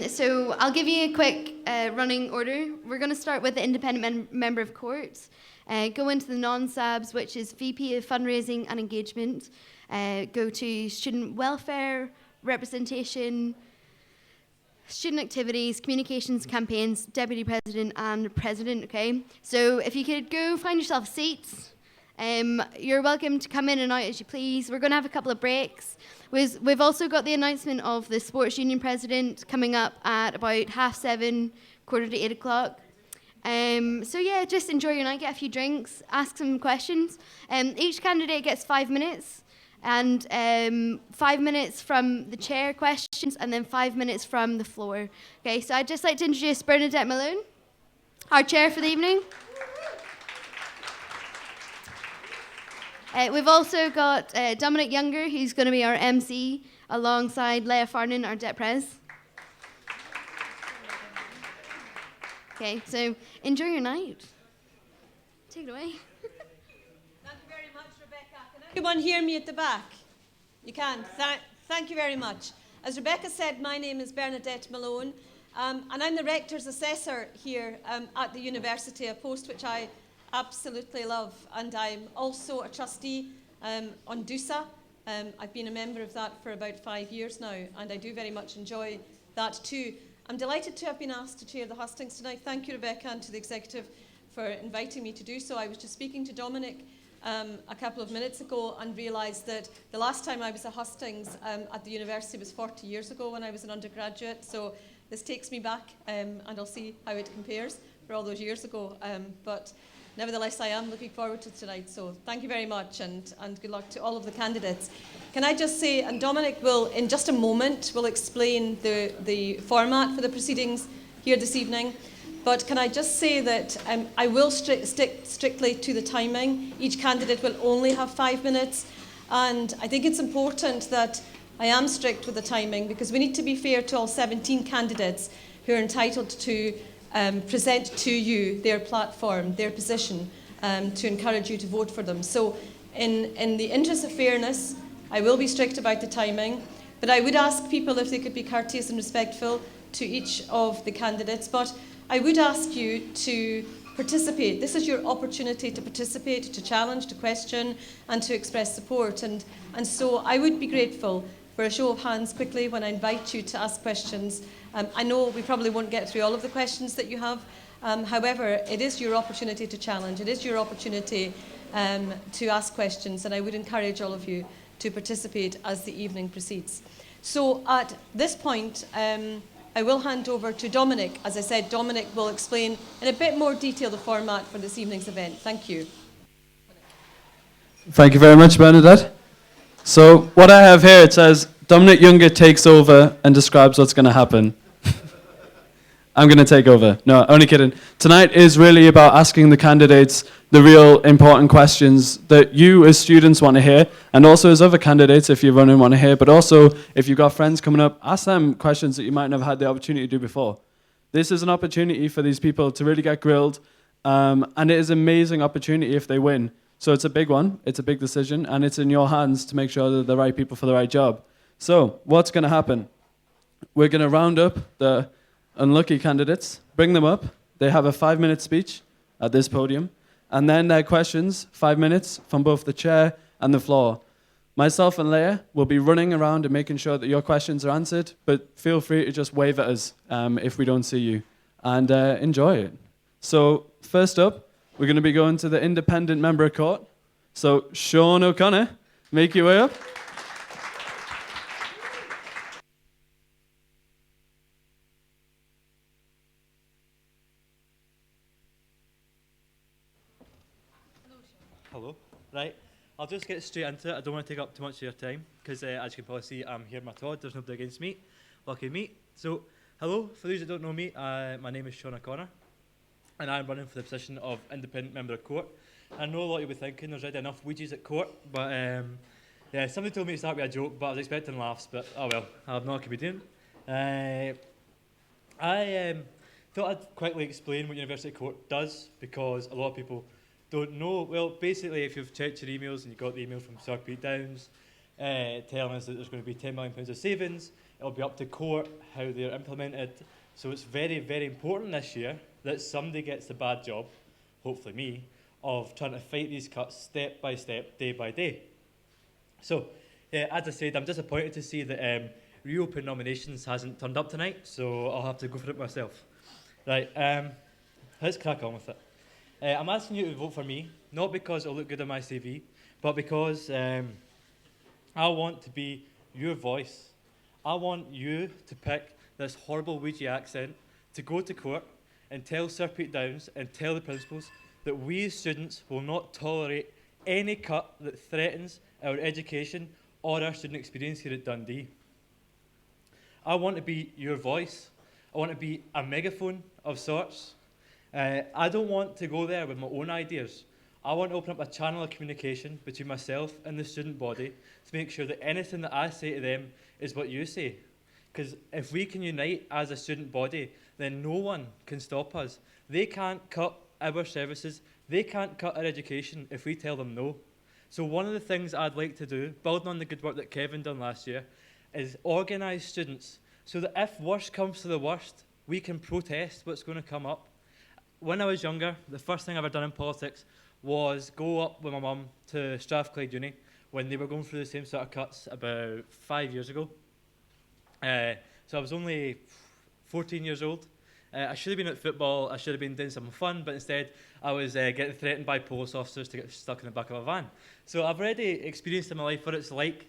So I'll give you a quick running order. We're going to start with the independent member of court, go into the non-SABs, which is VP of Fundraising and Engagement, go to Student Welfare, Representation, Student Activities, Communications, Campaigns, Deputy President and President, okay? So if you could go find yourself seats. You're welcome to come in and out as you please. We're going to have a couple of breaks. We've also got the announcement of the Sports Union President coming up at about 7:30, 8:15. So yeah, just enjoy your night, get a few drinks, ask some questions. Each candidate gets 5 minutes, and 5 minutes from the chair questions, and then 5 minutes from the floor. Okay, so I'd just like to introduce Bernadette Malone, our chair for the evening. We've also got Dominic Younger, who's going to be our MC, alongside Leah Farnan, our Det Pres. Okay, so enjoy your night. Take it away. Thank you very much, Rebecca. Can everyone hear me at the back? You can. Thank you very much. As Rebecca said, my name is Bernadette Malone, and I'm the Rector's Assessor here at the university, a post which I absolutely love, and I'm also a trustee on DUSA. I've been a member of that for about 5 years now, and I do very much enjoy that too. I'm delighted to have been asked to chair the Hustings tonight. Thank you, Rebecca, and to the executive for inviting me to do so. I was just speaking to Dominic a couple of minutes ago and realised that the last time I was at Hustings at the university was 40 years ago when I was an undergraduate, so this takes me back, and I'll see how it compares for all those years ago. But nevertheless, I am looking forward to tonight, so thank you very much, and good luck to all of the candidates. Can I just say, and Dominic will, in just a moment, will explain the format for the proceedings here this evening, but can I just say that I will stick strictly to the timing. Each candidate will only have 5 minutes, and I think it's important that I am strict with the timing, because we need to be fair to all 17 candidates who are entitled to present to you their platform, their position, to encourage you to vote for them. So in the interest of fairness, I will be strict about the timing, but I would ask people if they could be courteous and respectful to each of the candidates. But I would ask you to participate. This is your opportunity to participate, to challenge, to question, and to express support. And so I would be grateful for a show of hands quickly when I invite you to ask questions. I know we probably won't get through all of the questions that you have. However, it is your opportunity to challenge. It is your opportunity to ask questions, and I would encourage all of you to participate as the evening proceeds. So at this point, I will hand over to Dominic. As I said, Dominic will explain in a bit more detail the format for this evening's event. Thank you. Thank you very much, Bernadette. So what I have here, it says, Dominic Younger takes over and describes what's going to happen. I'm going to take over. No, only kidding. Tonight is really about asking the candidates the real important questions that you as students want to hear, and also as other candidates if you're running want to hear, but also if you've got friends coming up, ask them questions that you might not have had the opportunity to do before. This is an opportunity for these people to really get grilled, and it is an amazing opportunity if they win. So it's a big one, it's a big decision, and it's in your hands to make sure they're the right people for the right job. So what's going to happen? We're going to round up the unlucky candidates, bring them up. They have a 5-minute speech at this podium, and then their questions, 5 minutes from both the chair and the floor. Myself and Leah will be running around and making sure that your questions are answered, but feel free to just wave at us if we don't see you, and enjoy it. So first up, we're going to be going to the independent member of court. So Sean O'Connor, make your way up. Hello. Right, I'll just get straight into it. I don't want to take up too much of your time because, as you can probably see, I'm here in my Todd. There's nobody against me. Lucky me. So, hello. For those that don't know me, my name is Sean O'Connor, and I'm running for the position of independent member of court. I know a lot of you will be thinking there's already enough Ouijas at court, but yeah, somebody told me to start with a joke, but I was expecting laughs. But oh well, I'm not a comedian. I thought I'd quickly explain what University Court does because a lot of people don't know. Well, basically, if you've checked your emails and you got the email from Sir Pete Downs, telling us that there's going to be £10 million of savings. It'll be up to court how they're implemented. So it's very, very important this year that somebody gets the bad job, hopefully me, of trying to fight these cuts step by step, day by day. So, as I said, I'm disappointed to see that Reopen Nominations hasn't turned up tonight, so I'll have to go for it myself. Right, let's crack on with it. I'm asking you to vote for me, not because it'll look good on my CV, but because I want to be your voice. I want you to pick this horrible Ouija accent to go to court and tell Sir Pete Downs and tell the principals that we as students will not tolerate any cut that threatens our education or our student experience here at Dundee. I want to be your voice. I want to be a megaphone of sorts. I don't want to go there with my own ideas. I want to open up a channel of communication between myself and the student body to make sure that anything that I say to them is what you say. Because if we can unite as a student body, then no one can stop us. They can't cut our services. They can't cut our education if we tell them no. So one of the things I'd like to do, building on the good work that Kevin done last year, is organise students so that if worst comes to the worst, we can protest what's going to come up. When I was younger, the first thing I ever done in politics was go up with my mum to Strathclyde Uni when they were going through the same sort of cuts about 5 years ago. So I was only 14 years old. I should have been at football, I should have been doing something fun, but instead I was getting threatened by police officers to get stuck in the back of a van. So I've already experienced in my life what it's like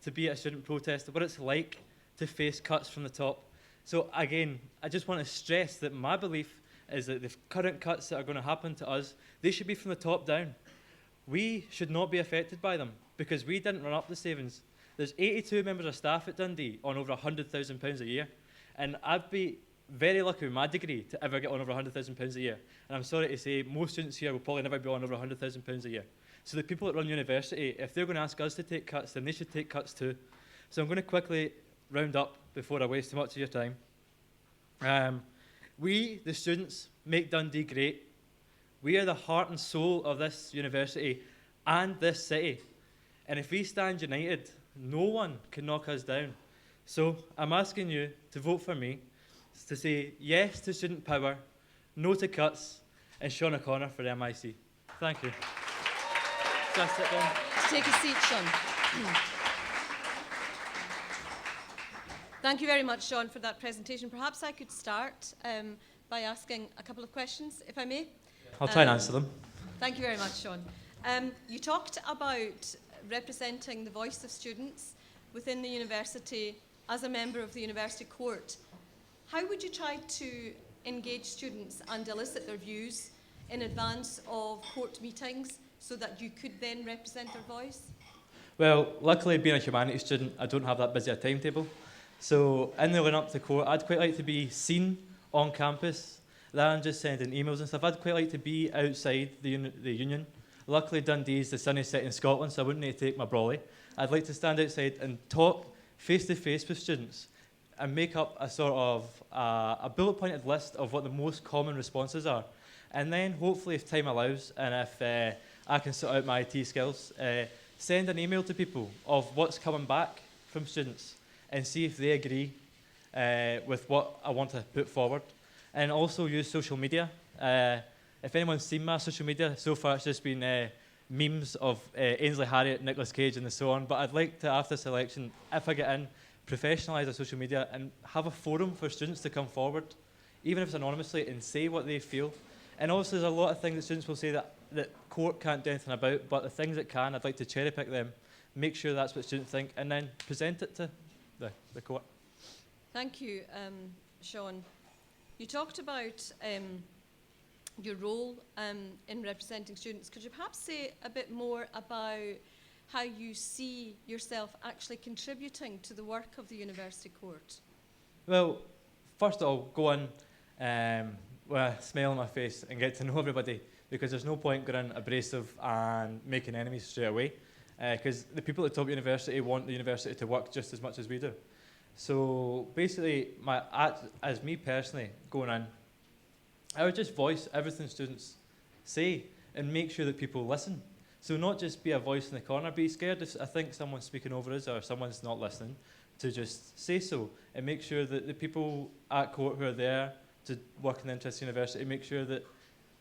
to be at a student protest, what it's like to face cuts from the top. So again, I just want to stress that my belief is that the current cuts that are going to happen to us, they should be from the top down. We should not be affected by them because we didn't run up the savings. There's 82 members of staff at Dundee on over £100,000 a year, and I'd be very lucky with my degree to ever get on over £100,000 a year. And I'm sorry to say, most students here will probably never be on over £100,000 a year. So the people that run university, if they're going to ask us to take cuts, then they should take cuts too. So I'm going to quickly round up before I waste too much of your time. We, the students, make Dundee great. We are the heart and soul of this university and this city. And if we stand united, no one can knock us down. So I'm asking you to vote for me, to say yes to student power, no to cuts, and Sean O'Connor for the MIC. Thank you. Just sit down. Take a seat, Sean. Thank you very much, Sean, for that presentation. Perhaps I could start by asking a couple of questions, if I may. I'll try and answer them. Thank you very much, Sean. You talked about representing the voice of students within the university as a member of the university court. How would you try to engage students and elicit their views in advance of court meetings so that you could then represent their voice? Well, luckily being a humanities student, I don't have that busy a timetable. So in the run up to court, I'd quite like to be seen on campus rather than just sending emails and stuff. I'd quite like to be outside the union. Luckily Dundee is the sunny city in Scotland, so I wouldn't need to take my brolly. I'd like to stand outside and talk face to face with students and make up a sort of a bullet pointed list of what the most common responses are. And then hopefully if time allows and if I can sort out my IT skills, send an email to people of what's coming back from students and see if they agree with what I want to put forward. And also use social media. If anyone's seen my social media, so far it's just been memes of Ainsley Harriott, Nicolas Cage and so on. But I'd like to, after this election, if I get in, professionalise our social media and have a forum for students to come forward, even if it's anonymously, and say what they feel. And also there's a lot of things that students will say that court can't do anything about, but the things that can, I'd like to cherry pick them, make sure that's what students think, and then present it to the court. Thank you, Sean. You talked about your role in representing students. Could you perhaps say a bit more about how you see yourself actually contributing to the work of the University Court? Well, first I'll go in with a smile on my face and get to know everybody, because there's no point going abrasive and making enemies straight away, because the people at top university want the university to work just as much as we do. So basically, as me personally going in, I would just voice everything students say and make sure that people listen. So not just be a voice in the corner, be scared if I think someone's speaking over us or someone's not listening, to just say so and make sure that the people at court who are there to work in the interest of the university, make sure that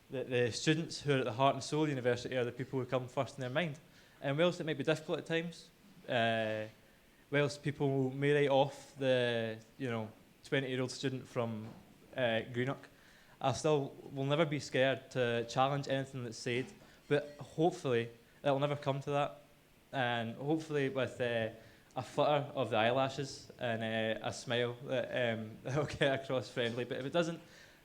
the students who are at the heart and soul of the university are the people who come first in their mind. And whilst it might be difficult at times, whilst people may write off the 20-year-old student from Greenock, I still will never be scared to challenge anything that's said, but hopefully it'll never come to that. And hopefully with a flutter of the eyelashes and a smile that'll get across friendly. But if it doesn't,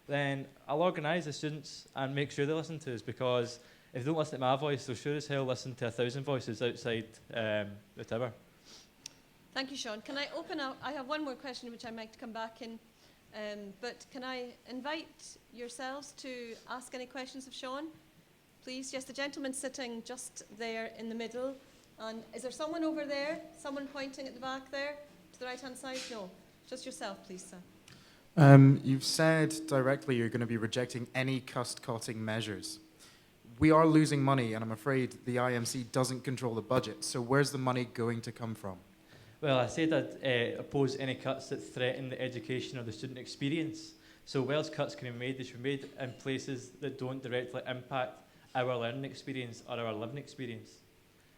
then I'll organise the students and make sure they listen to us, because if they don't listen to my voice, they'll sure as hell listen to 1,000 voices outside the tower. Thank you, Sean. Can I open up? I have one more question which I might come back in, but can I invite yourselves to ask any questions of Sean? Please, yes, the gentleman sitting just there in the middle. And is there someone over there? Someone pointing at the back there? To the right-hand side? No. Just yourself, please, sir. You've said directly you're going to be rejecting any cost-cutting measures. We are losing money, and I'm afraid the IMC doesn't control the budget. So where's the money going to come from? Well, I said I'd oppose any cuts that threaten the education or the student experience. So whilst cuts can be made, they should be made in places that don't directly impact our learning experience or our living experience.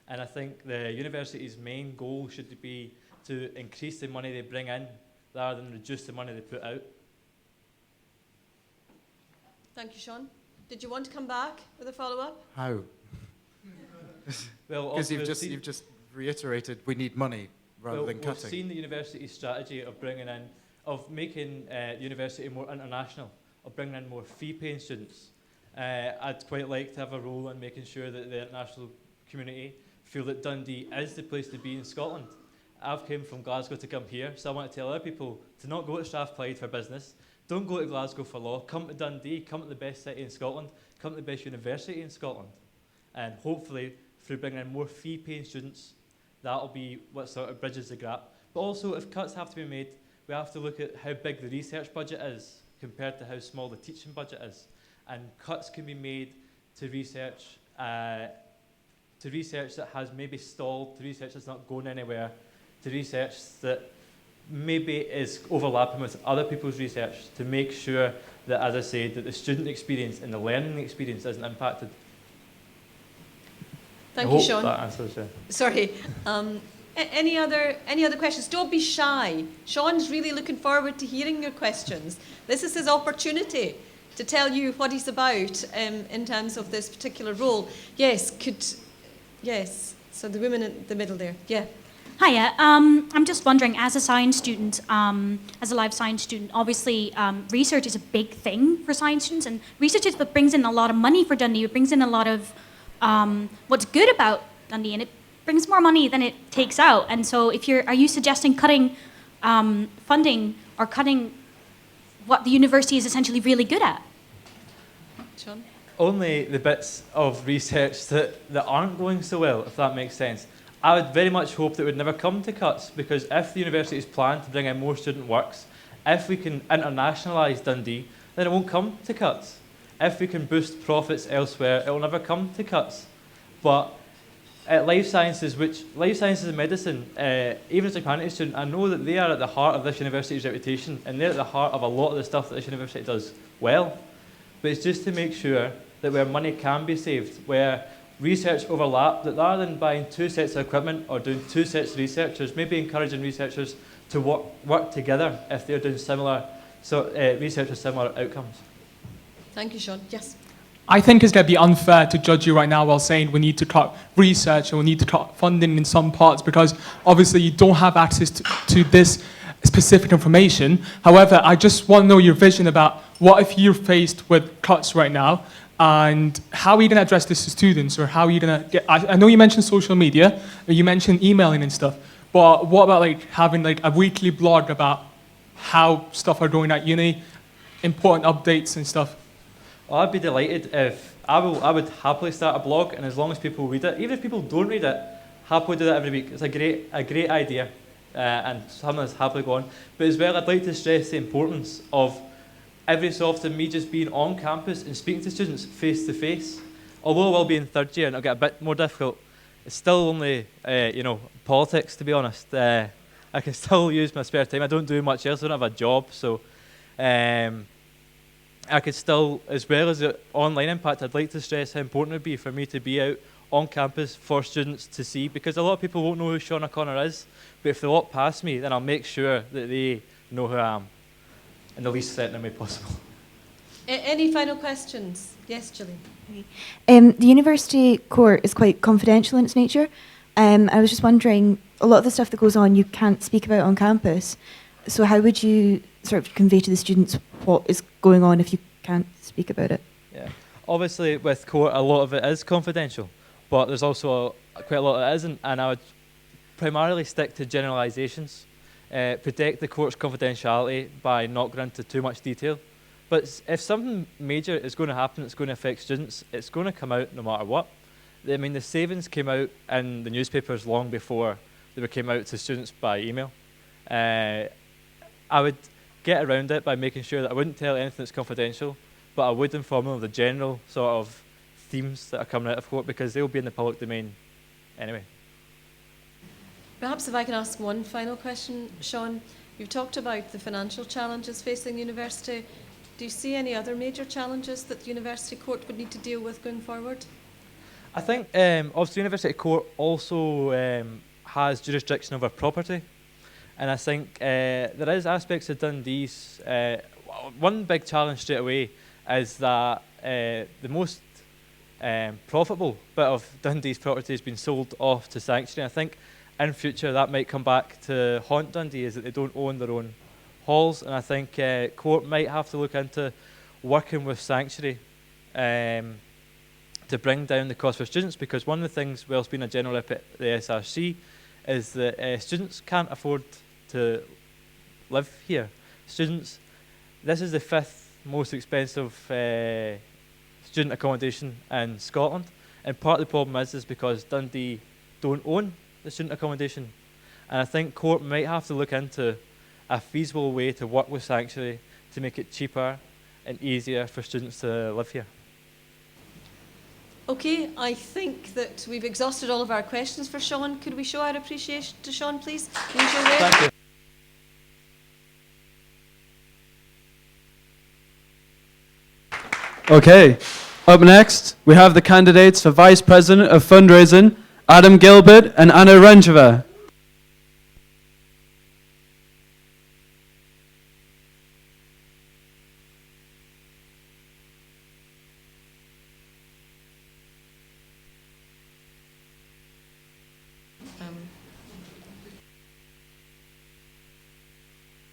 And I think the university's main goal should be to increase the money they bring in rather than reduce the money they put out. Thank you, Sean. Did you want to come back with a follow-up? How? Well, Because you've just reiterated we need money rather than cutting. We've seen the university's strategy of making the university more international, of bringing in more fee-paying students. I'd quite like to have a role in making sure that the international community feel that Dundee is the place to be in Scotland. I've come from Glasgow to come here, so I want to tell other people to not go to Strathclyde for business, don't go to Glasgow for law, come to Dundee, come to the best city in Scotland, come to the best university in Scotland. And hopefully, through bringing in more fee-paying students, that'll be what sort of bridges the gap. But also, if cuts have to be made, we have to look at how big the research budget is compared to how small the teaching budget is. And cuts can be made to research that has maybe stalled, to research that's not going anywhere, to research that maybe is overlapping with other people's research, to make sure that, as I said, that the student experience and the learning experience isn't impacted. Thank you, Sean. That answers it. Sorry. Any other questions? Don't be shy. Sean's really looking forward to hearing your questions. This is his opportunity to tell you what he's about in terms of this particular role. Yes. So the woman in the middle there. Yeah. Hiya. I'm just wondering, as a science student, as a life science student, obviously research is a big thing for science students, and research is what brings in a lot of money for Dundee. It brings in a lot of what's good about Dundee, and it brings more money than it takes out. And so, are you suggesting cutting funding or cutting what the university is essentially really good at? Sean? Only the bits of research that aren't going so well, if that makes sense. I would very much hope that it would never come to cuts, because if the university's plan to bring in more student works, if we can internationalise Dundee, then it won't come to cuts. If we can boost profits elsewhere, it will never come to cuts. But at life sciences and medicine, even as a humanities student, I know that they are at the heart of this university's reputation, and they're at the heart of a lot of the stuff that this university does well. But it's just to make sure that where money can be saved, where research overlap, that rather than buying 2 sets of equipment or doing 2 sets of researchers, maybe encouraging researchers to work together if they're doing research with similar outcomes. Thank you, Sean. Yes. I think it's going to be unfair to judge you right now while saying we need to cut research and we need to cut funding in some parts, because obviously you don't have access to this specific information. However, I just want to know your vision about what if you're faced with cuts right now, and how are you going to address this to students, or how are you going to get... I know you mentioned social media, you mentioned emailing and stuff, but what about having a weekly blog about how stuff are going at uni, important updates and stuff? Well, I'd be delighted if... I would happily start a blog, and as long as people read it, even if people don't read it, happily do that every week. It's a great idea, and something that's happily go on. But as well, I'd like to stress the importance of every so often me just being on campus and speaking to students face to face. although I will be in third year and it'll get a bit more difficult, it's still only, politics, to be honest. I can still use my spare time. I don't do much else. I don't have a job, so I could still, as well as the online impact, I'd like to stress how important it would be for me to be out on campus for students to see, because a lot of people won't know who Sean O'Connor is, but if they walk past me, then I'll make sure that they know who I am in the least threatening way possible. Any final questions? Yes, Gillian. The university court is quite confidential in its nature. I was just wondering, a lot of the stuff that goes on you can't speak about on campus. So how would you sort of convey to the students what is going on if you can't speak about it? Yeah, obviously with court a lot of it is confidential, but there's also quite a lot that isn't, and I would primarily stick to generalisations, protect the court's confidentiality by not going into too much detail. But if something major is going to happen, it's going to affect students, it's going to come out no matter what. I mean, the savings came out in the newspapers long before they came out to students by email. I would get around it by making sure that I wouldn't tell anything that's confidential, but I would inform them of the general sort of themes that are coming out of court, because they'll be in the public domain anyway. Perhaps if I can ask one final question, Sean. You've talked about the financial challenges facing the university. Do you see any other major challenges that the university court would need to deal with going forward? I think obviously the university court also has jurisdiction over property, and I think there is aspects of Dundee's. One big challenge straight away is that the most profitable bit of Dundee's property has been sold off to Sanctuary. I think in future that might come back to haunt Dundee, is that they don't own their own halls, and I think court might have to look into working with Sanctuary to bring down the cost for students, because one of the things, whilst being a general rep at the SRC, is that students can't afford to live here. Students, this is the 5th most expensive student accommodation in Scotland, and part of the problem is because Dundee don't own the student accommodation, and I think court might have to look into a feasible way to work with Sanctuary to make it cheaper and easier for students to live here. Okay, I think that we've exhausted all of our questions for Sean. Could we show our appreciation to Sean, please? The usual way. Thank you. Okay, up next, we have the candidates for Vice President of Fundraising, Adam Gilbert and Anna Ranjava.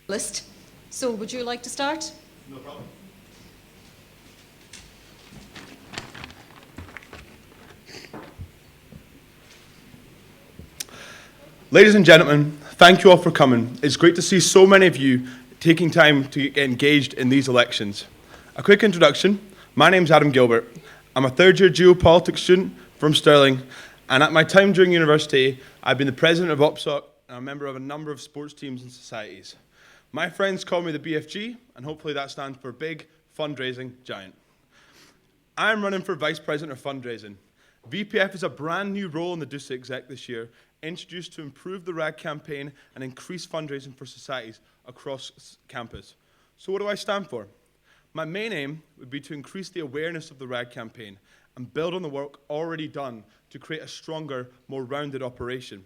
List. So would you like to start? No problem. Ladies and gentlemen, thank you all for coming. It's great to see so many of you taking time to get engaged in these elections. A quick introduction. My name's Adam Gilbert. I'm a third-year geopolitics student from Stirling, and at my time during university, I've been the president of OPSOC and a member of a number of sports teams and societies. My friends call me the BFG, and hopefully that stands for Big Fundraising Giant. I'm running for Vice President of Fundraising. VPF is a brand new role in the DUSA exec this year, introduced to improve the RAG campaign and increase fundraising for societies across campus. So what do I stand for? My main aim would be to increase the awareness of the RAG campaign and build on the work already done to create a stronger, more rounded operation.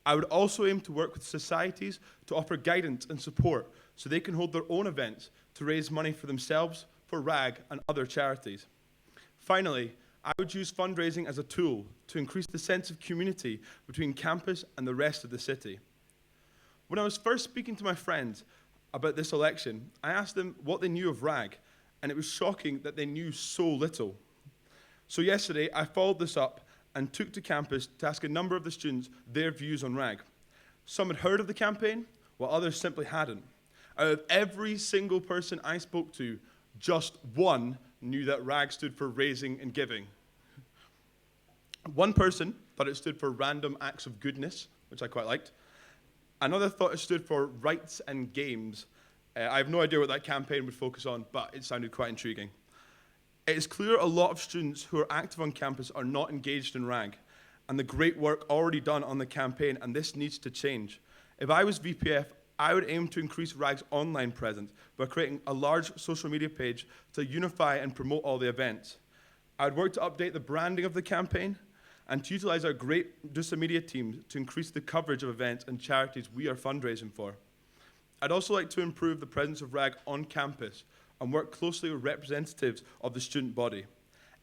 I would also aim to work with societies to offer guidance and support so they can hold their own events to raise money for themselves, for RAG and other charities. Finally, I would use fundraising as a tool to increase the sense of community between campus and the rest of the city. When I was first speaking to my friends about this election, I asked them what they knew of RAG, and it was shocking that they knew so little. So yesterday, I followed this up and took to campus to ask a number of the students their views on RAG. Some had heard of the campaign, while others simply hadn't. Out of every single person I spoke to, just one knew that RAG stood for raising and giving. One person thought it stood for random acts of goodness, which I quite liked. Another thought it stood for rights and games. I have no idea what that campaign would focus on, but it sounded quite intriguing. It is clear a lot of students who are active on campus are not engaged in RAG, and the great work already done on the campaign, and this needs to change. If I was VPF, I would aim to increase RAG's online presence by creating a large social media page to unify and promote all the events. I would work to update the branding of the campaign and to utilize our great DUSA media team to increase the coverage of events and charities we are fundraising for. I'd also like to improve the presence of RAG on campus and work closely with representatives of the student body.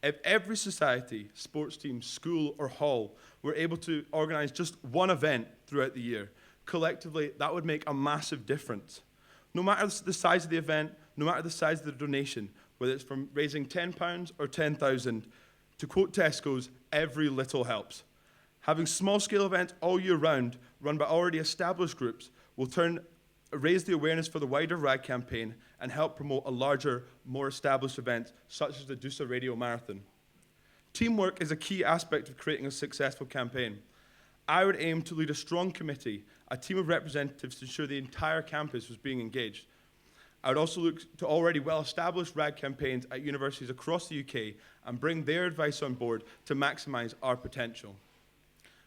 If every society, sports team, school or hall were able to organise just one event throughout the year, collectively that would make a massive difference. No matter the size of the event, no matter the size of the donation, whether it's from raising £10 or 10,000, to quote Tesco's, every little helps. Having small-scale events all year round, run by already established groups, will raise the awareness for the wider RAG campaign and help promote a larger, more established event, such as the DUSA Radio Marathon. Teamwork is a key aspect of creating a successful campaign. I would aim to lead a strong committee, a team of representatives to ensure the entire campus was being engaged. I would also look to already well-established RAG campaigns at universities across the UK and bring their advice on board to maximise our potential.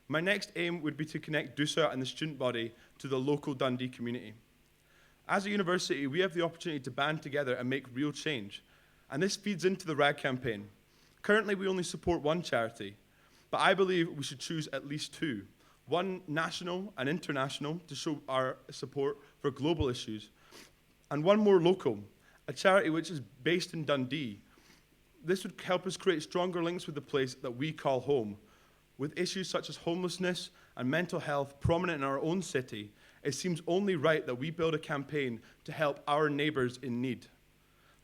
My next aim would be to connect DUSA and the student body to the local Dundee community. As a university, we have the opportunity to band together and make real change, and this feeds into the RAG campaign. Currently, we only support one charity, but I believe we should choose at least two. One national and international to show our support for global issues, and one more local, a charity which is based in Dundee. This would help us create stronger links with the place that we call home. With issues such as homelessness and mental health prominent in our own city, it seems only right that we build a campaign to help our neighbours in need.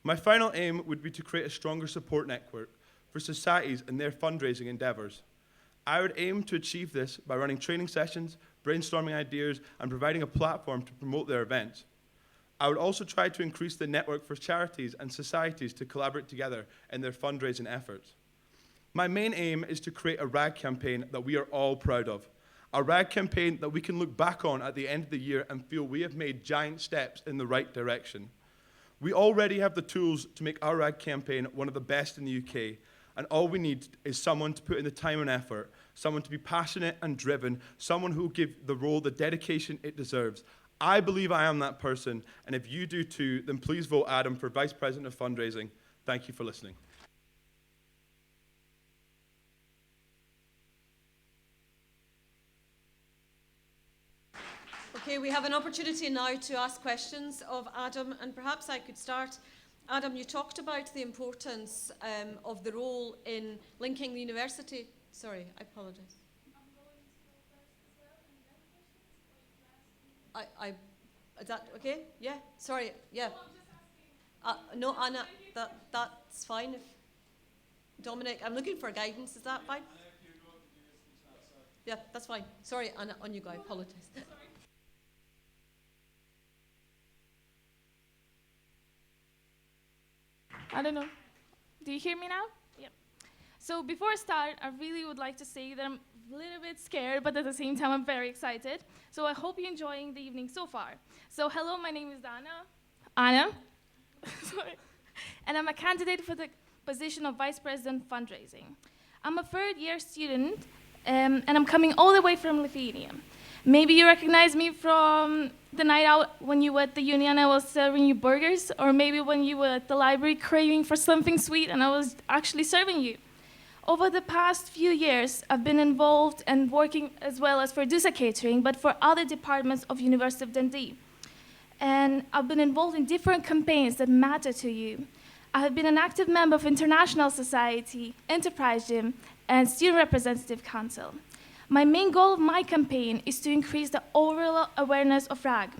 My final aim would be to create a stronger support network for societies in their fundraising endeavours. I would aim to achieve this by running training sessions, brainstorming ideas, and providing a platform to promote their events. I would also try to increase the network for charities and societies to collaborate together in their fundraising efforts. My main aim is to create a RAG campaign that we are all proud of. A RAG campaign that we can look back on at the end of the year and feel we have made giant steps in the right direction. We already have the tools to make our RAG campaign one of the best in the UK, and all we need is someone to put in the time and effort, someone to be passionate and driven, someone who will give the role the dedication it deserves. I believe I am that person, and if you do too, then please vote Adam for Vice President of Fundraising. Thank you for listening. Okay, we have an opportunity now to ask questions of Adam, and perhaps I could start. Adam, you talked about the importance of the role in linking the university. Sorry, I apologise. Is that okay? Yeah, sorry, yeah. No, Anna, that's fine. If Dominic, I'm looking for guidance, is that fine? Yeah, that's fine. Sorry, Anna, on you go, I apologise. I don't know. Do you hear me now? Yeah. So before I start, I really would like to say that I'm a little bit scared, but at the same time, I'm very excited. So I hope you're enjoying the evening so far. So hello, my name is Anna. Sorry. And I'm a candidate for the position of Vice President Fundraising. I'm a third-year student, and I'm coming all the way from Lithuania. Maybe you recognize me from the night out when you were at the uni and I was serving you burgers, or maybe when you were at the library craving for something sweet and I was actually serving you. Over the past few years, I've been involved and working as well as for DUSA catering, but for other departments of University of Dundee. And I've been involved in different campaigns that matter to you. I have been an active member of International Society, Enterprise Gym, and Student Representative Council. My main goal of my campaign is to increase the overall awareness of RAG.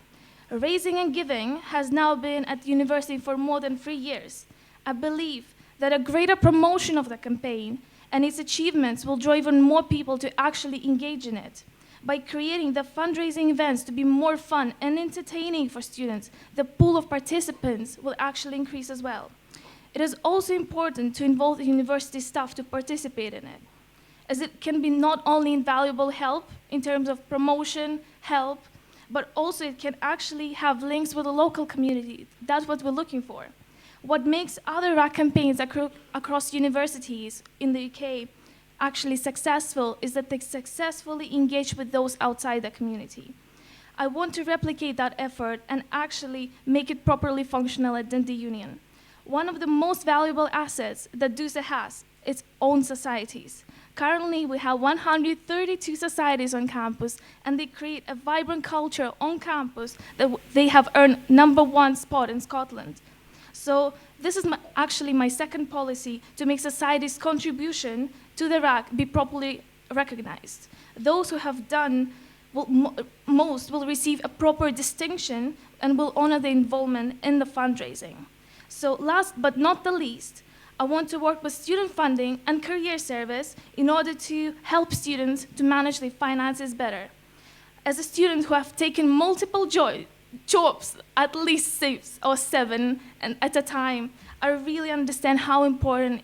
Raising and Giving has now been at the university for more than 3 years. I believe that a greater promotion of the campaign and its achievements will draw even more people to actually engage in it. By creating the fundraising events to be more fun and entertaining for students, the pool of participants will actually increase as well. It is also important to involve the university staff to participate in it, as it can be not only invaluable help in terms of promotion, help, but also it can actually have links with the local community. That's what we're looking for. What makes other RAG campaigns across universities in the UK actually successful is that they successfully engage with those outside the community. I want to replicate that effort and actually make it properly functional at Dundee Union. One of the most valuable assets that DUSA has is own societies. Currently, we have 132 societies on campus, and they create a vibrant culture on campus that they have earned #1 spot in Scotland. So this is actually my second policy, to make society's contribution to the RAG be properly recognized. Those who have done most will receive a proper distinction and will honor their involvement in the fundraising. So last but not the least, I want to work with student funding and career service in order to help students to manage their finances better. As a student who have taken multiple jobs, at least 6 or 7 and at a time, I really understand how important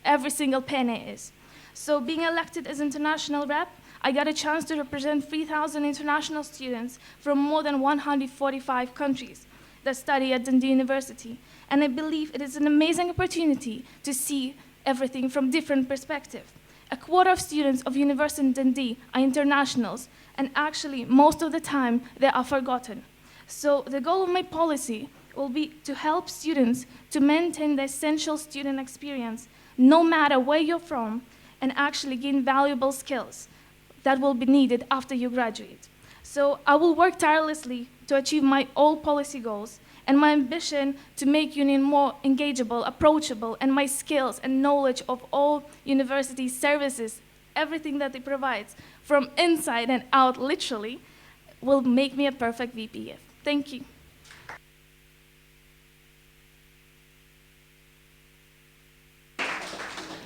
every single penny is. So being elected as international rep, I got a chance to represent 3,000 international students from more than 145 countries that study at Dundee University. And I believe it is an amazing opportunity to see everything from different perspectives. A quarter of students of University in Dundee are internationals, and actually most of the time they are forgotten. So the goal of my policy will be to help students to maintain the essential student experience, no matter where you're from, and actually gain valuable skills that will be needed after you graduate. So I will work tirelessly to achieve my all policy goals, and my ambition to make Union more engageable, approachable, and my skills and knowledge of all university services, everything that it provides, from inside and out, literally, will make me a perfect VPF. Thank you.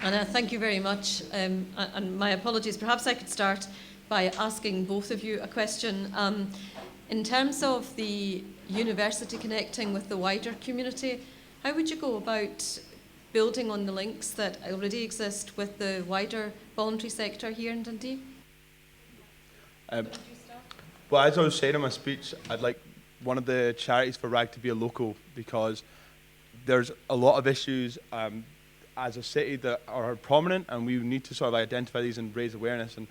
Anna, thank you very much. And my apologies. Perhaps I could start by asking both of you a question. In terms of the university connecting with the wider community, how would you go about building on the links that already exist with the wider voluntary sector here in Dundee? Well, as I was saying in my speech, I'd like one of the charities for RAG to be a local, because there's a lot of issues as a city that are prominent, and we need to sort of identify these and raise awareness. And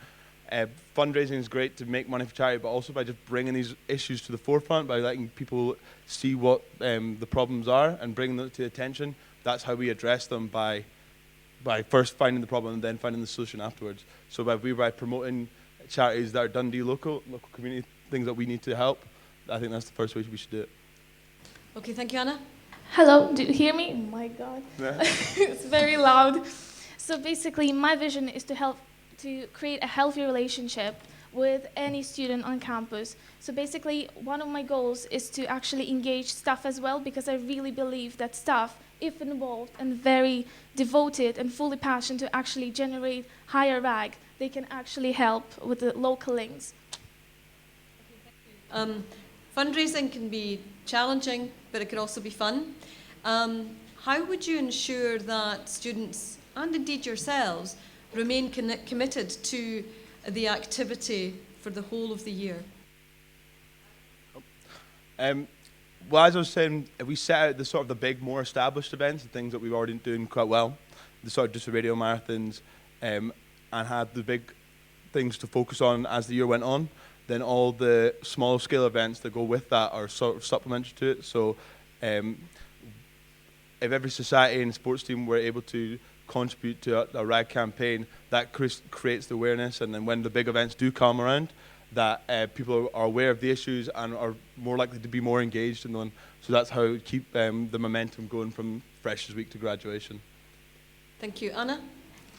fundraising is great to make money for charity, but also by just bringing these issues to the forefront, by letting people see what the problems are and bringing them to attention. That's how we address them, by first finding the problem and then finding the solution afterwards. So by promoting charities that are Dundee local community, things that we need to help, I think that's the first way we should do it. Okay, thank you, Anna. Hello, do you hear me? Oh my God, yeah. It's very loud. So basically, my vision is to help to create a healthy relationship with any student on campus. So basically, one of my goals is to actually engage staff as well, because I really believe that staff, if involved and very devoted and fully passionate to actually generate higher RAG, they can actually help with the local links. Fundraising can be challenging, but it can also be fun. How would you ensure that students, and indeed yourselves, remain committed to the activity for the whole of the year? Well, as I was saying, we set out the sort of the big, more established events, the things that we've already doing quite well, the sort of DUSA radio marathons, and had the big things to focus on as the year went on. Then all the small scale events that go with that are sort of supplementary to it. So if every society and sports team were able to contribute to a RAG campaign, that creates the awareness, and then when the big events do come around, that people are aware of the issues and are more likely to be more engaged in them. So that's how we keep the momentum going from Freshers Week to graduation. Thank you. Anna?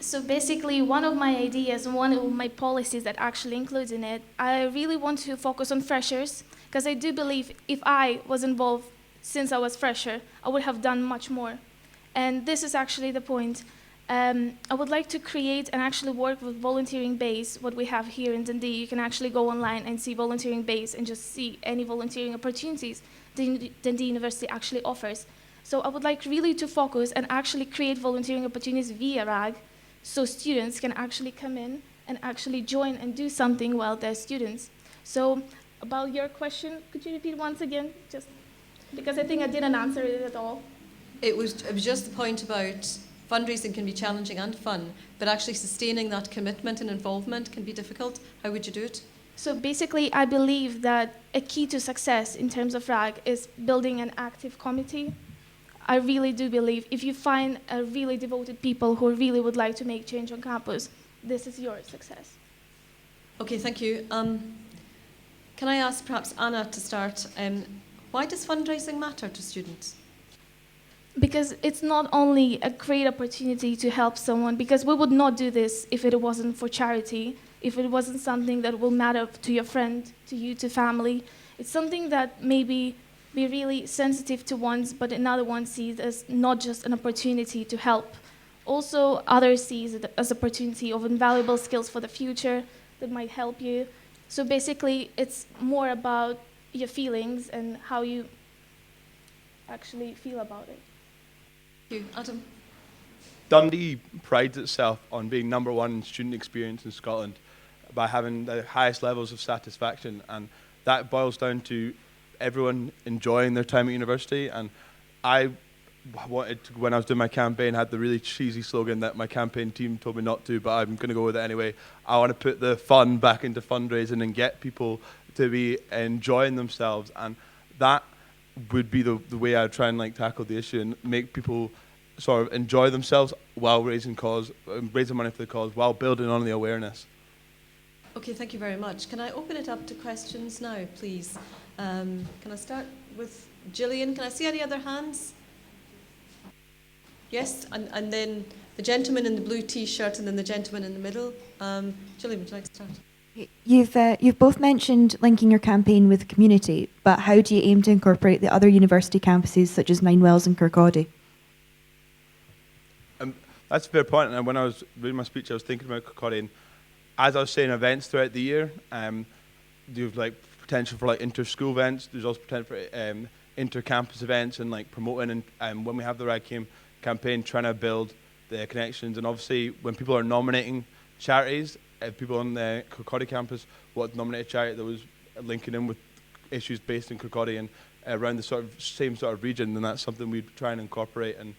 So basically, one of my ideas and one of my policies that actually includes in it, I really want to focus on freshers, because I do believe if I was involved since I was fresher, I would have done much more. And this is actually the point. I would like to create and actually work with volunteering base, what we have here in Dundee. You can actually go online and see volunteering base and just see any volunteering opportunities Dundee University actually offers. So I would like really to focus and actually create volunteering opportunities via RAG, so students can actually come in and actually join and do something while they're students. So about your question, could you repeat once again? Just because I think I didn't answer it at all. It was just the point about fundraising can be challenging and fun, but actually sustaining that commitment and involvement can be difficult. How would you do it? So basically, I believe that a key to success in terms of RAG is building an active committee. I really do believe if you find a really devoted people who really would like to make change on campus, this is your success. Okay, thank you. Can I ask perhaps Anna to start? Why does fundraising matter to students? Because it's not only a great opportunity to help someone, because we would not do this if it wasn't for charity, if it wasn't something that will matter to your friend, to you, to family. It's something that maybe be really sensitive to ones, but another one sees as not just an opportunity to help. Also, others sees it as opportunity of invaluable skills for the future that might help you. So basically, it's more about your feelings and how you actually feel about it. Thank you. Adam? Dundee prides itself on being #1 in student experience in Scotland by having the highest levels of satisfaction, and that boils down to everyone enjoying their time at university. And I wanted to, when I was doing my campaign, had the really cheesy slogan that my campaign team told me not to, but I'm going to go with it anyway. I want to put the fun back into fundraising and get people to be enjoying themselves, and that would be the way I'd try and tackle the issue and make people sort of enjoy themselves while raising money for the cause, while building on the awareness. Okay, thank you very much. Can I open it up to questions now, please? Can I start with Gillian? Can I see any other hands? Yes, and then the gentleman in the blue T-shirt and then the gentleman in the middle. Gillian, would you like to start? You've both mentioned linking your campaign with the community, but how do you aim to incorporate the other university campuses such as Ninewells and Kirkcaldy? That's a fair point. And when I was reading my speech, I was thinking about Kirkcaldy, and as I was saying, events throughout the year, you've potential for inter-school events. There's also potential for inter-campus events and promoting. And when we have the RAG campaign, trying to build the connections. And obviously, when people are nominating charities, people on the Kirkcaldy campus want to nominate a charity that was linking in with issues based in Kirkcaldy and around the same sort of region, then that's something we'd try and incorporate and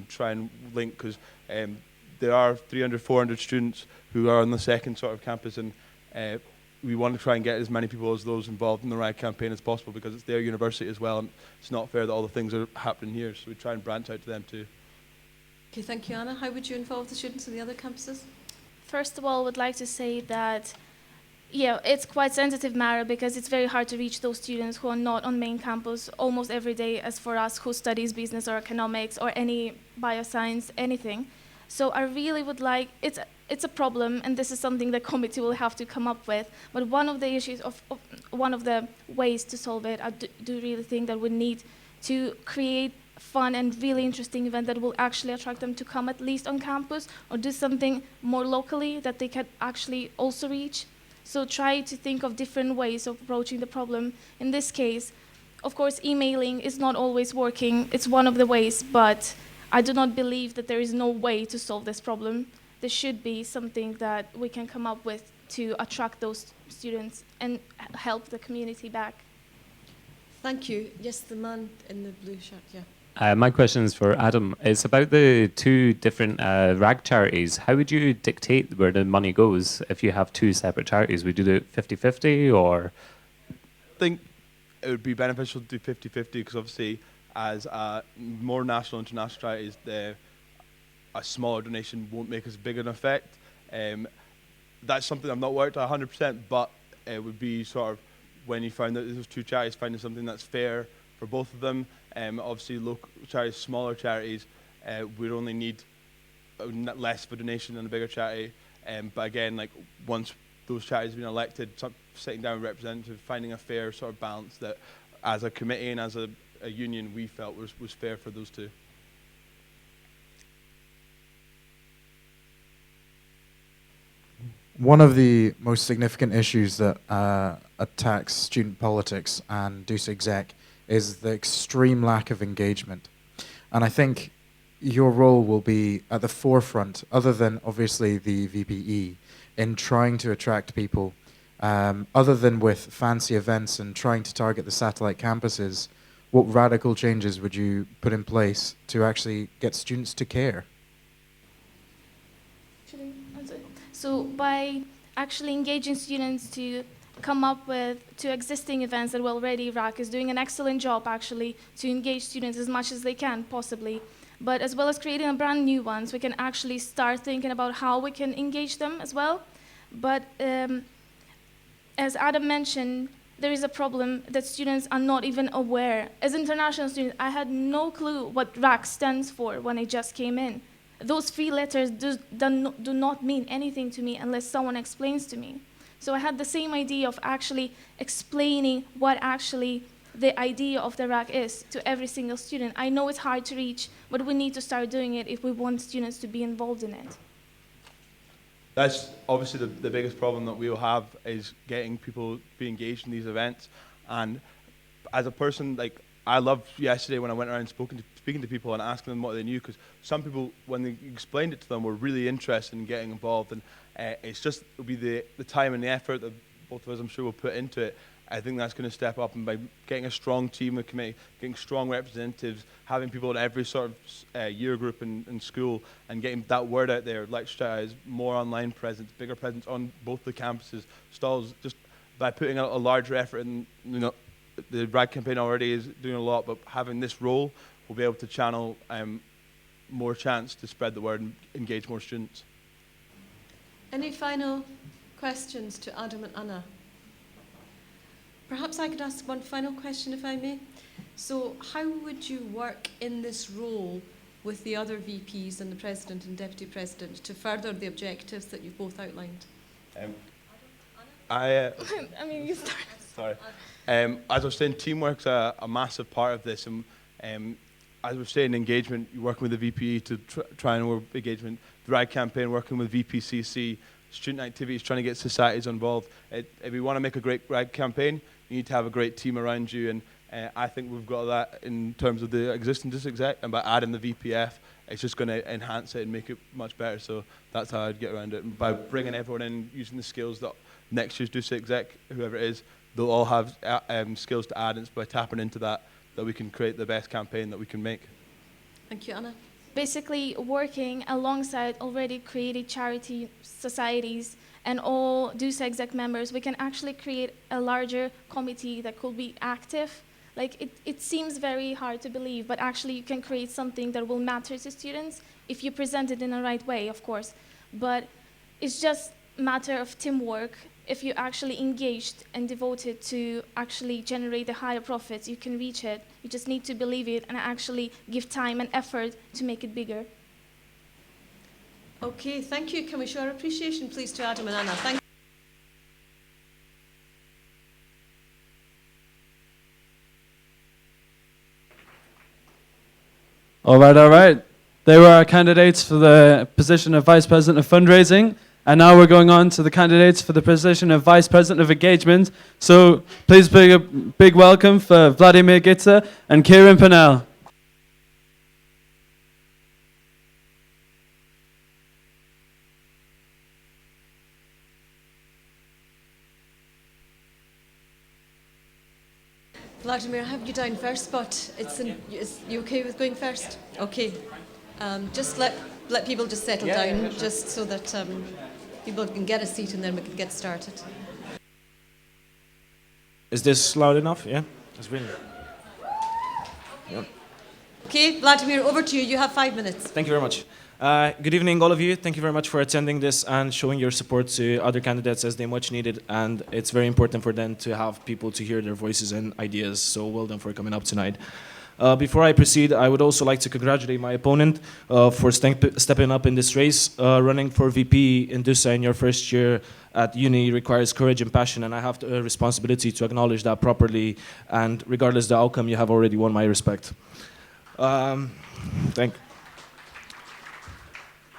try and link, because there are 300, 400 students who are on the second sort of campus, and we want to try and get as many people as those involved in the RAG campaign as possible, because it's their university as well, and it's not fair that all the things are happening here, so we try and branch out to them too. Okay, thank you, Anna. How would you involve the students in the other campuses? First of all, I would like to say that, it's quite sensitive matter because it's very hard to reach those students who are not on main campus almost every day, as for us who studies business or economics or any bioscience, anything. So I really would like, it's a problem, and this is something the committee will have to come up with, but one of the issues, one of the ways to solve it, I do really think that we need to create fun and really interesting event that will actually attract them to come at least on campus, or do something more locally that they can actually also reach. So try to think of different ways of approaching the problem. In this case, of course, emailing is not always working. It's one of the ways, but I do not believe that there is no way to solve this problem. There should be something that we can come up with to attract those students and help the community back. Thank you. Yes, the man in the blue shirt, yeah. My question is for Adam. It's about the two different RAG charities. How would you dictate where the money goes if you have two separate charities? Would you do it 50-50 or? I think it would be beneficial to do 50-50, because obviously as more national and international charities, a smaller donation won't make as big an effect. That's something I've not worked at 100%, but it would be sort of when you find that those two charities, finding something that's fair for both of them. Obviously, local charities, smaller charities, would only need less of a donation than a bigger charity. But again, once those charities have been elected, sitting down with representatives, finding a fair sort of balance that, as a committee and as a union, we felt was fair for those two. One of the most significant issues that attacks student politics and DUSA exec is the extreme lack of engagement. And I think your role will be at the forefront, other than obviously the VPE, in trying to attract people, other than with fancy events and trying to target the satellite campuses. what radical changes would you put in place to actually get students to care? So by actually engaging students to come up with two existing events that we already RAC is doing an excellent job actually to engage students as much as they can possibly. But as well as creating a brand new ones, we can actually start thinking about how we can engage them as well. But as Adam mentioned, there is a problem that students are not even aware. As international students, I had no clue what RAC stands for when I just came in. Those 3 letters do not mean anything to me unless someone explains to me. So I had the same idea of actually explaining what actually the idea of the RAC is to every single student. I know it's hard to reach, but we need to start doing it if we want students to be involved in it. That's obviously the biggest problem that we'll have is getting people to be engaged in these events. And as a person, like, I loved yesterday when I went around speaking to people and asking them what they knew, because some people, when they explained it to them, were really interested in getting involved. And it's just, it'll be the time and the effort that both of us, I'm sure, will put into it. I think that's going to step up, and by getting a strong team, a committee, getting strong representatives, having people in every sort of year group in school, and getting that word out there, lecture styles, more online presence, bigger presence on both the campuses, stalls, just by putting out a larger effort. And the RAG campaign already is doing a lot, but having this role, we'll be able to channel more chance to spread the word and engage more students. Any final questions to Adam and Anna? Perhaps I could ask one final question, if I may. So how would you work in this role with the other VPs and the President and Deputy President to further the objectives that you've both outlined? I mean, you start. Sorry. As I was saying, teamwork's a massive part of this. And as we're saying, engagement, you're working with the VPE to try and work engagement. The RAG campaign, working with VPCC, student activities, trying to get societies involved. If we want to make a great RAG campaign, you need to have a great team around you. And I think we've got that in terms of the existing DUSA exec. And by adding the VPF, it's just going to enhance it and make it much better. So that's how I'd get around it. And by bringing everyone in, using the skills that next year's DUSA exec, whoever it is, they'll all have skills to add, and it's by tapping into that we can create the best campaign that we can make. Thank you, Anna. Basically, working alongside already created charity societies and all DUSA exec members, we can actually create a larger committee that could be active. Like, it seems very hard to believe, but actually you can create something that will matter to students if you present it in the right way, of course. But it's just a matter of teamwork. If you're actually engaged and devoted to actually generate the higher profits, you can reach it. You just need to believe it and actually give time and effort to make it bigger. Okay, thank you. Can we show our appreciation, please, to Adam and Anna? Thank you. All right. They were our candidates for the position of Vice President of Fundraising. And now we're going on to the candidates for the position of Vice President of Engagement. So please big a big welcome for Vladimir Gitsa and Kieran Pennell. Vladimir, I have you down first, but is you okay with going first? Okay. Just let people just settle down, just so that people can get a seat and then we can get started. Is this loud enough? Yeah? That's brilliant. Yeah. Okay, Vladimir, over to you. You have 5 minutes. Thank you very much. Good evening, all of you. Thank you very much for attending this and showing your support to other candidates as they much needed. And it's very important for them to have people to hear their voices and ideas. So well done for coming up tonight. Before I proceed, I would also like to congratulate my opponent for stepping up in this race. Running for VP in DUSA in your first year at uni requires courage and passion, and I have the responsibility to acknowledge that properly. And regardless of the outcome, you have already won my respect. Thank you.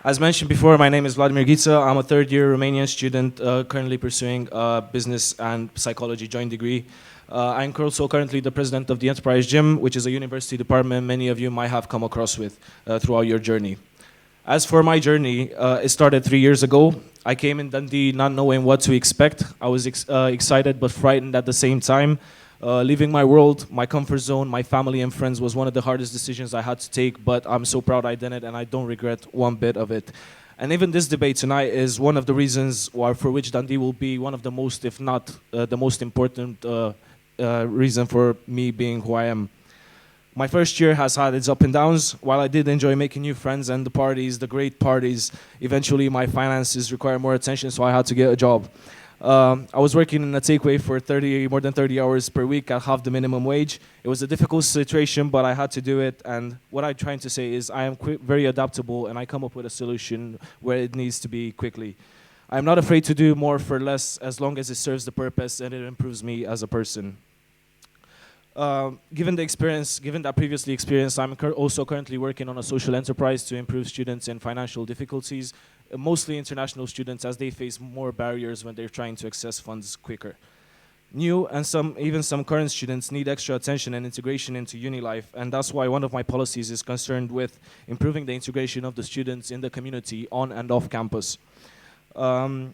As mentioned before, my name is Vladimir Gitsa. I'm a third-year Romanian student currently pursuing a business and psychology joint degree. I'm also currently the president of the Enterprise Gym, which is a university department many of you might have come across with throughout your journey. As for my journey, it started 3 years ago. I came in Dundee not knowing what to expect. I was excited but frightened at the same time. Leaving my world, my comfort zone, my family and friends was one of the hardest decisions I had to take, but I'm so proud I did it and I don't regret one bit of it. And even this debate tonight is one of the reasons why for which Dundee will be one of the most, if not the most important reason for me being who I am. My first year has had its up and downs. While I did enjoy making new friends and the parties, the great parties, eventually my finances require more attention, so I had to get a job. I was working in a takeaway for more than 30 hours per week at half the minimum wage. It was a difficult situation, but I had to do it. And what I'm trying to say is I am very adaptable, and I come up with a solution where it needs to be quickly. I'm not afraid to do more for less as long as it serves the purpose and it improves me as a person. Given that previously experience, I'm also currently working on a social enterprise to improve students in financial difficulties, mostly international students, as they face more barriers when they're trying to access funds quicker. New and even some current students need extra attention and integration into uni life, and that's why one of my policies is concerned with improving the integration of the students in the community on and off campus. On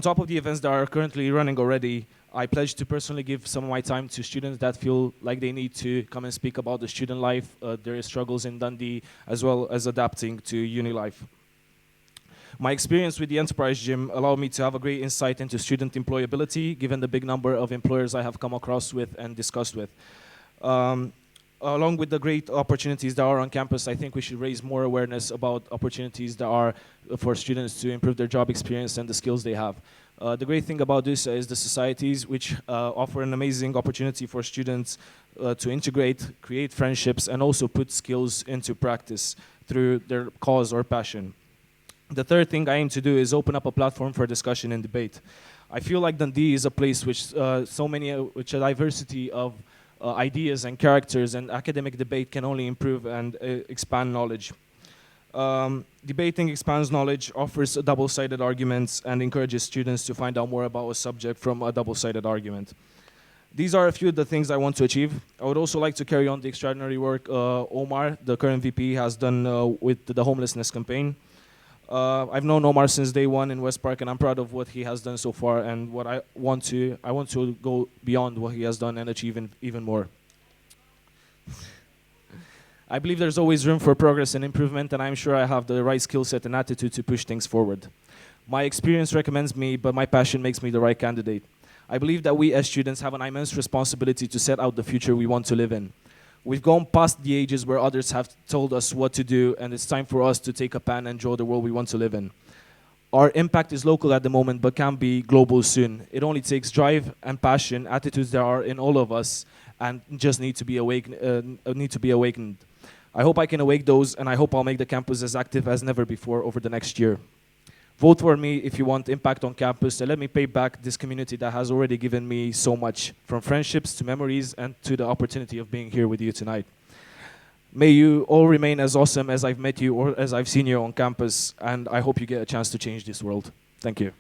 top of the events that are currently running already, I pledge to personally give some of my time to students that feel like they need to come and speak about the student life, their struggles in Dundee, as well as adapting to uni life. My experience with the Enterprise Gym allowed me to have a great insight into student employability, given the big number of employers I have come across with and discussed with. Along with the great opportunities that are on campus, I think we should raise more awareness about opportunities that are for students to improve their job experience and the skills they have. The great thing about DUSA is the societies, which offer an amazing opportunity for students to integrate, create friendships, and also put skills into practice through their cause or passion. The third thing I aim to do is open up a platform for discussion and debate. I feel like Dundee is a place which which a diversity of ideas and characters and academic debate can only improve and expand knowledge. Debating expands knowledge, offers double-sided arguments, and encourages students to find out more about a subject from a double-sided argument. These are a few of the things I want to achieve. I would also like to carry on the extraordinary work Omar, the current VP, has done with the homelessness campaign. I've known Omar since day one in West Park, and I'm proud of what he has done so far, and what I want to go beyond what he has done and achieve even more. I believe there's always room for progress and improvement, and I'm sure I have the right skill set and attitude to push things forward. My experience recommends me, but my passion makes me the right candidate. I believe that we as students have an immense responsibility to set out the future we want to live in. We've gone past the ages where others have told us what to do, and it's time for us to take a pen and draw the world we want to live in. Our impact is local at the moment, but can be global soon. It only takes drive and passion, attitudes that are in all of us, and just need to be awakened. I hope I can awake those, and I hope I'll make the campus as active as never before over the next year. Vote for me if you want impact on campus, and let me pay back this community that has already given me so much, from friendships to memories and to the opportunity of being here with you tonight. May you all remain as awesome as I've met you or as I've seen you on campus, and I hope you get a chance to change this world. Thank you.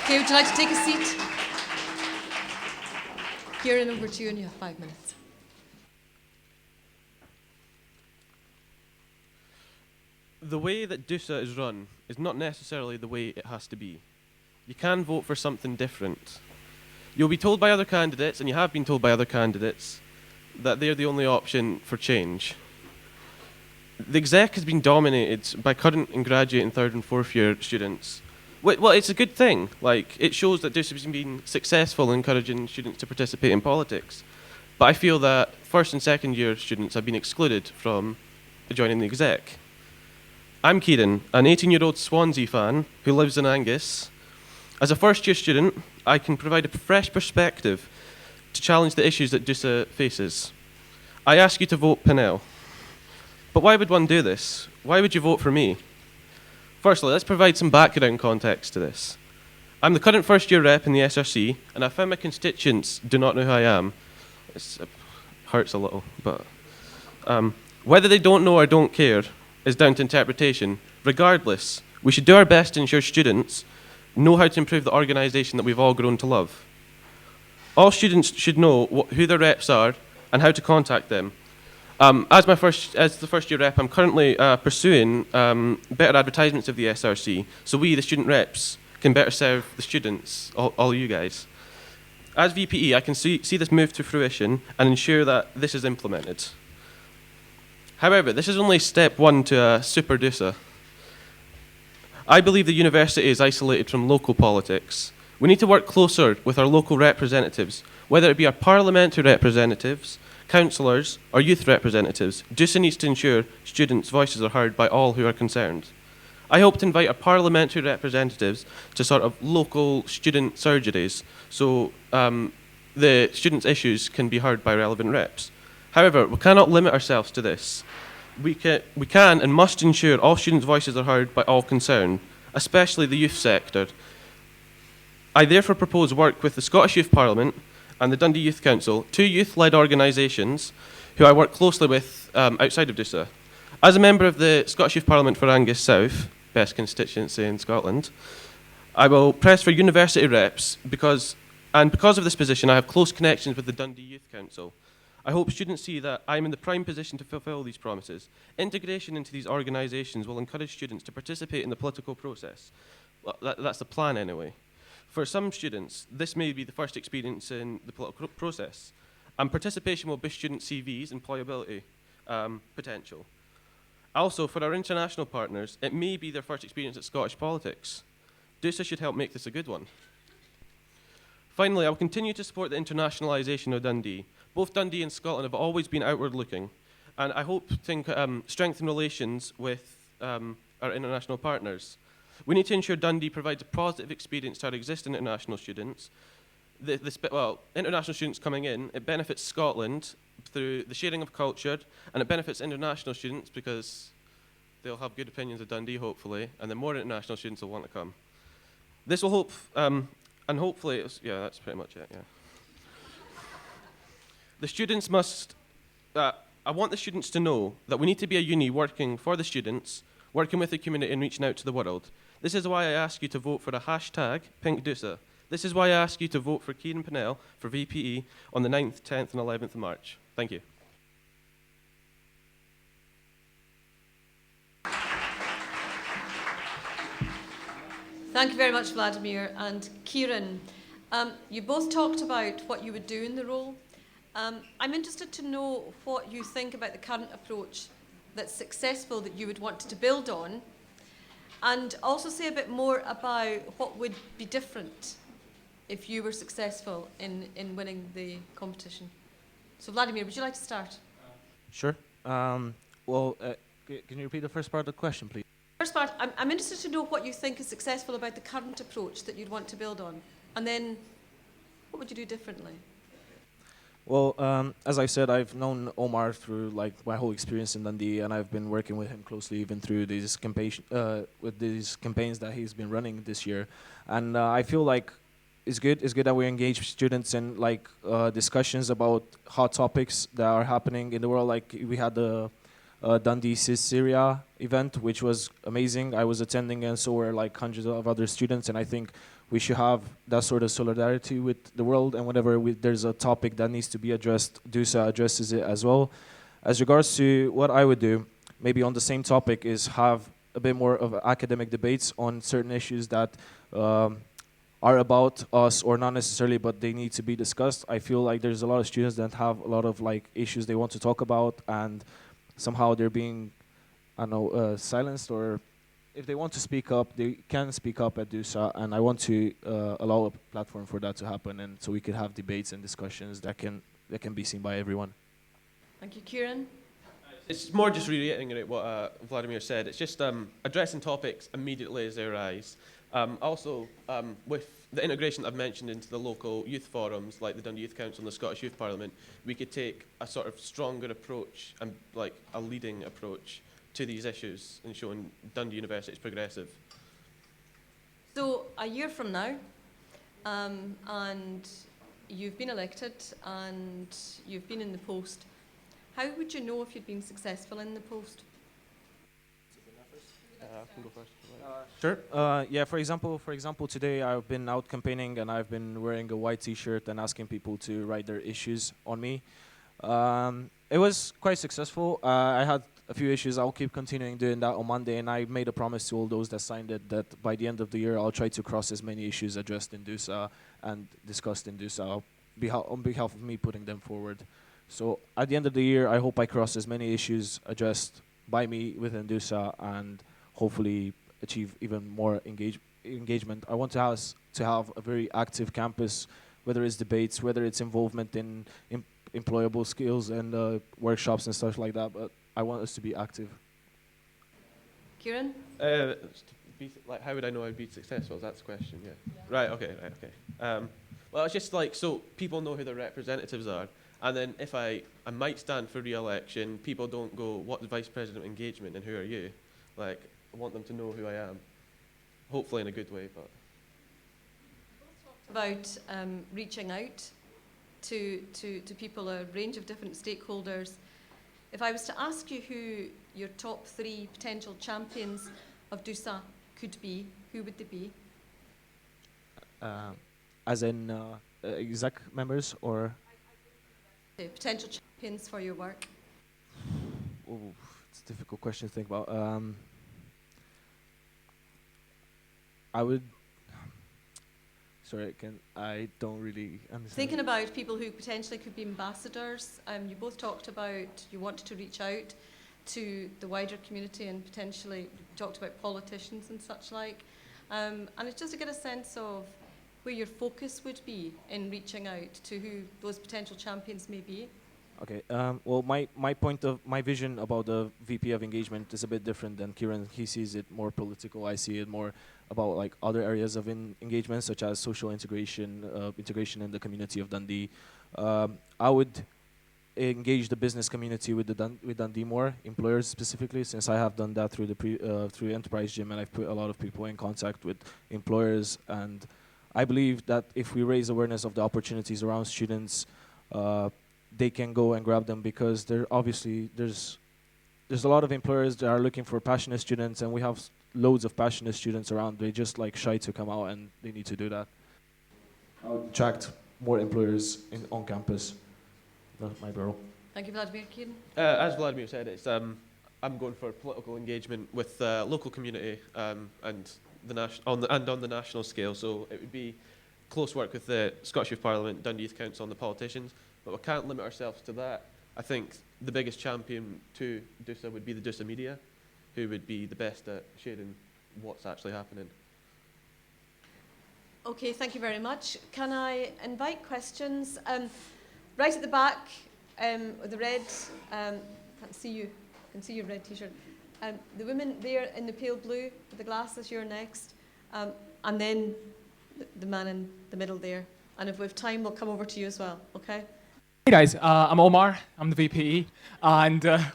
Okay, would you like to take a seat? Kieran, over to you, and you have 5 minutes. The way that DUSA is run is not necessarily the way it has to be. You can vote for something different. You'll be told by other candidates, and you have been told by other candidates, that they're the only option for change. The exec has been dominated by current and graduate and third and fourth year students. Well, it's a good thing. Like, it shows that DUSA has been successful in encouraging students to participate in politics. But I feel that first and second year students have been excluded from joining the exec. I'm Kieran, an 18-year-old Swansea fan who lives in Angus. As a first-year student, I can provide a fresh perspective to challenge the issues that DUSA faces. I ask you to vote Pinnell. But why would one do this? Why would you vote for me? Firstly, let's provide some background context to this. I'm the current first-year rep in the SRC, and I found my constituents do not know who I am. It hurts a little, but whether they don't know or don't care is down to interpretation. Regardless, we should do our best to ensure students know how to improve the organisation that we've all grown to love. All students should know who their reps are and how to contact them. As the first year rep, I'm currently pursuing better advertisements of the SRC, so we, the student reps, can better serve the students, all you guys. As VPE, I can see this move to fruition and ensure that this is implemented. However, this is only step one to a super DUSA. I believe the university is isolated from local politics. We need to work closer with our local representatives, whether it be our parliamentary representatives, councillors, or youth representatives. DUSA needs to ensure students' voices are heard by all who are concerned. I hope to invite our parliamentary representatives to sort of local student surgeries, so the students' issues can be heard by relevant reps. However, we cannot limit ourselves to this. We can and must ensure all students' voices are heard by all concerned, especially the youth sector. I therefore propose work with the Scottish Youth Parliament and the Dundee Youth Council, two youth-led organisations who I work closely with outside of DUSA. As a member of the Scottish Youth Parliament for Angus South, best constituency in Scotland, I will press for university reps because of this position I have close connections with the Dundee Youth Council. I hope students see that I am in the prime position to fulfil these promises. Integration into these organisations will encourage students to participate in the political process. Well, that's the plan anyway. For some students, this may be the first experience in the political process, and participation will boost student CVs' employability potential. Also, for our international partners, it may be their first experience at Scottish politics. DUSA should help make this a good one. Finally, I will continue to support the internationalisation of Dundee. Both Dundee and Scotland have always been outward-looking, and I hope to strengthen relations with our international partners. We need to ensure Dundee provides a positive experience to our existing international students. International students coming in, it benefits Scotland through the sharing of culture, and it benefits international students because they'll have good opinions of Dundee, hopefully, and then more international students will want to come. This will hope, and hopefully, yeah, that's pretty much it, yeah. The students must, I want the students to know that we need to be a uni working for the students, working with the community and reaching out to the world. This is why I ask you to vote for a hashtag #PinkDUSA. This is why I ask you to vote for Kieran Pennell for VPE on the 9th, 10th and 11th of March. Thank you. Thank you very much, Vladimir and Kieran. You both talked about what you would do in the role. I'm interested to know what you think about the current approach that's successful that you would want to build on, and also say a bit more about what would be different if you were successful in winning the competition. So Vladimir, would you like to start? Sure. Can you repeat the first part of the question, please? First part, I'm interested to know what you think is successful about the current approach that you'd want to build on, and then what would you do differently? Well, as I said, I've known Omar through like my whole experience in Dundee, and I've been working with him closely even through these campaigns that he's been running this year, and I feel like it's good that we engage students in like discussions about hot topics that are happening in the world. Like we had the Dundee Syria event, which was amazing. I was attending, and so were like hundreds of other students, and I think we should have that sort of solidarity with the world, and whenever there's a topic that needs to be addressed, DUSA addresses it as well. As regards to what I would do, maybe on the same topic, is have a bit more of academic debates on certain issues that are about us or not necessarily, but they need to be discussed. I feel like there's a lot of students that have a lot of like issues they want to talk about, and somehow they're being, I don't know, silenced, or if they want to speak up, they can speak up at DUSA, and I want to allow a platform for that to happen, and so we could have debates and discussions that can be seen by everyone. Thank you, Kieran. It's more just reiterating what Vladimir said. It's just addressing topics immediately as they arise. Also, with the integration I've mentioned into the local youth forums, like the Dundee Youth Council and the Scottish Youth Parliament, we could take a sort of stronger approach and like a leading approach to these issues and showing Dundee University is progressive. So a year from now, and you've been elected and you've been in the post, how would you know if you'd been successful in the post? Sure. Yeah. For example, today I've been out campaigning and I've been wearing a white T-shirt and asking people to write their issues on me. It was quite successful. I had a few issues. I'll keep continuing doing that on Monday, and I made a promise to all those that signed it that by the end of the year I'll try to cross as many issues addressed in DUSA and discussed in DUSA on behalf of me putting them forward. So at the end of the year, I hope I cross as many issues addressed by me within DUSA and hopefully achieve even more engagement. I want to have a very active campus, whether it's debates, whether it's involvement in employable skills and workshops and stuff like that, but I want us to be active. Kieran? Like, how would I know I'd be successful? That's the question, yeah. Right, okay. Well, it's just like, so people know who their representatives are, and then if I might stand for re-election, people don't go, what's Vice President of Engagement and who are you? Like, I want them to know who I am. Hopefully in a good way, but... About reaching out to people, a range of different stakeholders. If I was to ask you who your top 3 potential champions of DUSA could be, who would they be? As in exec members or? Potential champions for your work. Oh, it's a difficult question to think about. I would. Sorry, I don't really understand. Thinking about people who potentially could be ambassadors, you both talked about you wanted to reach out to the wider community and potentially talked about politicians and such like. And it's just to get a sense of where your focus would be in reaching out to who those potential champions may be. Okay. Well, my vision about the VP of engagement is a bit different than Kieran. He sees it more political. I see it more about like other areas of engagement, such as social integration, integration in the community of Dundee. I would engage the business community with Dundee more, employers specifically, since I have done that through the through Enterprise Gym, and I've put a lot of people in contact with employers. And I believe that if we raise awareness of the opportunities around students, they can go and grab them, because there's a lot of employers that are looking for passionate students, and we have loads of passionate students around. They just like shy to come out, and they need to do that. I would attract more employers on campus. That's my role. Thank you, Vladimir. Kieran? As Vladimir said, it's I'm going for political engagement with local community and on the national scale. So it would be close work with the Scottish Youth Parliament, Dundee Youth Council, and the politicians. But we can't limit ourselves to that. I think the biggest champion to DUSA would be the DUSA media, who would be the best at sharing what's actually happening. Okay, thank you very much. Can I invite questions? Right at the back, with the red, can't see you, can see your red t-shirt. The woman there in the pale blue with the glasses, you're next. And then the man in the middle there. And if we have time, we'll come over to you as well, okay? Hey guys, I'm Omar, I'm the VPE, and I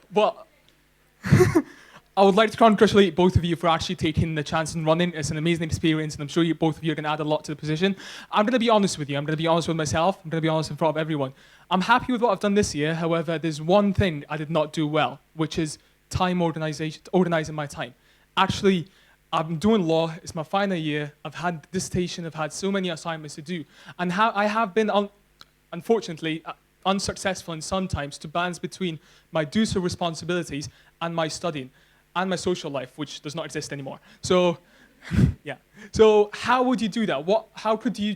would like to congratulate both of you for actually taking the chance and running. It's an amazing experience, and I'm sure both of you are going to add a lot to the position. I'm going to be honest with you, I'm going to be honest with myself, I'm going to be honest in front of everyone. I'm happy with what I've done this year, however, there's one thing I did not do well, which is time organizing my time. Actually, I'm doing law, it's my final year, I've had dissertation, I've had so many assignments to do, and I have been, unfortunately, unsuccessful in sometimes to balance between my DUSA responsibilities and my studying and my social life, which does not exist anymore. So, yeah. So how would you do that? How could you,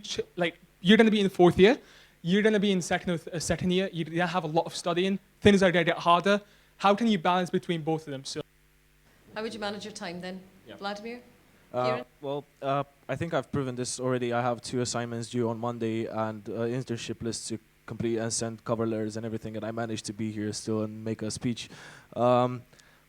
you're going to be in the 4th year, you're going to be in second year, you're going to have a lot of studying, things are going to get harder. How can you balance between both of them? So, how would you manage your time then? Yeah. Vladimir? Well, I think I've proven this already. I have 2 assignments due on Monday and internship lists to complete and send cover letters and everything, and I managed to be here still and make a speech.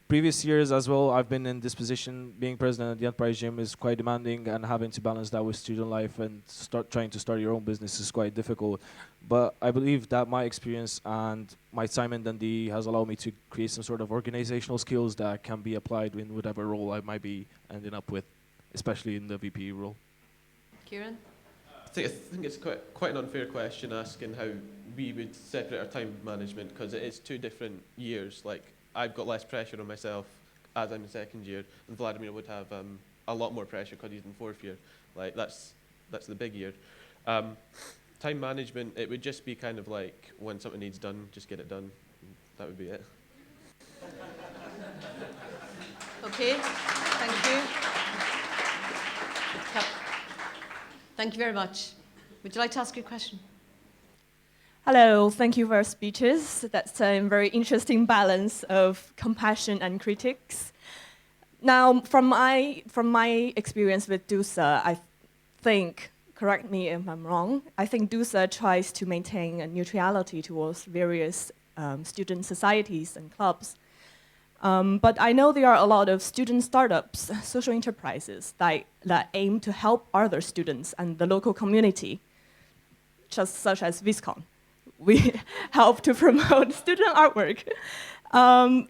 Previous years as well, I've been in this position. Being president at the Enterprise Gym is quite demanding, and having to balance that with student life and trying to start your own business is quite difficult. But I believe that my experience and my time in Dundee has allowed me to create some sort of organizational skills that can be applied in whatever role I might be ending up with, especially in the VP role. Kieran? I think it's quite an unfair question asking how we would separate our time management, because it is 2 different years. Like, I've got less pressure on myself as I'm in 2nd year, and Vladimir would have a lot more pressure because he's in 4th year. Like, that's the big year. Time management, it would just be kind of like when something needs done, just get it done. That would be it. Okay, thank you. Thank you very much. Would you like to ask your question? Hello, thank you for your speeches. That's a very interesting balance of compassion and critics. Now, from my experience with DUSA, I think, correct me if I'm wrong, I think DUSA tries to maintain a neutrality towards various student societies and clubs. But I know there are a lot of student startups, social enterprises that aim to help other students and the local community, just such as Viscon. We help to promote student artwork.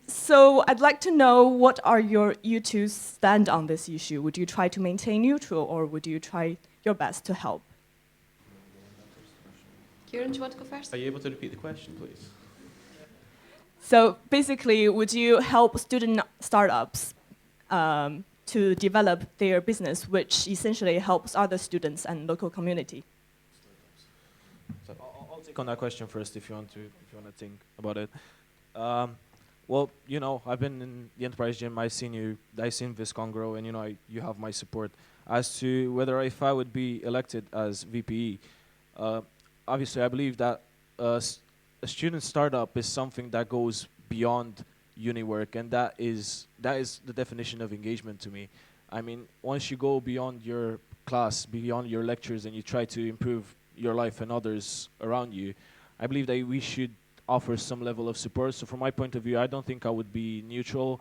So I'd like to know what are you two's stand on this issue? Would you try to maintain neutral, or would you try your best to help? Kieran, do you want to go first? Are you able to repeat the question, please? So basically, would you help student startups to develop their business, which essentially helps other students and local community? So I'll take on that question first, if you want to think about it. Well, you know, I've been in the enterprise gym. I've seen Viscon grow, and you know, you have my support. As to whether if I would be elected as VPE, obviously I believe that a student startup is something that goes beyond uni work, and that is the definition of engagement to me. I mean, once you go beyond your class, beyond your lectures, and you try to improve your life and others around you, I believe that we should offer some level of support. So from my point of view, I don't think I would be neutral.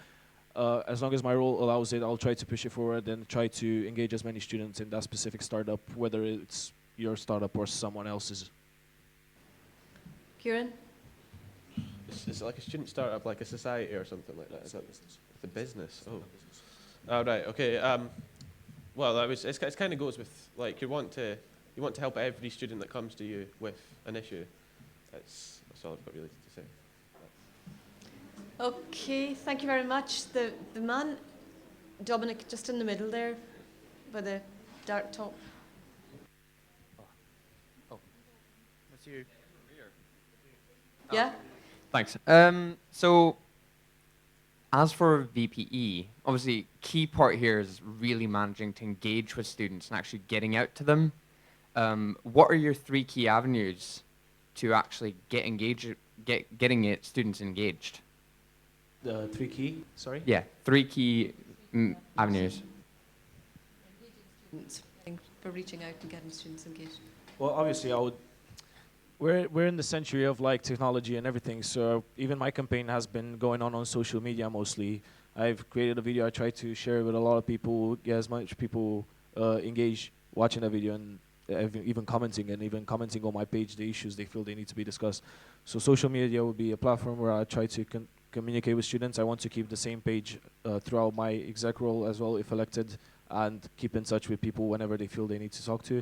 As long as my role allows it, I'll try to push it forward and try to engage as many students in that specific startup, whether it's your startup or someone else's. Kieran? Is it like a student startup, like a society or something like that? Is that the business? Oh. Oh, right, okay. Well, it kind of goes with, like, you want to help every student that comes to you with an issue. That's all I've got really to say. Okay, thank you very much. The man, Dominic, just in the middle there, with the dark top. Oh, that's you. Yeah? Thanks. So, as for VPE, obviously, key part here is really managing to engage with students and actually getting out to them. What are your 3 key avenues to actually getting students engaged? The 3 key, sorry? Yeah, 3 key avenues. For reaching out and getting students engaged. Well, obviously, we're in the century of like technology and everything, so even my campaign has been going on social media mostly. I've created a video, I try to share it with a lot of people, get as much people engaged watching the video and even commenting on my page the issues they feel they need to be discussed. So social media will be a platform where I try to communicate with students. I want to keep the same page throughout my exec role as well, if elected, and keep in touch with people whenever they feel they need to talk to.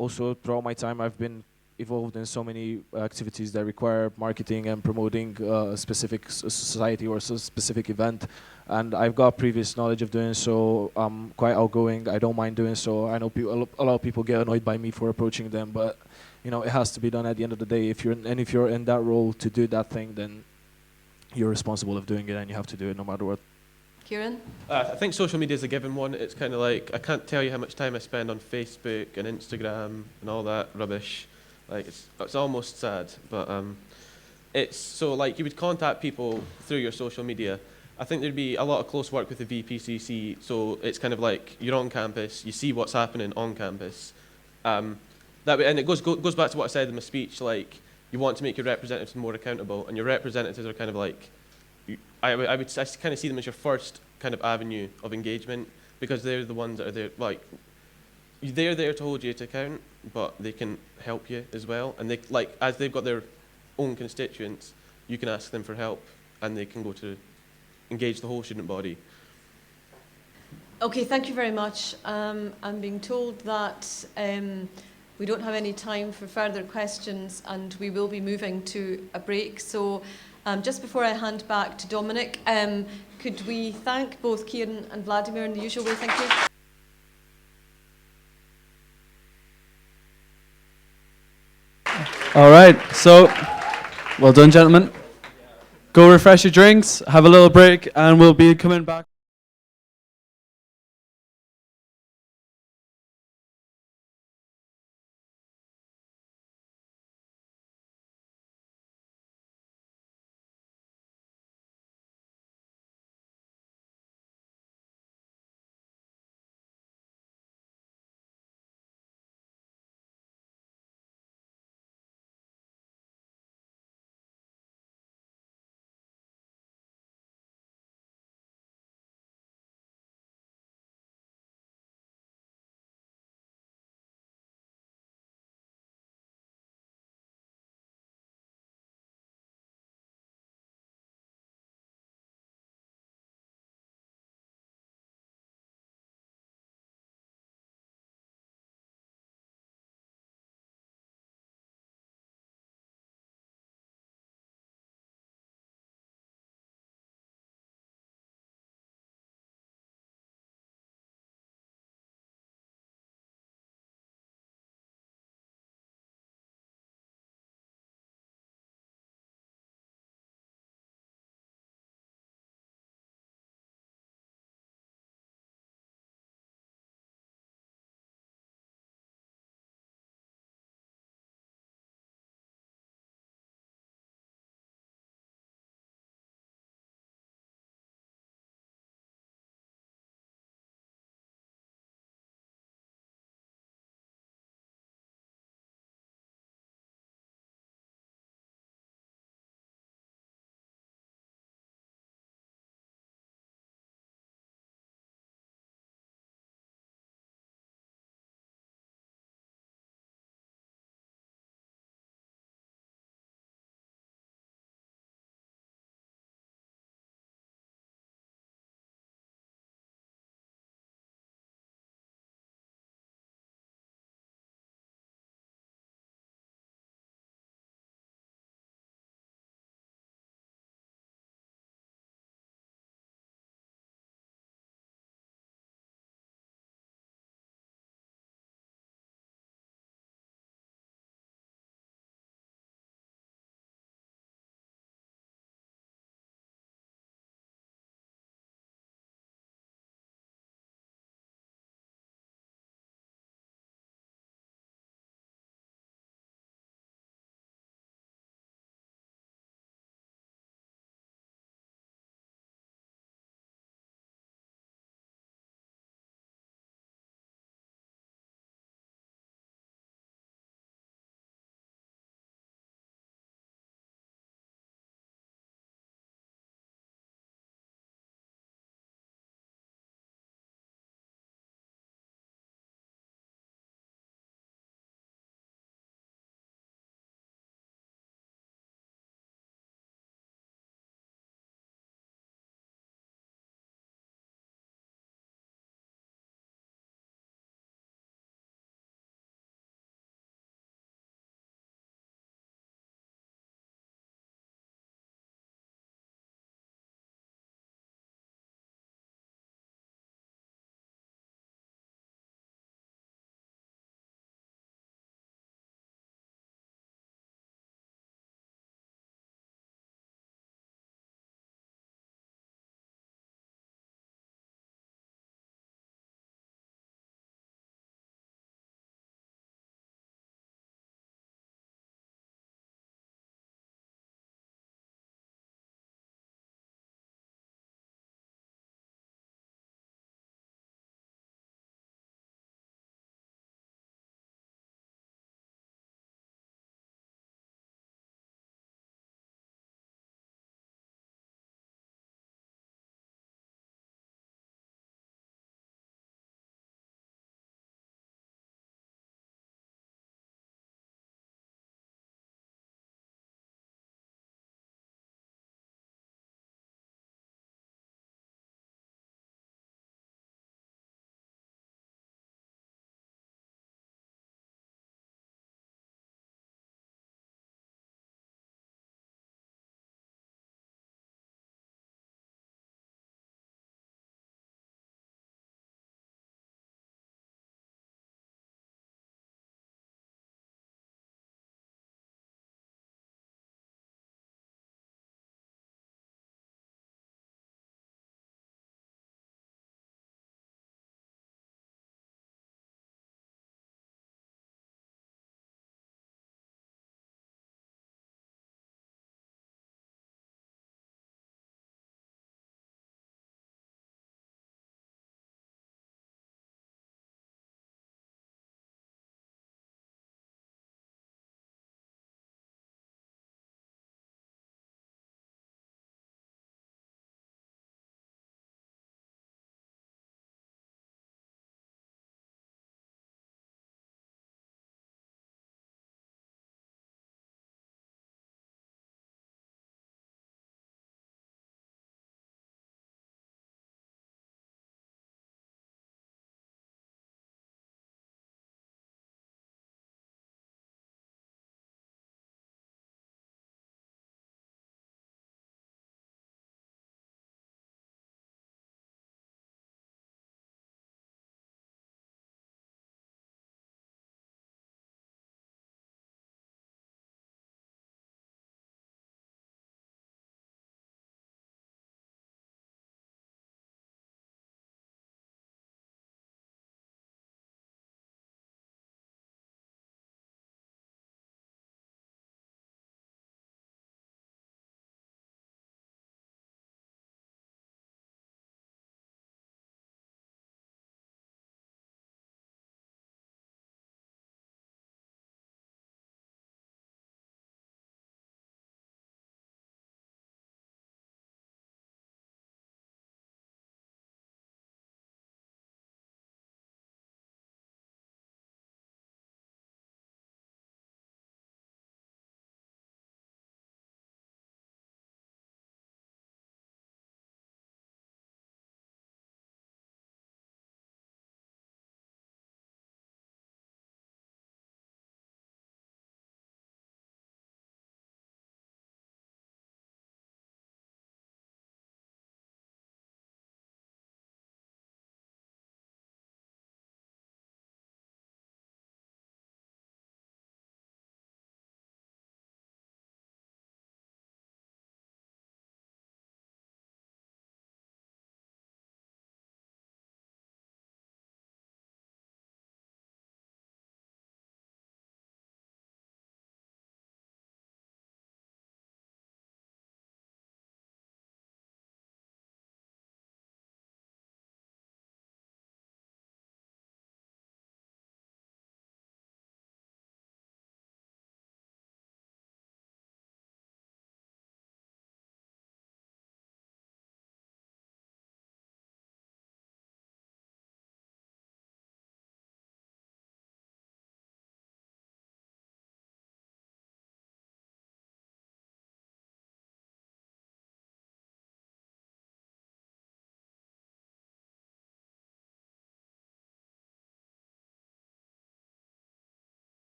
Also, throughout my time, I've been involved in so many activities that require marketing and promoting a specific society or a specific event. And I've got previous knowledge of doing so. I'm quite outgoing. I don't mind doing so. I know a lot of people get annoyed by me for approaching them, but you know, it has to be done at the end of the day. If you're in that role to do that thing, then you're responsible of doing it, and you have to do it no matter what. Kieran? I think social media is a given one. It's kind of like, I can't tell you how much time I spend on Facebook and Instagram and all that rubbish. Like, it's almost sad, but it's so like you would contact people through your social media. I think there'd be a lot of close work with the VPCC, so it's kind of like you're on campus, you see what's happening on campus. And it goes back to what I said in my speech, like you want to make your representatives more accountable, and your representatives are kind of like, I kind of see them as your first kind of avenue of engagement, because they're the ones that are there, like, they're there to hold you to account, but they can help you as well. And they, like, as they've got their own constituents, you can ask them for help, and they can go to engage the whole student body. Okay, thank you very much. I'm being told that we don't have any time for further questions, and we will be moving to a break. So just before I hand back to Dominic, could we thank both Kieran and Vladimir in the usual way? Thank you. All right, so well done, gentlemen. go refresh your drinks, have a little break, and we'll be coming back.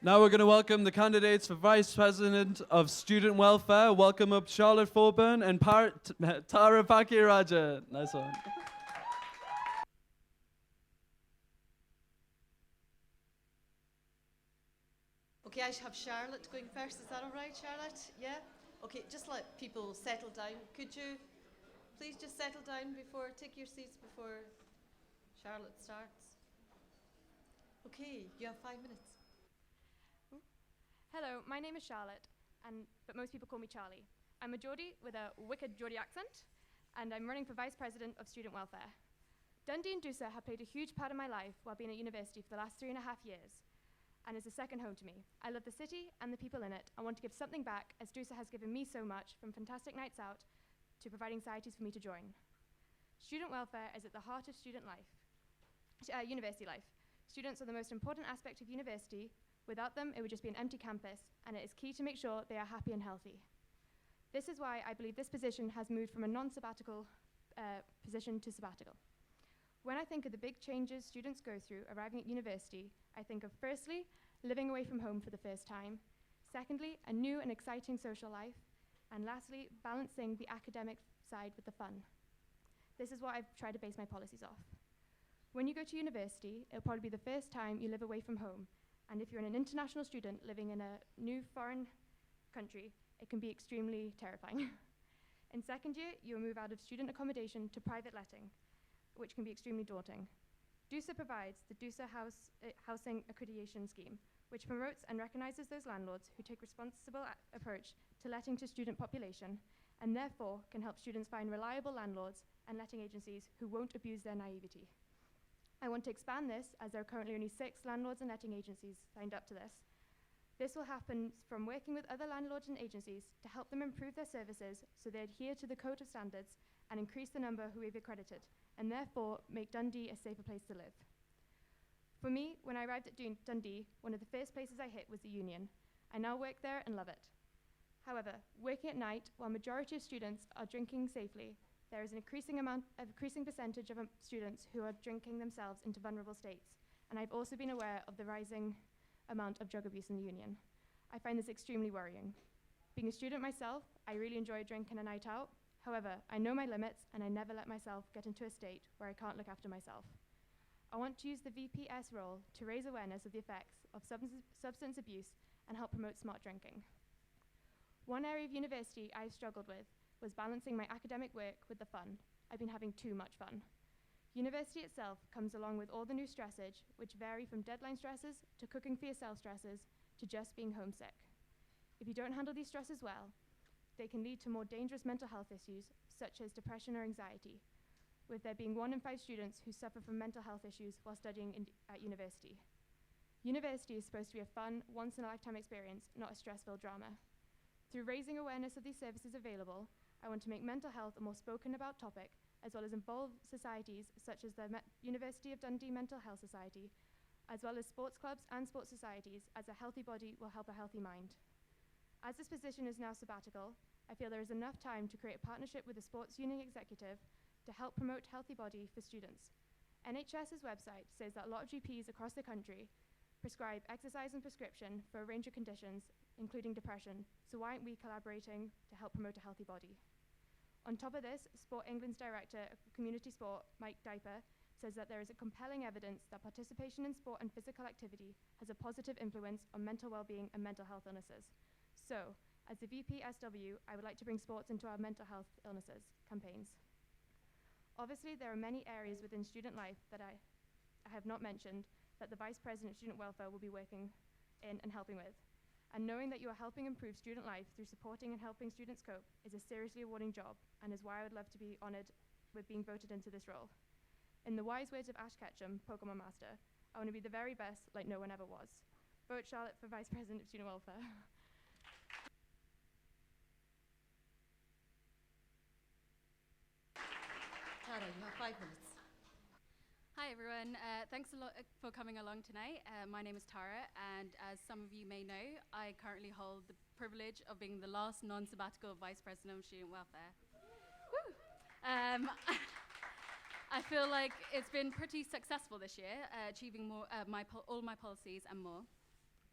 Now we're going to welcome the candidates for Vice President of Student Welfare. Welcome up Charlotte Forburn and Tara Pakiraja. Nice one. Okay, I have Charlotte going first. Is that all right, Charlotte? Yeah? Okay, just let people settle down. Could you please just settle down take your seats before Charlotte starts? Okay, you have 5 minutes. Hello, my name is Charlotte, but most people call me Charlie. I'm a Geordie with a wicked Geordie accent, and I'm running for Vice President of Student Welfare. Dundee and DUSA have played a huge part of my life while being at university for the last 3.5 years, and is a second home to me. I love the city and the people in it. I want to give something back, as DUSA has given me so much, from fantastic nights out to providing societies for me to join. Student welfare is at the heart of university life. Students are the most important aspect of university. Without them, it would just be an empty campus, and it is key to make sure they are happy and healthy. This is why I believe this position has moved from a non-sabbatical position to sabbatical. When I think of the big changes students go through arriving at university, I think of firstly, living away from home for the first time, secondly, a new and exciting social life, and lastly, balancing the academic side with the fun. This is what I've tried to base my policies off. When you go to university, it'll probably be the first time you live away from home, and if you're an international student living in a new foreign country, it can be extremely terrifying. In second year, you'll move out of student accommodation to private letting, which can be extremely daunting. DUSA provides the DUSA Housing Accreditation Scheme, which promotes and recognizes those landlords who take responsible approach to letting to student population, and therefore can help students find reliable landlords and letting agencies who won't abuse their naivety. I want to expand this, as there are currently only 6 landlords and letting agencies signed up to this. This will happen from working with other landlords and agencies to help them improve their services so they adhere to the Code of Standards and increase the number who we've accredited, and therefore make Dundee a safer place to live. For me, when I arrived at Dundee, one of the first places I hit was the Union. I now work there and love it. However, working at night, while majority of students are drinking safely, there is an increasing percentage of students who are drinking themselves into vulnerable states, and I've also been aware of the rising amount of drug abuse in the Union. I find this extremely worrying. Being a student myself, I really enjoy a drink and a night out. However, I know my limits, and I never let myself get into a state where I can't look after myself. I want to use the VPS role to raise awareness of the effects of substance abuse and help promote smart drinking. One area of university I've struggled with was balancing my academic work with the fun. I've been having too much fun. University itself comes along with all the new stressage, which vary from deadline stresses to cooking for yourself stresses to just being homesick. If you don't handle these stresses well, they can lead to more dangerous mental health issues, such as depression or anxiety, with there being 1 in 5 students who suffer from mental health issues while studying at university. University is supposed to be a fun, once-in-a-lifetime experience, not a stress-filled drama. Through raising awareness of these services available, I want to make mental health a more spoken about topic, as well as involve societies such as the University of Dundee Mental Health Society, as well as sports clubs and sports societies, as a healthy body will help a healthy mind. As this position is now sabbatical, I feel there is enough time to create a partnership with the sports union executive to help promote healthy body for students. NHS's website says that a lot of GPs across the country prescribe exercise and prescription for a range of conditions, including depression, so why aren't we collaborating to help promote a healthy body? On top of this, Sport England's director of community sport, Mike Diper, says that there is a compelling evidence that participation in sport and physical activity has a positive influence on mental well-being and mental health illnesses. So, as the VPSW, I would like to bring sports into our mental health illnesses campaigns. Obviously, there are many areas within student life that I have not mentioned that the Vice President of Student Welfare will be working in and helping with. And knowing that you are helping improve student life through supporting and helping students cope is a seriously rewarding job, and is why I would love to be honoured with being voted into this role. In the wise words of Ash Ketchum, Pokemon Master, I want to be the very best like no one ever was. Vote Charlotte for Vice President of Student Welfare. Tara, you have 5 minutes. Hi everyone, thanks a lot for coming along tonight. My name is Tara, and as some of you may know, I currently hold the privilege of being the last non-sabbatical Vice President of Student Welfare. Woo! I feel like it's been pretty successful this year, achieving more, all my policies and more.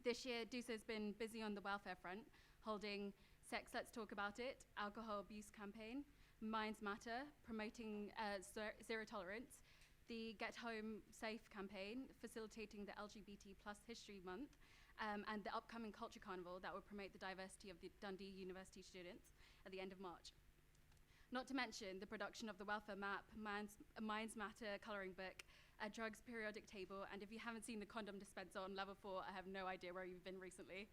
This year, DUSA has been busy on the welfare front, holding Sex Let's Talk About It, Alcohol Abuse Campaign, Minds Matter, promoting zero tolerance, the Get Home Safe campaign, facilitating the LGBT plus History Month, and the upcoming Culture Carnival that will promote the diversity of the Dundee University students at the end of March. Not to mention the production of the welfare map, Minds Matter colouring book, a drugs periodic table, and if you haven't seen the condom dispenser on level 4, I have no idea where you've been recently.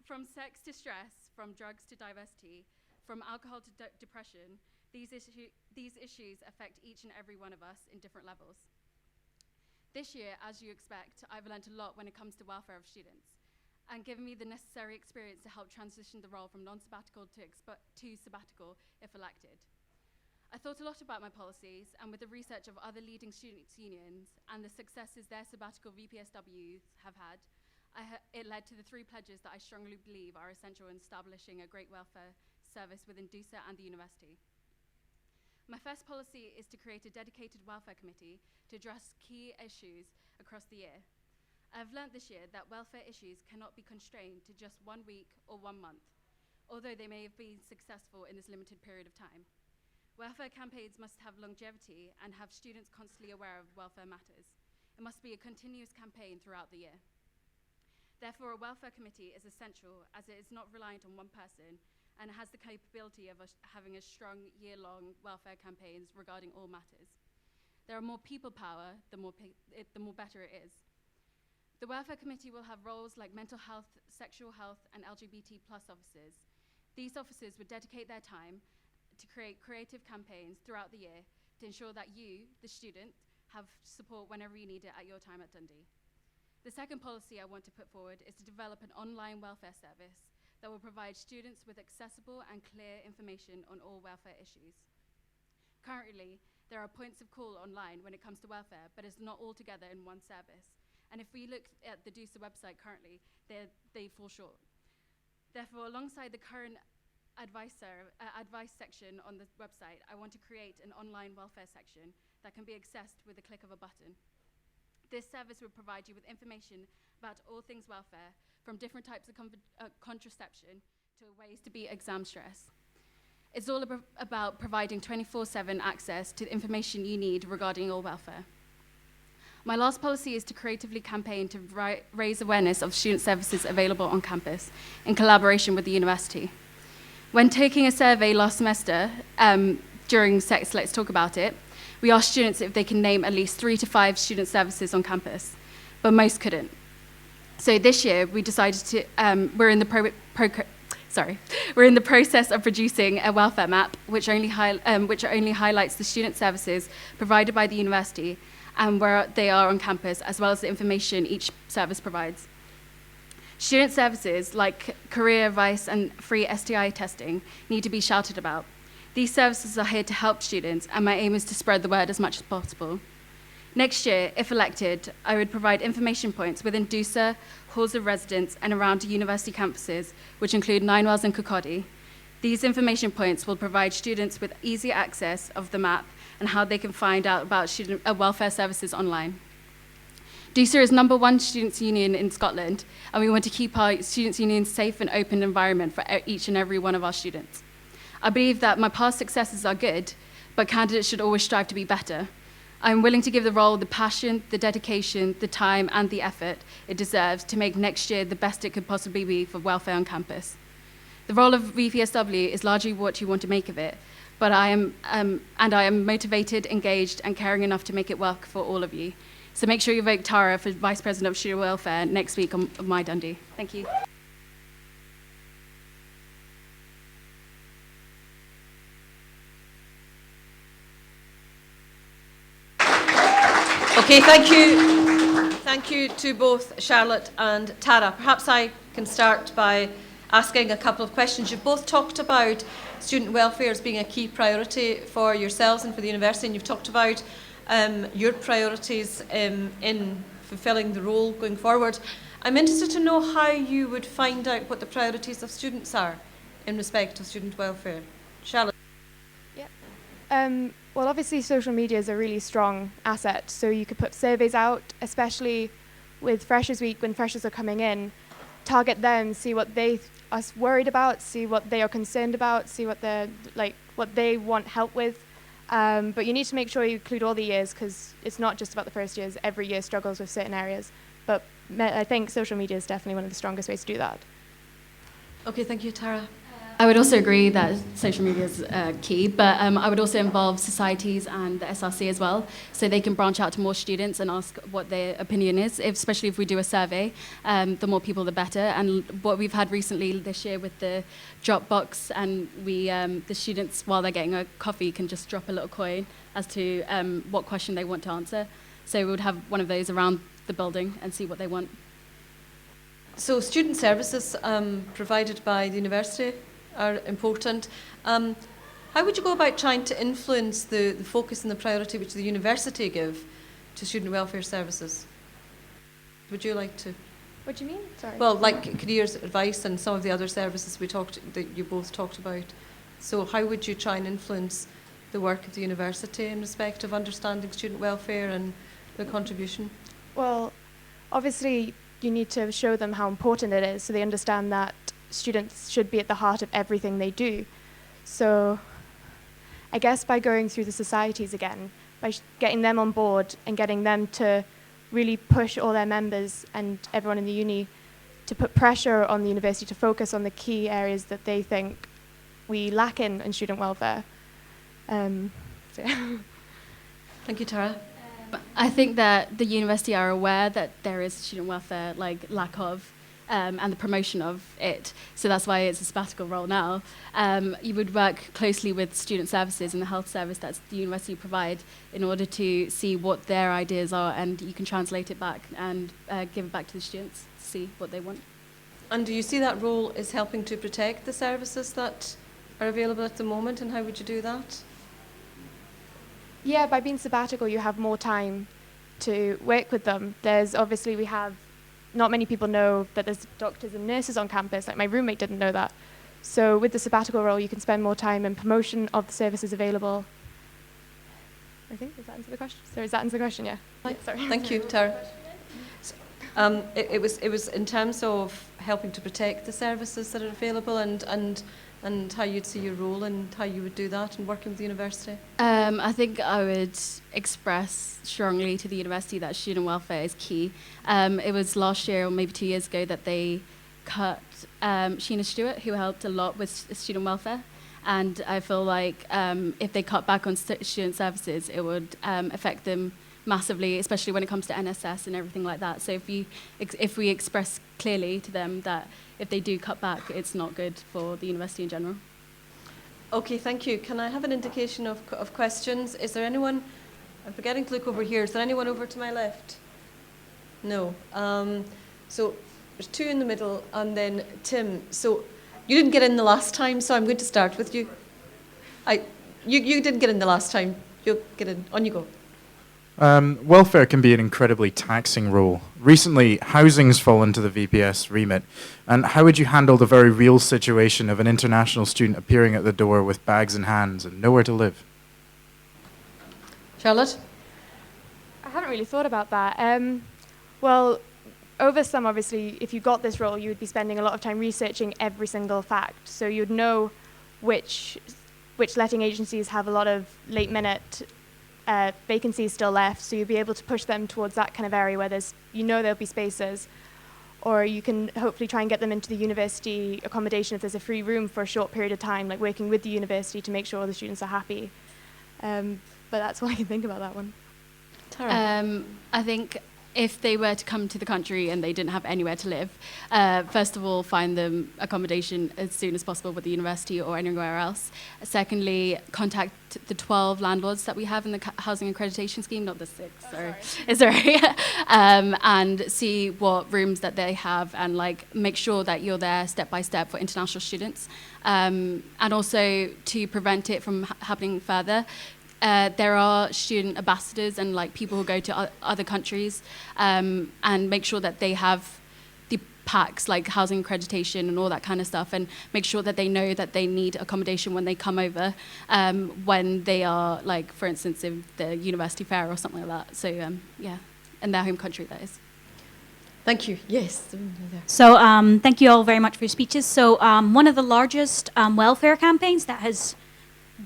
From sex to stress, from drugs to diversity, from alcohol to depression, these issues affect each and every one of us in different levels. This year, as you expect, I've learned a lot when it comes to welfare of students, and given me the necessary experience to help transition the role from non-sabbatical to sabbatical if elected. I thought a lot about my policies, and with the research of other leading students' unions and the successes their sabbatical VPSWs have had, it led to the 3 pledges that I strongly believe are essential in establishing a great welfare service within DUSA and the university. My first policy is to create a dedicated welfare committee to address key issues across the year. I've learnt this year that welfare issues cannot be constrained to just 1 week or 1 month, although they may have been successful in this limited period of time. Welfare campaigns must have longevity and have students constantly aware of welfare matters. It must be a continuous campaign throughout the year. Therefore, a welfare committee is essential as it is not reliant on one person and has the capability of having a strong year-long welfare campaigns regarding all matters. There are more people power, the more better it is. The welfare committee will have roles like mental health, sexual health, and LGBT plus officers. These officers would dedicate their time to create creative campaigns throughout the year to ensure that you, the student, have support whenever you need it at your time at Dundee. The second policy I want to put forward is to develop an online welfare service that will provide students with accessible and clear information on all welfare issues. Currently, there are points of call online when it comes to welfare, but it's not all together in one service. And if we look at the DUSA website currently, they fall short. Therefore, alongside the current advice section on the website, I want to create an online welfare section that can be accessed with a click of a button. This service will provide you with information about all things welfare, from different types of contraception to ways to beat exam stress. It's all about providing 24/7 access to the information you need regarding all welfare. My last policy is to creatively campaign to raise awareness of student services available on campus in collaboration with the university. When taking a survey last semester, during Sex Let's Talk About It, we asked students if they can name at least 3 to 5 student services on campus, but most couldn't. So this year, we decided to, we're in the process of producing a welfare map, which only highlights the student services provided by the university and where they are on campus, as well as the information each service provides. Student services like career advice and free STI testing need to be shouted about. These services are here to help students, and my aim is to spread the word as much as possible. Next year, if elected, I would provide information points within DUSA, halls of residence, and around university campuses, which include Ninewells and Kirkcaldy. These information points will provide students with easy access of the map and how they can find out about student welfare services online. DUSA is #1 students' union in Scotland, and we want to keep our students' union safe and open environment for each and every one of our students. I believe that my past successes are good, but candidates should always strive to be better. I'm willing to give the role the passion, the dedication, the time, and the effort it deserves to make next year the best it could possibly be for welfare on campus. The role of VPSW is largely what you want to make of it, but I am motivated, engaged, and caring enough to make it work for all of you. So make sure you vote Tara for Vice President of Student Welfare next week on My Dundee. Thank you. Okay, thank you. Thank you to both Charlotte and Tara. Perhaps I can start by asking a couple of questions. You've both talked about student welfare as being a key priority for yourselves and for the university, and you've talked about your priorities in fulfilling the role going forward. I'm interested to know how you would find out what the priorities of students are in respect of student welfare. Charlotte? Yeah. Well, obviously social media is a really strong asset, so you could put surveys out, especially with Freshers Week, when freshers are coming in, target them, see what they are worried about, see what they are concerned about, see what they're what they want help with. But you need to make sure you include all the years, because it's not just about the first years. Every year struggles with certain areas. But I think social media is definitely one of the strongest ways to do that. Okay, thank you, Tara. I would also agree that social media is key, but I would also involve societies and the SRC as well, so they can branch out to more students and ask what their opinion is, especially if we do a survey. The more people, the better. And what we've had recently this year with the drop box, and the students, while they're getting a coffee, can just drop a little coin as to what question they want to answer. So we would have one of those around the building and see what they want. So student services provided by the university are important. How would you go about trying to influence the focus and the priority which the university give to student welfare services? Would you like to? What do you mean? Sorry. Well, like careers advice and some of the other services that you both talked about. So how would you try and influence the work of the university in respect of understanding student welfare and their contribution? Well, obviously you need to show them how important it is, so they understand that students should be at the heart of everything they do. So I guess by going through the societies again, by getting them on board and getting them to really push all their members and everyone in the uni to put pressure on the university to focus on the key areas that they think we lack in student welfare. So yeah. Thank you, Tara. I think that the university are aware that there is student welfare lack of, and the promotion of it. So that's why it's a sabbatical role now. You would work closely with student services and the health service that the university provide in order to see what their ideas are, and you can translate it back and give it back to the students to see what they want. And do you see that role as helping to protect the services that are available at the moment, and how would you do that? Yeah, by being sabbatical, you have more time to work with them. Not many people know that there's doctors and nurses on campus. Like my roommate didn't know that. So with the sabbatical role, you can spend more time in promotion of the services available. I think, does that answer the question? So does that answer the question? Yeah. Sorry. Thank you, Tara. It was in terms of helping to protect the services that are available, and how you'd see your role and how you would do that and working with the university. I think I would express strongly to the university that student welfare is key. It was last year or maybe 2 years ago that they cut Sheena Stewart, who helped a lot with student welfare. And I feel like if they cut back on student services, it would affect them massively, especially when it comes to NSS and everything like that. So if we express clearly to them that if they do cut back, it's not good for the university in general. Okay, thank you. Can I have an indication of questions? Is there anyone, I'm forgetting to look over here, is there anyone over to my left? No. So there's two in the middle, and then Tim. So you didn't get in the last time, so I'm going to start with you. You didn't get in the last time. You'll get in. On you go. Welfare can be an incredibly taxing role. Recently, housing's fallen to the VPS remit. And how would you handle the very real situation of an international student appearing at the door with bags in hands and nowhere to live? Charlotte? I haven't really thought about that. Well, over some, obviously, if you got this role, you would be spending a lot of time researching every single fact. So you'd know which letting agencies have a lot of late-minute vacancies still left, so you'll be able to push them towards that kind of area where there'll be spaces. Or you can hopefully try and get them into the university accommodation if there's a free room for a short period of time, like working with the university to make sure the students are happy. But that's all I can think about that one. Tara? I think if they were to come to the country and they didn't have anywhere to live, first of all, find them accommodation as soon as possible with the university or anywhere else. Secondly, contact the 12 landlords that we have in the housing accreditation scheme, not the 6, sorry. And see what rooms that they have, and make sure that you're there step by step for international students. And also to prevent it from happening further, there are student ambassadors and people who go to other countries, and make sure that they have the packs like housing accreditation and all that kind of stuff, and make sure that they know that they need accommodation when they come over, when they are for instance in the university fair or something like that. So yeah, in their home country, that is. Thank you. Yes. So thank you all very much for your speeches. So one of the largest welfare campaigns that has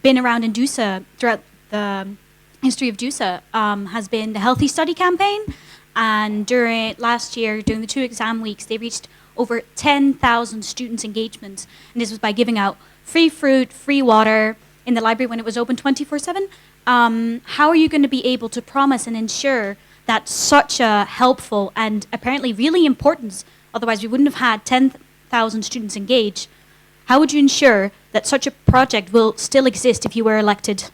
been around in DUSA throughout the history of DUSA has been the Healthy Study campaign. And last year, during the 2 exam weeks, they reached over 10,000 students' engagement. And this was by giving out free fruit, free water in the library when it was open 24/7. How are you going to be able to promise and ensure that such a helpful and apparently really important, otherwise we wouldn't have had 10,000 students engage, how would you ensure that such a project will still exist if you were elected?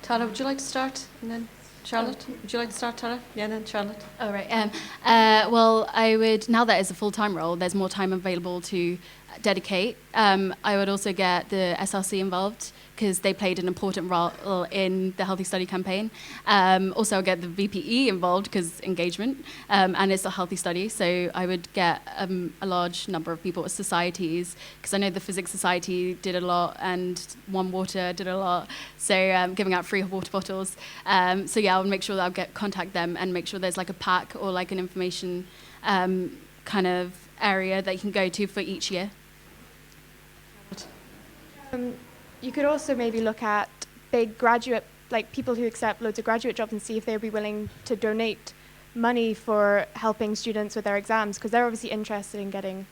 Tara, would you like to start? And then Charlotte? Would you like to start, Tara? Yeah, and then Charlotte. All right. Well, I would, now that it's a full-time role, there's more time available to dedicate. I would also get the SRC involved because they played an important role in the Healthy Study campaign. Also, I'll get the VPE involved because engagement, and it's a healthy study. So I would get a large number of people at societies, because I know the Physics Society did a lot and One Water did a lot. So giving out free water bottles. So yeah, I'll make sure that I'll contact them and make sure there's like a pack or like an information kind of area that you can go to for each year. You could also maybe look at big graduate, like people who accept loads of graduate jobs, and see if they'd be willing to donate money for helping students with their exams, because they're obviously interested in getting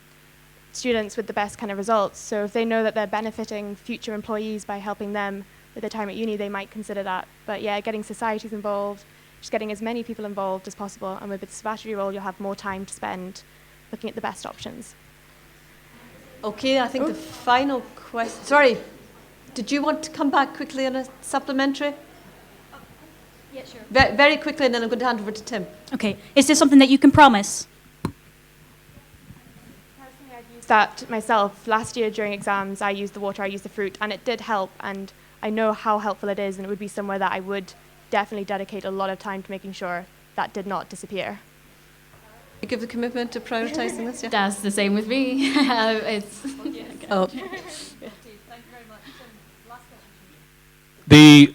students with the best kind of results. So if they know that they're benefiting future employees by helping them with their time at uni, they might consider that. But yeah, getting societies involved, just getting as many people involved as possible, and with the sabbatical role, you'll have more time to spend looking at the best options. Okay, I think the final question. Sorry, did you want to come back quickly on a supplementary? Yeah, sure. Very quickly, and then I'm going to hand over to Tim. Okay, is this something that you can promise? Personally, I've used that myself. Last year during exams, I used the water, I used the fruit, and it did help, and I know how helpful it is, and it would be somewhere that I would definitely dedicate a lot of time to making sure that did not disappear. You give the commitment to prioritising this, yeah? That's the same with me. Oh. The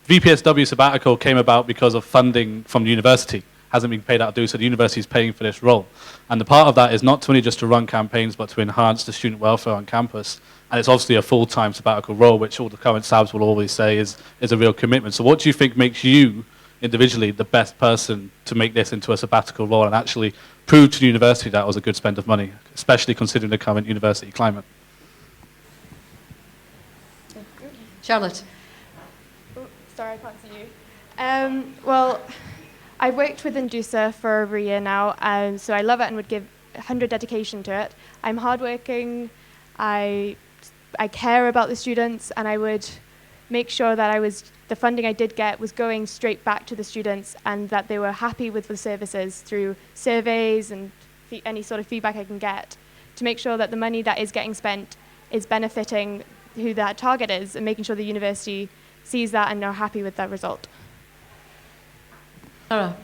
VPSW sabbatical came about because of funding from the university. Hasn't been paid out due, so the university is paying for this role. And the part of that is not only just to run campaigns, but to enhance the student welfare on campus. And it's obviously a full-time sabbatical role, which all the current SABs will always say is a real commitment. So what do you think makes you, individually, the best person to make this into a sabbatical role and actually prove to the university that was a good spend of money, especially considering the current university climate? Charlotte. Sorry, I can't see you. Well, I've worked within DUSA for over a year now, so I love it and would give 100 dedication to it. I'm hardworking, I care about the students, and I would make sure that the funding I did get was going straight back to the students, and that they were happy with the services through surveys and any sort of feedback I can get, to make sure that the money that is getting spent is benefiting who that target is, and making sure the university sees that and are happy with that result. Sarah.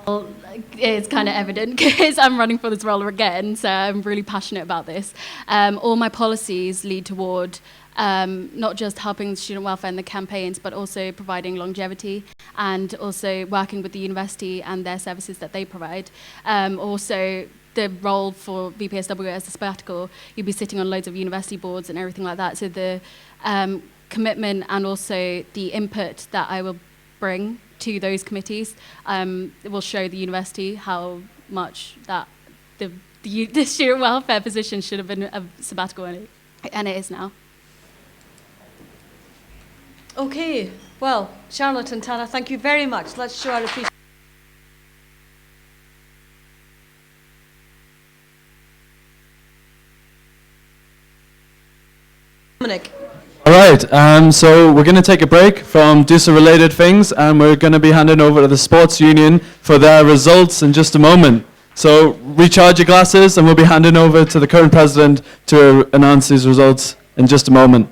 Well, it's kind of evident because I'm running for this role again, so I'm really passionate about this. All my policies lead toward not just helping student welfare in the campaigns, but also providing longevity and also working with the university and their services that they provide. Also, the role for VPSW as a sabbatical, you'd be sitting on loads of university boards and everything like that. So the commitment and also the input that I will bring to those committees will show the university how much that the student welfare position should have been a sabbatical, and it is now. Okay, well, Charlotte and Tara, thank you very much. Let's show our appreciation. Dominic. All right, so we're going to take a break from DUSA-related things, and we're going to be handing over to the sports union for their results in just a moment. So recharge your glasses, and we'll be handing over to the current president to announce these results in just a moment.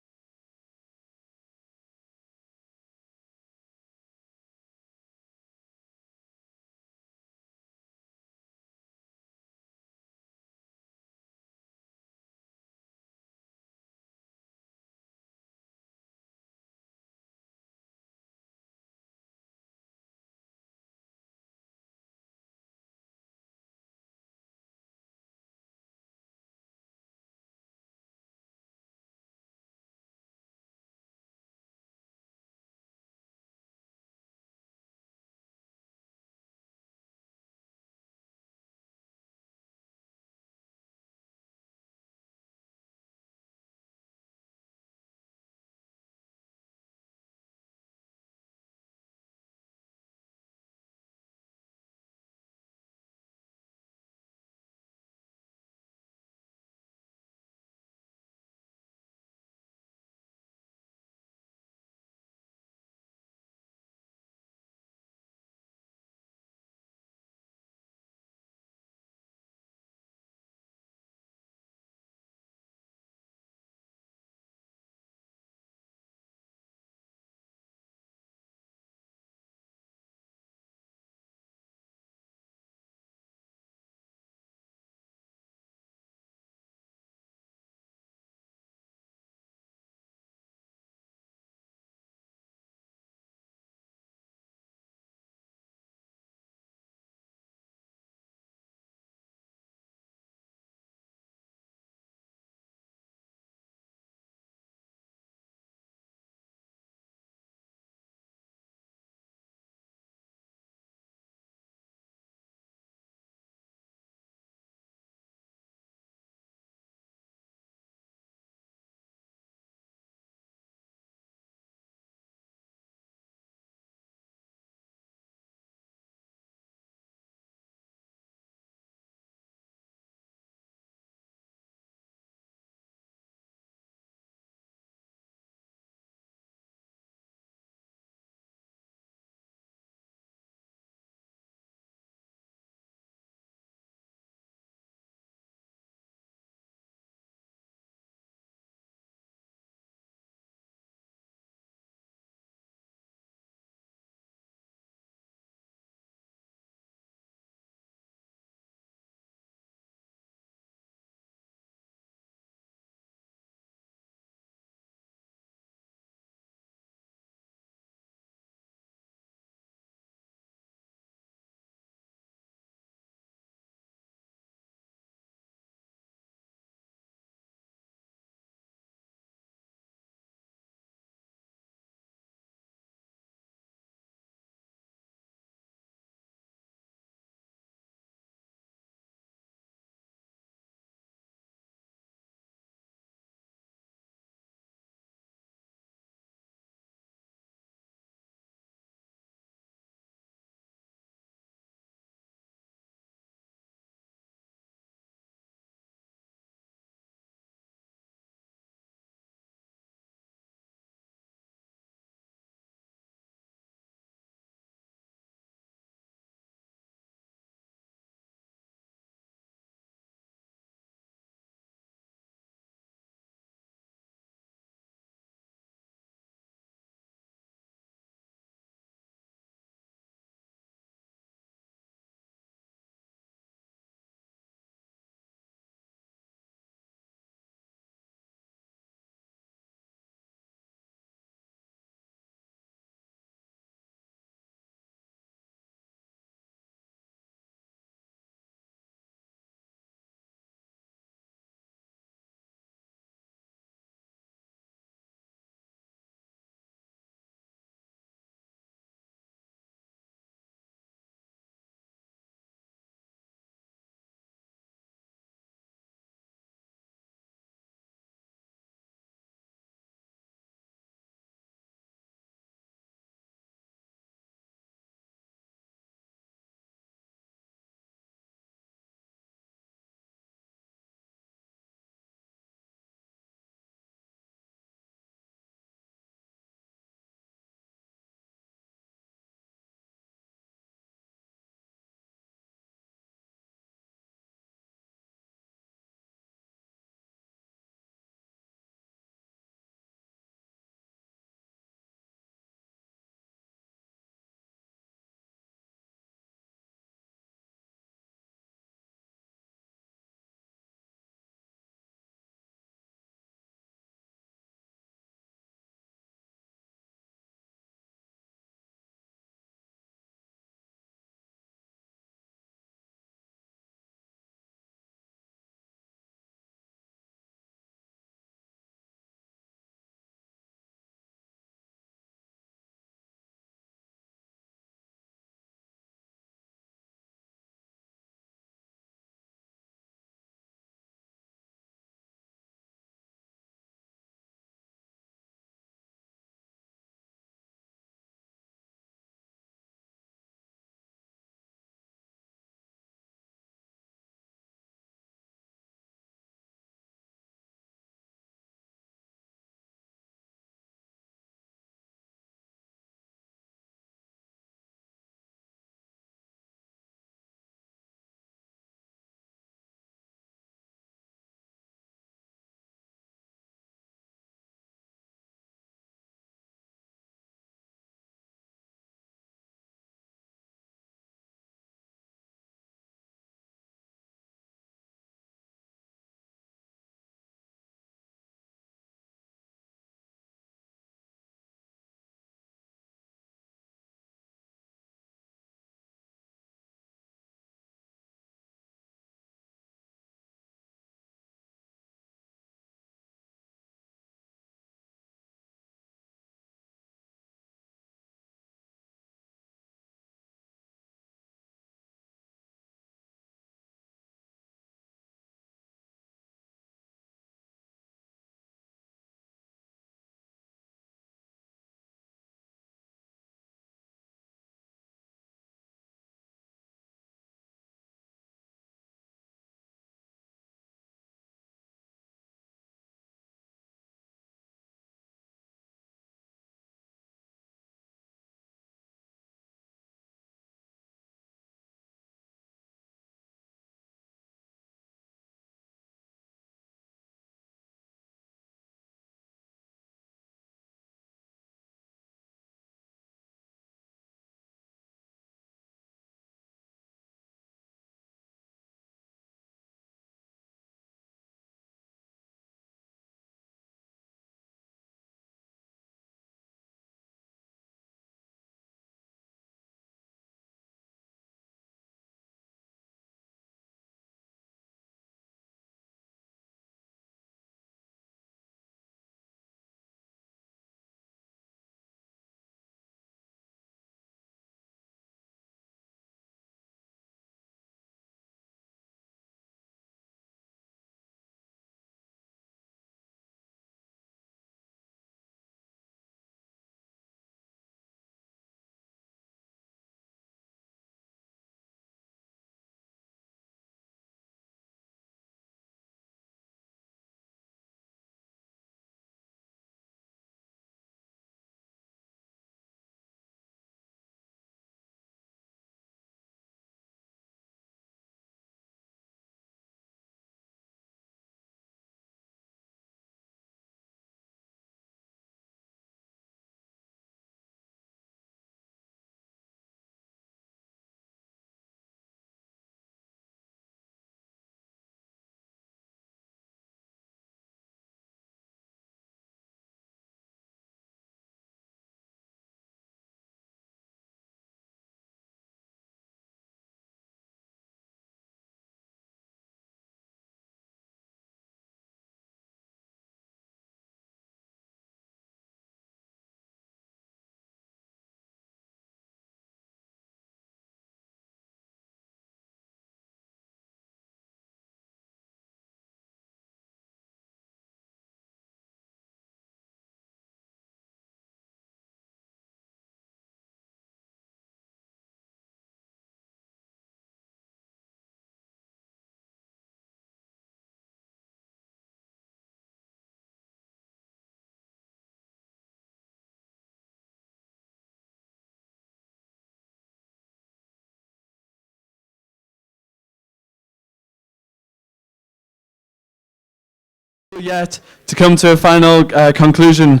Yet to come to a final conclusion.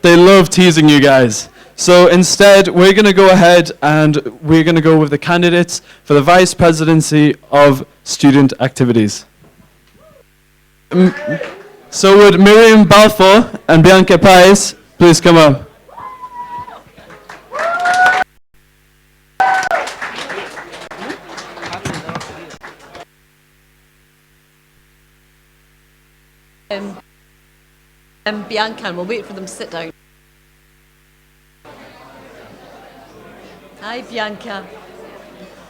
They love teasing you guys. So instead, we're going to go ahead and we're going to go with the candidates for the Vice Presidency of Student Activities. So would Miriam Balfour and Bianca Paes please come up? Bianca, and we'll wait for them to sit down. Hi, Bianca.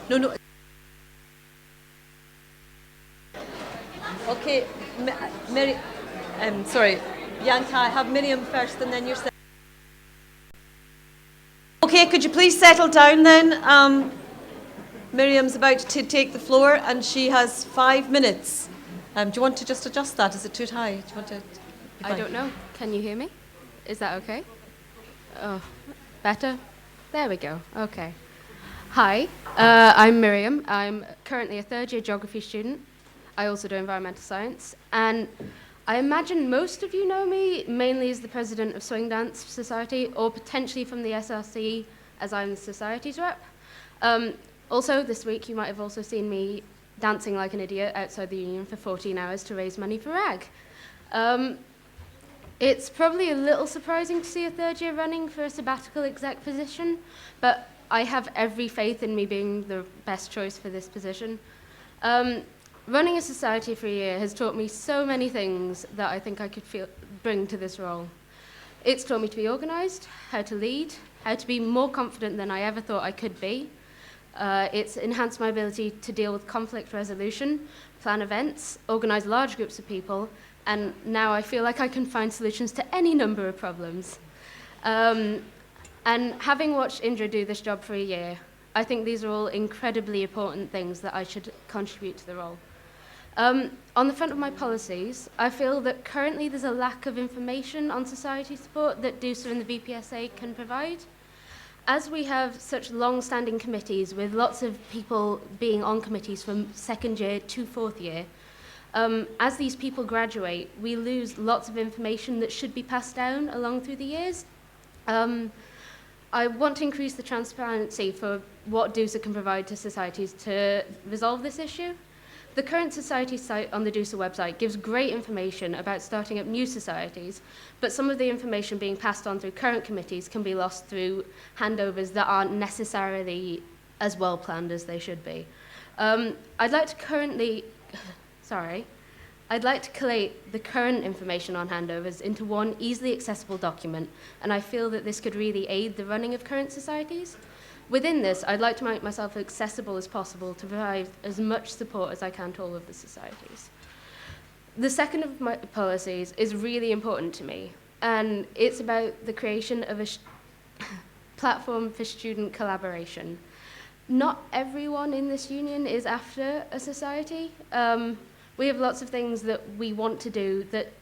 No. Okay, sorry, Bianca, I have Miriam first and then yourself. Okay, could you please settle down then? Miriam's about to take the floor and she has 5 minutes. Do you want to just adjust that? Is it too high? Do you want to? I don't know. Can you hear me? Is that okay? Oh, better? There we go. Okay. Hi, I'm Miriam. I'm currently a third-year geography student. I also do environmental science. And I imagine most of you know me mainly as the president of Swing Dance Society, or potentially from the SRC as I'm the society's rep. Also, this week you might have also seen me dancing like an idiot outside the union for 14 hours to raise money for RAG. It's probably a little surprising to see a third year running for a sabbatical exec position, but I have every faith in me being the best choice for this position. Running a society for a year has taught me so many things that I think I could bring to this role. It's taught me to be organised, how to lead, how to be more confident than I ever thought I could be. It's enhanced my ability to deal with conflict resolution, plan events, organise large groups of people, and now I feel like I can find solutions to any number of problems. And having watched Indra do this job for a year, I think these are all incredibly important things that I should contribute to the role. On the front of my policies, I feel that currently there's a lack of information on society support that DUSA and the VPSA can provide. As we have such long-standing committees with lots of people being on committees from second year to fourth year, as these people graduate, we lose lots of information that should be passed down along through the years. I want to increase the transparency for what DUSA can provide to societies to resolve this issue. The current society site on the DUSA website gives great information about starting up new societies, but some of the information being passed on through current committees can be lost through handovers that aren't necessarily as well planned as they should be. I'd like to collate the current information on handovers into one easily accessible document, and I feel that this could really aid the running of current societies. Within this, I'd like to make myself accessible as possible to provide as much support as I can to all of the societies. The second of my policies is really important to me, and it's about the creation of a platform for student collaboration. Not everyone in this union is after a society. We have lots of things that we want to do that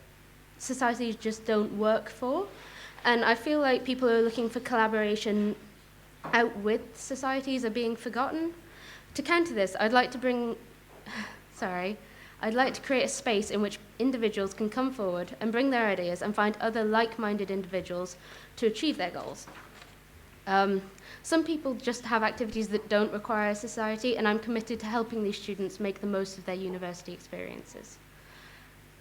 societies just don't work for, and I feel like people who are looking for collaboration out with societies are being forgotten. To counter this, I'd like to create a space in which individuals can come forward and bring their ideas and find other like-minded individuals to achieve their goals. Some people just have activities that don't require a society, and I'm committed to helping these students make the most of their university experiences.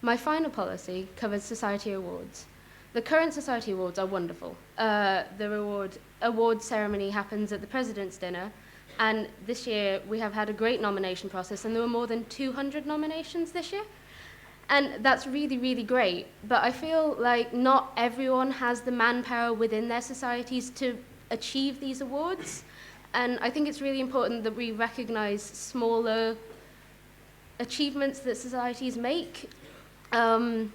My final policy covers society awards. The current society awards are wonderful. The award ceremony happens at the President's Dinner, and this year we have had a great nomination process, and there were more than 200 nominations this year. And that's really, really great, but I feel like not everyone has the manpower within their societies to achieve these awards, and I think it's really important that we recognise smaller achievements that societies make. A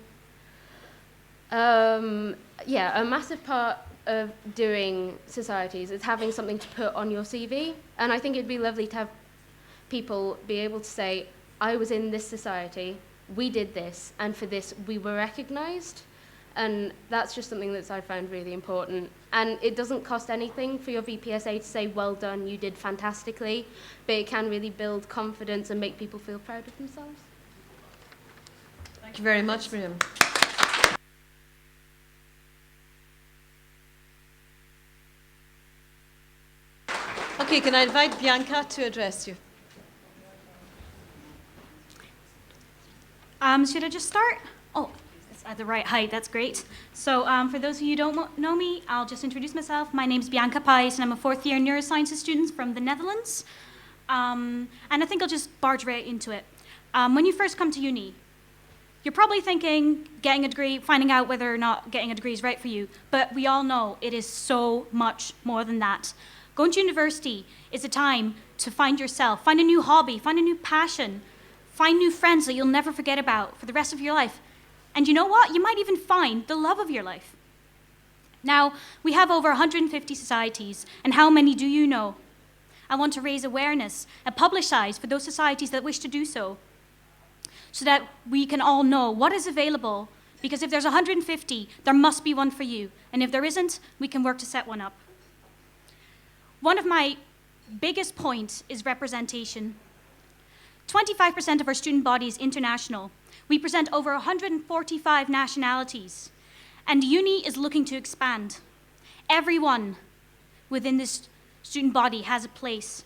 massive part of doing societies is having something to put on your CV, and I think it'd be lovely to have people be able to say, I was in this society, we did this, and for this we were recognised. And that's just something that I found really important. And it doesn't cost anything for your VPSA to say, well done, you did fantastically, but it can really build confidence and make people feel proud of themselves. Thank you very much, Miriam. Okay, can I invite Bianca to address you? Should I just start? Oh, it's at the right height, that's great. So for those of you who don't know me, I'll just introduce myself. My name's Bianca Pijs, and I'm a fourth year neurosciences student from the Netherlands. And I think I'll just barge right into it. When you first come to uni, you're probably thinking getting a degree, finding out whether or not getting a degree is right for you. But we all know it is so much more than that. Going to university is a time to find yourself, find a new hobby, find a new passion, find new friends that you'll never forget about for the rest of your life. And you know what? You might even find the love of your life. Now, we have over 150 societies, and how many do you know? I want to raise awareness and publicize for those societies that wish to do so that we can all know what is available, because if there's 150, there must be one for you. And if there isn't, we can work to set one up. One of my biggest points is representation. 25% of our student body is international. We present over 145 nationalities, and uni is looking to expand. Everyone within this student body has a place,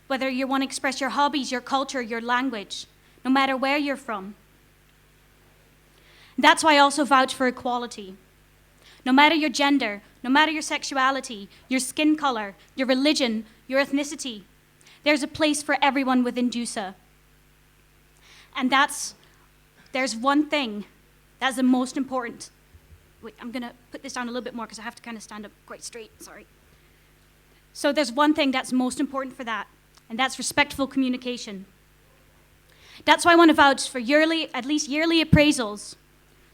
whether you want to express your hobbies, your culture, your language, no matter where you're from. That's why I also vouch for equality. No matter your gender, no matter your sexuality, your skin color, your religion, your ethnicity, there's a place for everyone within DUSA. And there's one thing that's the most important. Wait, I'm gonna put this down a little bit more because I have to kind of stand up quite straight, sorry. So there's one thing that's most important for that, and that's respectful communication. That's why I want to vouch for at least yearly appraisals,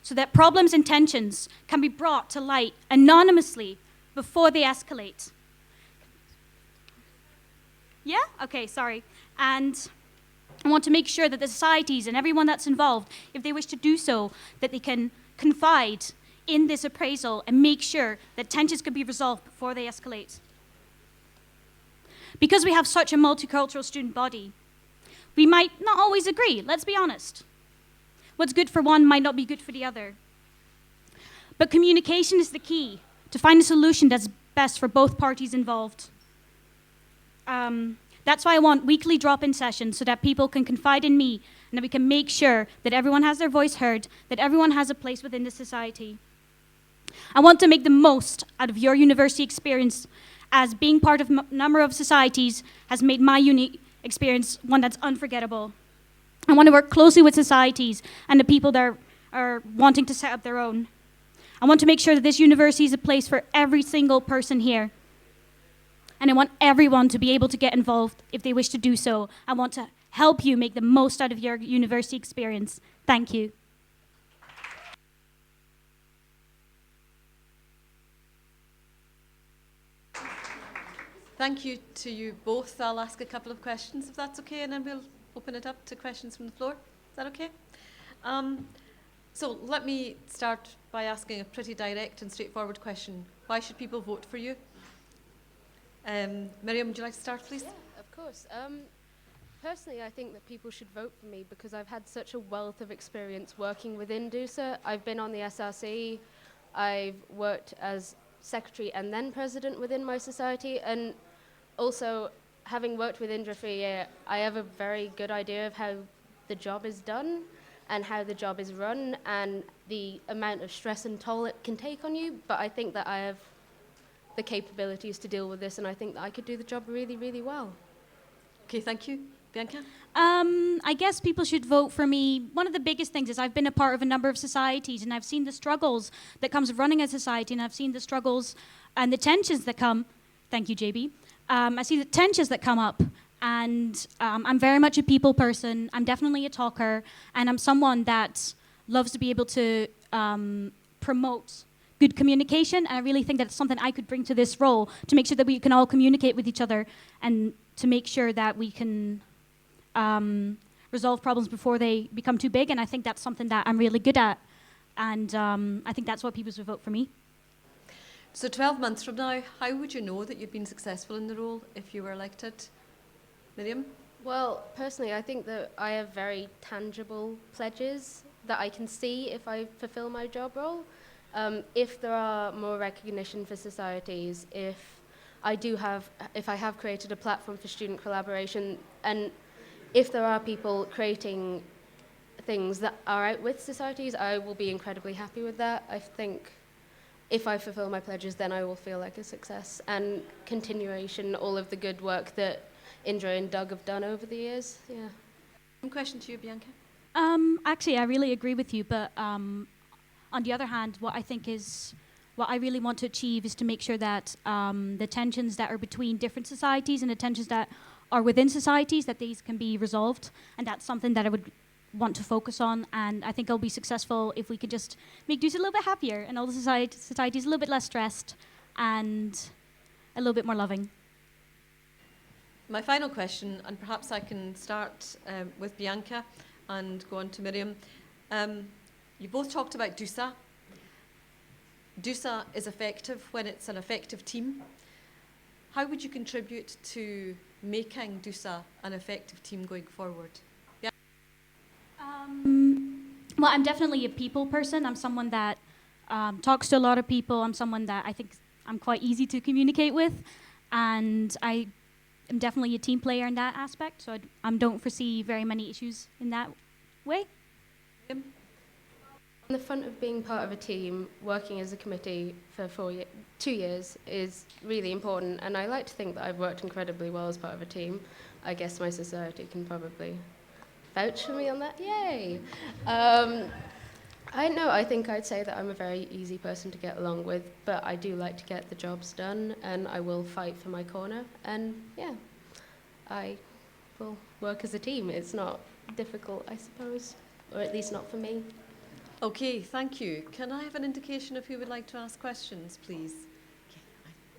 so that problems and tensions can be brought to light anonymously before they escalate. Yeah? Okay, sorry. And I want to make sure that the societies and everyone that's involved, if they wish to do so, that they can confide in this appraisal and make sure that tensions can be resolved before they escalate. Because we have such a multicultural student body, we might not always agree, let's be honest. What's good for one might not be good for the other. But communication is the key to find a solution that's best for both parties involved. That's why I want weekly drop-in sessions so that people can confide in me and that we can make sure that everyone has their voice heard, that everyone has a place within the society. I want to make the most out of your university experience, as being part of a number of societies has made my uni experience one that's unforgettable. I want to work closely with societies and the people that are wanting to set up their own. I want to make sure that this university is a place for every single person here. And I want everyone to be able to get involved if they wish to do so. I want to help you make the most out of your university experience. Thank you. Thank you to you both. I'll ask a couple of questions, if that's okay, and then we'll open it up to questions from the floor. Is that okay? So let me start by asking a pretty direct and straightforward question. Why should people vote for you? Miriam, would you like to start, please? Yeah, of course. Personally, I think that people should vote for me because I've had such a wealth of experience working within DUSA. I've been on the SRC, I've worked as secretary and then president within my society, and also having worked with Indra for a year, I have a very good idea of how the job is done and how the job is run and the amount of stress and toll it can take on you, but I think that I have the capabilities to deal with this, and I think that I could do the job really, really well. Okay, thank you. Bianca? I guess people should vote for me. One of the biggest things is I've been a part of a number of societies, and I've seen the struggles that comes of running a society, and I've seen the struggles and the tensions that come. Thank you, JB. I see the tensions that come up, and I'm very much a people person. I'm definitely a talker, and I'm someone that loves to be able to promote good communication, and I really think that's something I could bring to this role to make sure that we can all communicate with each other and to make sure that we can resolve problems before they become too big, and I think that's something that I'm really good at, and I think that's what people should vote for me. So 12 months from now, how would you know that you've been successful in the role if you were elected? Miriam? Well, personally, I think that I have very tangible pledges that I can see if I fulfill my job role. If there are more recognition for societies, if I have created a platform for student collaboration, and if there are people creating things that are out with societies, I will be incredibly happy with that. I think if I fulfill my pledges, then I will feel like a success, and continuation, all of the good work that Indra and Doug have done over the years. Yeah. One question to you, Bianca. Actually, I really agree with you, but on the other hand, what I really want to achieve is to make sure that the tensions that are between different societies and the tensions that are within societies, that these can be resolved, and that's something that I would want to focus on, and I think I'll be successful if we could just make DUSA a little bit happier and all the societies a little bit less stressed and a little bit more loving. My final question, and perhaps I can start with Bianca and go on to Miriam. You both talked about DUSA. DUSA is effective when it's an effective team. How would you contribute to making DUSA an effective team going forward? Yeah. Well, I'm definitely a people person. I'm someone that talks to a lot of people. I'm someone that I think I'm quite easy to communicate with, and I am definitely a team player in that aspect, so I don't foresee very many issues in that way. On the front of being part of a team, working as a committee for 2 years is really important, and I like to think that I've worked incredibly well as part of a team. I guess my society can probably vouch for me on that. Yay! I know, I think I'd say that I'm a very easy person to get along with, but I do like to get the jobs done, and I will fight for my corner, and yeah, I will work as a team. It's not difficult, I suppose, or at least not for me. Okay, thank you. Can I have an indication of who would like to ask questions, please? Okay,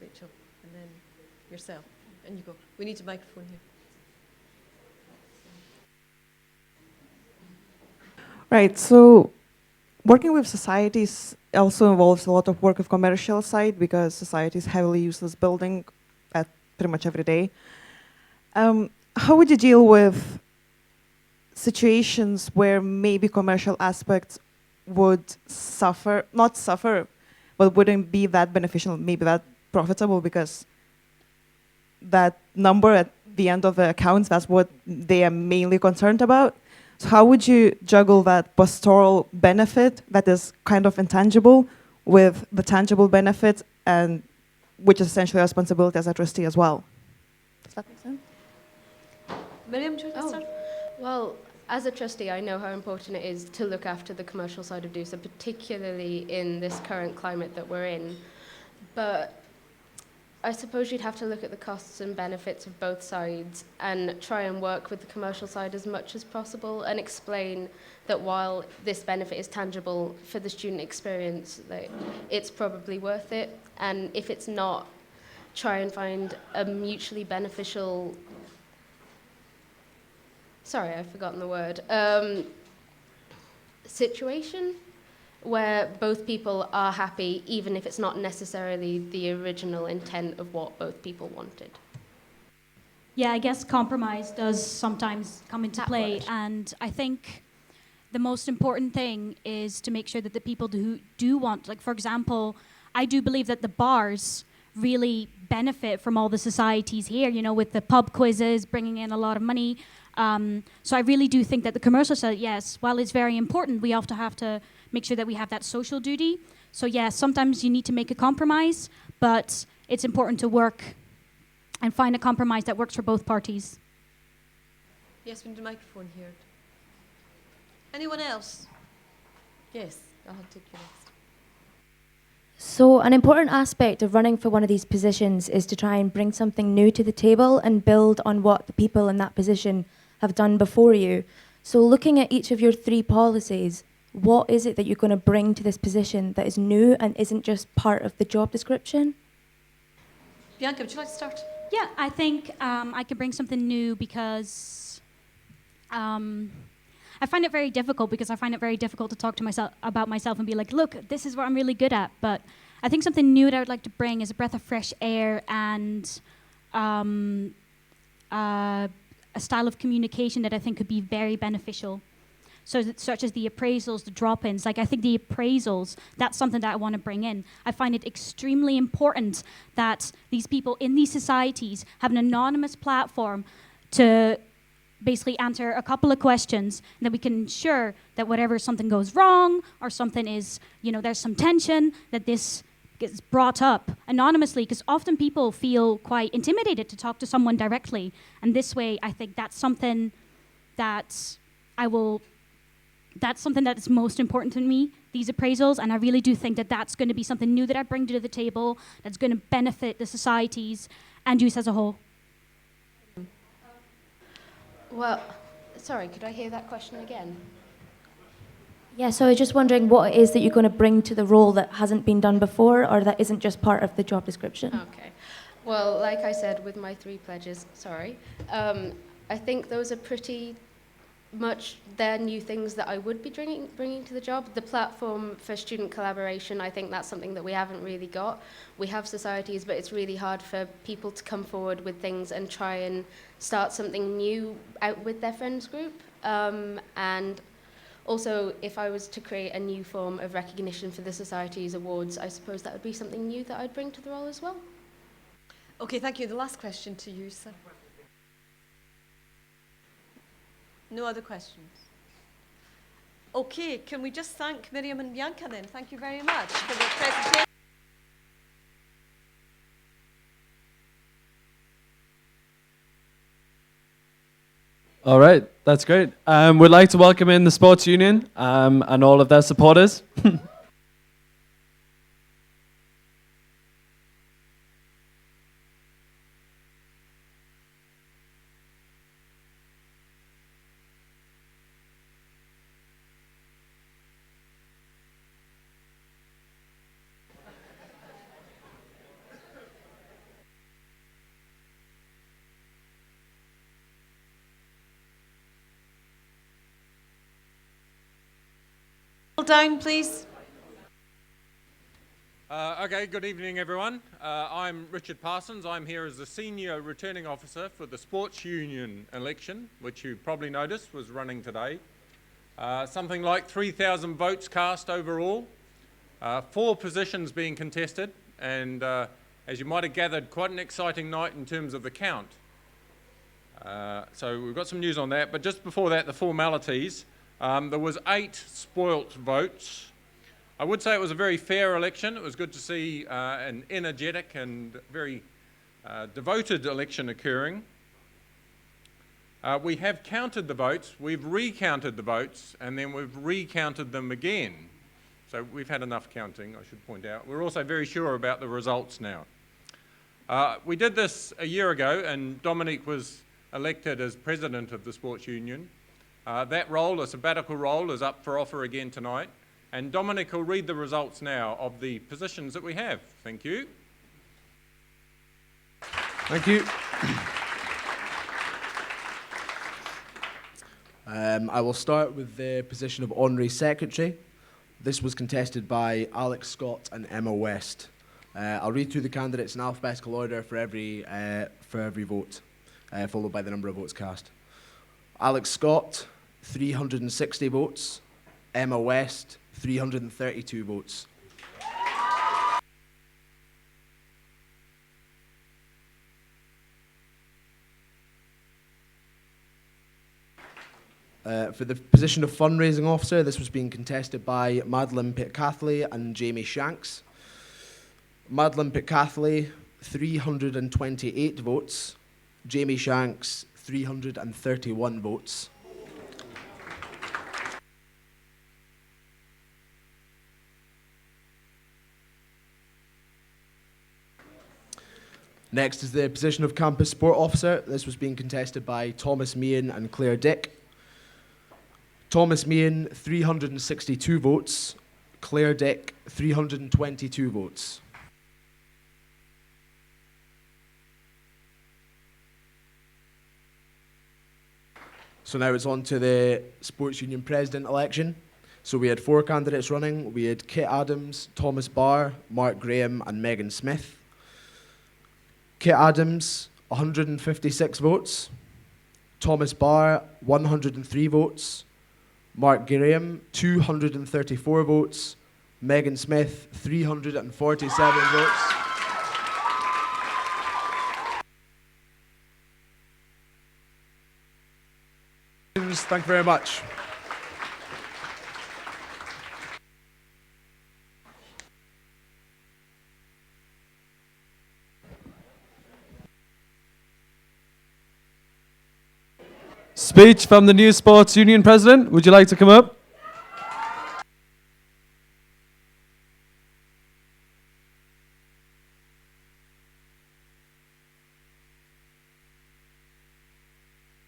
Rachel, and then yourself, and you go. We need a microphone here. Right, so working with societies also involves a lot of work with commercial side because societies heavily use this building at pretty much every day. How would you deal with situations where maybe commercial aspects would not suffer, but wouldn't be that beneficial, maybe that profitable, because that number at the end of the accounts, that's what they are mainly concerned about? So how would you juggle that pastoral benefit that is kind of intangible with the tangible benefit, and which is essentially a responsibility as a trustee as well? Does that make sense? Miriam, do you want to start? Well, as a trustee, I know how important it is to look after the commercial side of DUSA, particularly in this current climate that we're in. But I suppose you'd have to look at the costs and benefits of both sides and try and work with the commercial side as much as possible and explain that while this benefit is tangible for the student experience, that it's probably worth it. And if it's not, try and find a mutually beneficial, sorry, I've forgotten the word, situation where both people are happy, even if it's not necessarily the original intent of what both people wanted. Yeah, I guess compromise does sometimes come into play, and I think the most important thing is to make sure that the people who do want, like for example, I do believe that the bars really benefit from all the societies here, you know, with the pub quizzes, bringing in a lot of money. So I really do think that the commercial side, yes, while it's very important, we often have to make sure that we have that social duty. So yes, sometimes you need to make a compromise, but it's important to work and find a compromise that works for both parties. Yes, we need a microphone here. Anyone else? Yes, I'll take you next. So an important aspect of running for one of these positions is to try and bring something new to the table and build on what the people in that position have done before you. So looking at each of your 3 policies, what is it that you're going to bring to this position that is new and isn't just part of the job description? Bianca, would you like to start? Yeah, I think I could bring something new because I find it very difficult to talk to myself about myself and be like, look, this is what I'm really good at. But I think something new that I would like to bring is a breath of fresh air and a style of communication that I think could be very beneficial. such as the appraisals, the drop-ins. Like, I think the appraisals, that's something that I want to bring in. I find it extremely important that these people in these societies have an anonymous platform to basically answer a couple of questions, and that we can ensure that whatever something goes wrong or something is, there's some tension, that this gets brought up anonymously, because often people feel quite intimidated to talk to someone directly. And this way, I think that's something that that's something that's most important to me, these appraisals, and I really do think that that's going to be something new that I bring to the table, that's going to benefit the societies and DUSA as a whole. Well, sorry, could I hear that question again? Yeah, so I was just wondering what it is that you're going to bring to the role that hasn't been done before, or that isn't just part of the job description. Okay. Well, like I said, with my 3 pledges, I think those are pretty much they're new things that I would be bringing to the job. The platform for student collaboration, I think that's something that we haven't really got. We have societies, but it's really hard for people to come forward with things and try and start something new out with their friends group. And also, if I was to create a new form of recognition for the society's awards, I suppose that would be something new that I'd bring to the role as well. Okay, thank you. The last question to you, sir. No other questions? Okay, can we just thank Miriam and Bianca then? Thank you very much for the presentation. All right, that's great. We'd like to welcome in the sports union and all of their supporters. Down, please. Okay, good evening, everyone. I'm Richard Parsons. I'm here as the Senior Returning Officer for the Sports Union election, which you probably noticed was running today. Something like 3,000 votes cast overall, 4 positions being contested, and as you might have gathered, quite an exciting night in terms of the count. So we've got some news on that, but just before that, the formalities. There was 8 spoilt votes. I would say it was a very fair election. It was good to see an energetic and very devoted election occurring. We have counted the votes, we've recounted the votes, and then we've recounted them again. So we've had enough counting, I should point out. We're also very sure about the results now. We did this a year ago, and Dominique was elected as president of the Sports Union. That role, a sabbatical role, is up for offer again tonight. And Dominic will read the results now of the positions that we have. Thank you. Thank you. I will start with the position of Honorary Secretary. This was contested by Alex Scott and Emma West. I'll read through the candidates in alphabetical order for every vote, followed by the number of votes cast. Alex Scott, 360 votes. Emma West, 332 votes. For the position of fundraising officer, this was being contested by Madeline Pitcathly and Jamie Shanks. Madeline Pitcathly, 328 votes. Jamie Shanks, 331 votes. Next is the position of campus sport officer. This was being contested by Thomas Meehan and Claire Dick. Thomas Meehan, 362 votes. Claire Dick, 322 votes. So now it's on to the Sports Union President election. So we had 4 candidates running. We had Kit Adams, Thomas Barr, Mark Graham and Megan Smith. Kit Adams, 156 votes. Thomas Barr, 103 votes. Mark Gilliam, 234 votes. Megan Smith, 347 votes. Thank you very much. Speech from the new sports union president. Would you like to come up?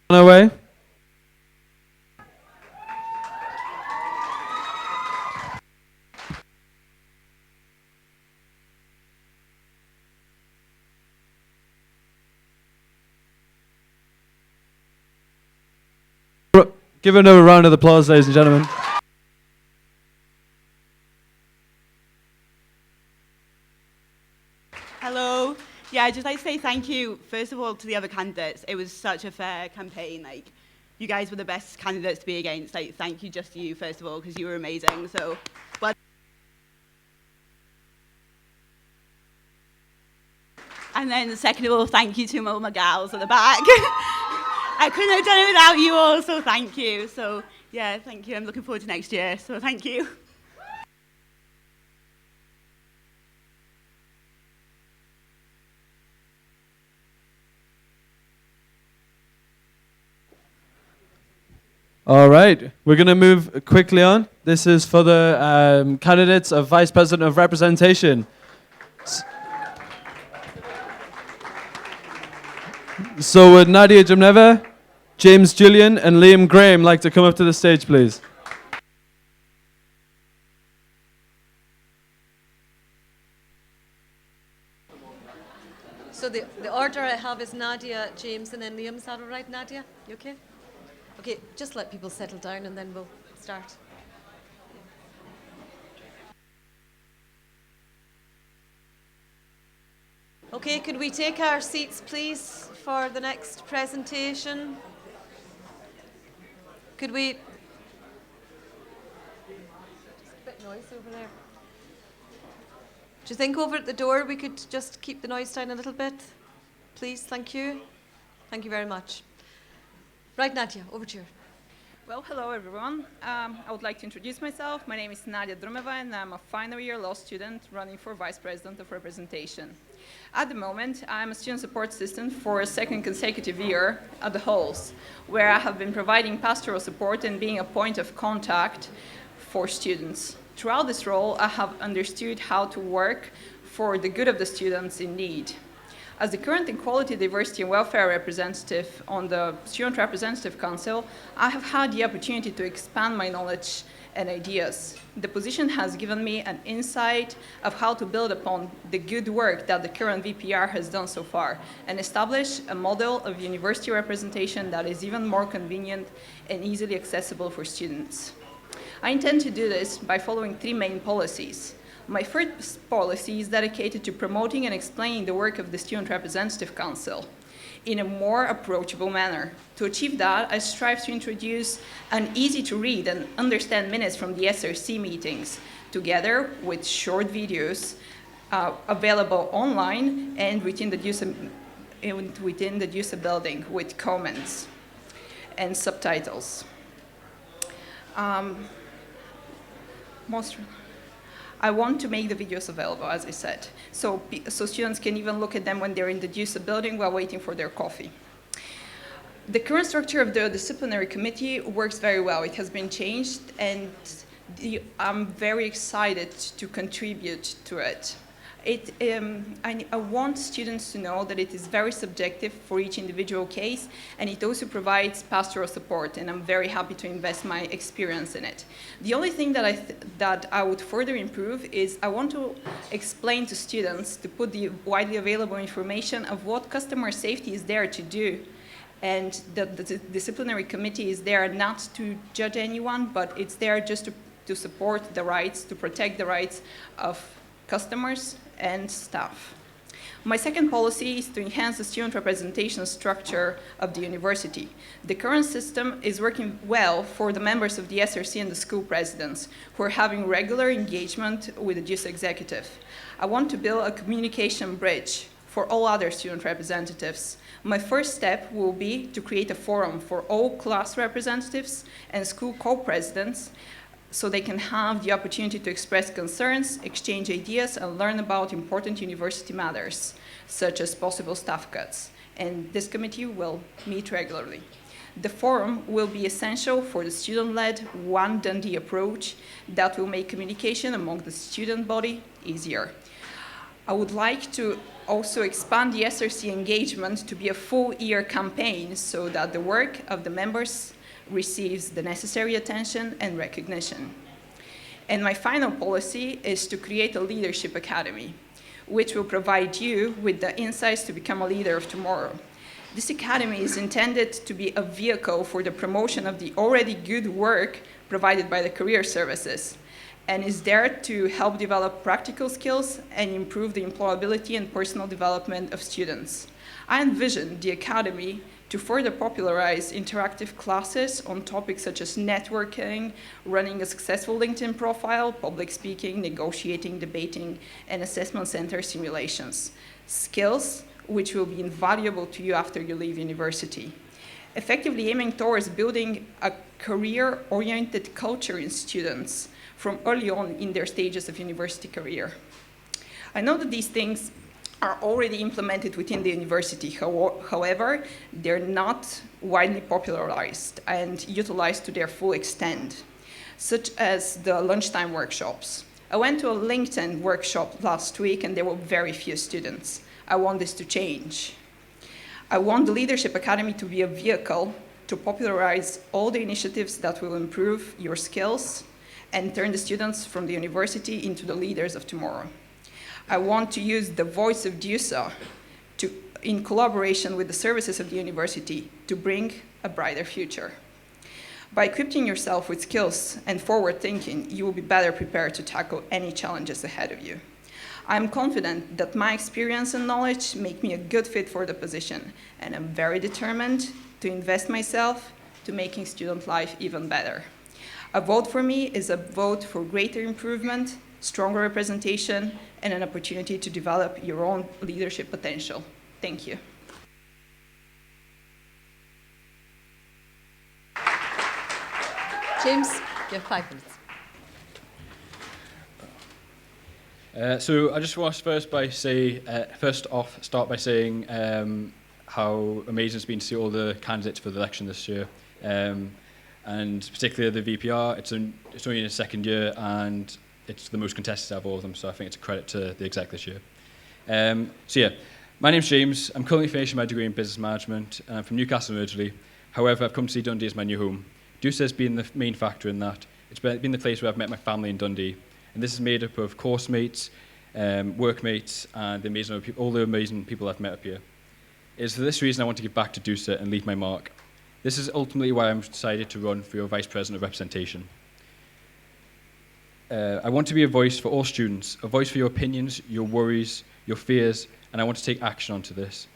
On our way. Give another round of applause, ladies and gentlemen. Hello. Yeah, I'd just like to say thank you, first of all, to the other candidates. It was such a fair campaign. Like, you guys were the best candidates to be against. Like, thank you just to you, first of all, because you were amazing. So, well. And then, second of all, thank you to all my gals at the back. I couldn't have done it without you all, so thank you. So, yeah, thank you. I'm looking forward to next year, so thank you. All right, we're going to move quickly on. This is for the candidates of Vice President of Representation. So would Nadia Jamneva, James Julian, and Liam Graham like to come up to the stage, please? So the order I have is Nadia, James, and then Liam. Is that all right, Nadia? You okay? Okay, just let people settle down and then we'll start. Okay, could we take our seats, please, for the next presentation? Could we... Just a bit noise over there. Do you think over at the door we could just keep the noise down a little bit? Please, thank you. Thank you very much. Right, Nadia, over to you. Well, hello everyone. I would like to introduce myself. My name is Nadia Drumeva and I'm a final year law student running for Vice President of Representation. At the moment, I'm a student support assistant for a second consecutive year at the halls, where I have been providing pastoral support and being a point of contact for students. Throughout this role, I have understood how to work for the good of the students in need. As the current Equality, Diversity and Welfare representative on the Student Representative Council, I have had the opportunity to expand my knowledge and ideas. The position has given me an insight of how to build upon the good work that the current VPR has done so far and establish a model of university representation that is even more convenient and easily accessible for students. I intend to do this by following three main policies. My first policy is dedicated to promoting and explaining the work of the Student Representative Council in a more approachable manner. To achieve that, I strive to introduce an easy-to-read and understand minutes from the SRC meetings, together with short videos available online and within the DUSA building with comments and subtitles. I want to make the videos available, as I said, so students can even look at them when they're in the DUSA building while waiting for their coffee. The current structure of the disciplinary committee works very well. It has been changed, and I'm very excited to contribute to it. I want students to know that it is very subjective for each individual case, and it also provides pastoral support, and I'm very happy to invest my experience in it. The only thing that I would further improve is I want to explain to students, to put the widely available information of what customer safety is there to do. And the disciplinary committee is there not to judge anyone, but it's there just to support the rights, to protect the rights of customers and staff. My second policy is to enhance the student representation structure of the university. The current system is working well for the members of the SRC and the school presidents, who are having regular engagement with the DUSA executive. I want to build a communication bridge for all other student representatives. My first step will be to create a forum for all class representatives and school co-presidents, so they can have the opportunity to express concerns, exchange ideas, and learn about important university matters, such as possible staff cuts. And this committee will meet regularly. The forum will be essential for the student-led One Dundee approach that will make communication among the student body easier. I would like to also expand the SRC engagement to be a full-year campaign so that the work of the members receives the necessary attention and recognition. And my final policy is to create a leadership academy, which will provide you with the insights to become a leader of tomorrow. This academy is intended to be a vehicle for the promotion of the already good work provided by the career services, and is there to help develop practical skills and improve the employability and personal development of students. I envision the academy to further popularize interactive classes on topics such as networking, running a successful LinkedIn profile, public speaking, negotiating, debating, and assessment center simulations. Skills which will be invaluable to you after you leave university. Effectively aiming towards building a career-oriented culture in students from early on in their stages of university career. I know that these things are already implemented within the university. However, they're not widely popularized and utilized to their full extent, such as the lunchtime workshops. I went to a LinkedIn workshop last week and there were very few students. I want this to change. I want the Leadership Academy to be a vehicle to popularize all the initiatives that will improve your skills and turn the students from the university into the leaders of tomorrow. I want to use the voice of DUSA in collaboration with the services of the university to bring a brighter future. By equipping yourself with skills and forward thinking, you will be better prepared to tackle any challenges ahead of you. I'm confident that my experience and knowledge make me a good fit for the position, and I'm very determined to invest myself to making student life even better. A vote for me is a vote for greater improvement, stronger representation, and an opportunity to develop your own leadership potential. Thank you. James, you have 5 minutes. So I just want to start by saying how amazing it's been to see all the candidates for the election this year, and particularly the VPR. It's only in its second year, and it's the most contested out of all of them, so I think it's a credit to the exec this year. My name's James. I'm currently finishing my degree in business management, and I'm from Newcastle originally. However, I've come to see Dundee as my new home. DUSA has been the main factor in that. It's been the place where I've met my family in Dundee, and this is made up of course mates, workmates, and all the amazing people I've met up here. It's for this reason I want to give back to DUSA and leave my mark. This is ultimately why I'm decided to run for your Vice President of Representation. I want to be a voice for all students, a voice for your opinions, your worries, your fears, and I want to take action onto this.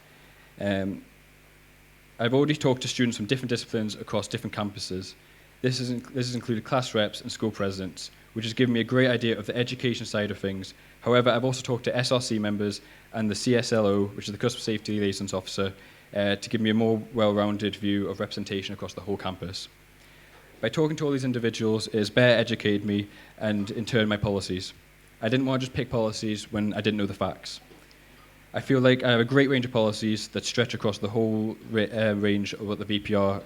I've already talked to students from different disciplines across different campuses. This has included class reps and school presidents, which has given me a great idea of the education side of things. However, I've also talked to SRC members and the CSLO, which is the Customer Safety Liaisons Officer, to give me a more well-rounded view of representation across the whole campus. By talking to all these individuals, it has better educated me and, in turn, my policies. I didn't want to just pick policies when I didn't know the facts. I feel like I have a great range of policies that stretch across the whole range of what the VPR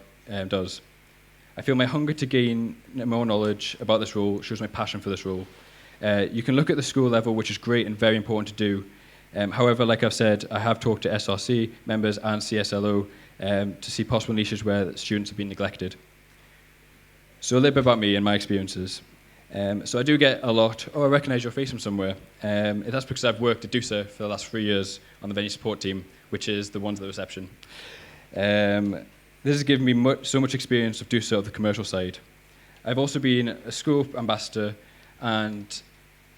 does. I feel my hunger to gain more knowledge about this role shows my passion for this role. You can look at the school level, which is great and very important to do. However, like I've said, I have talked to SRC members and CSLO to see possible niches where students have been neglected. So a little bit about me and my experiences. So I do get a lot, I recognise your face from somewhere. That's because I've worked at DUSA for the last 3 years on the venue support team, which is the ones at the reception. This has given me so much experience of DUSA of the commercial side. I've also been a school ambassador and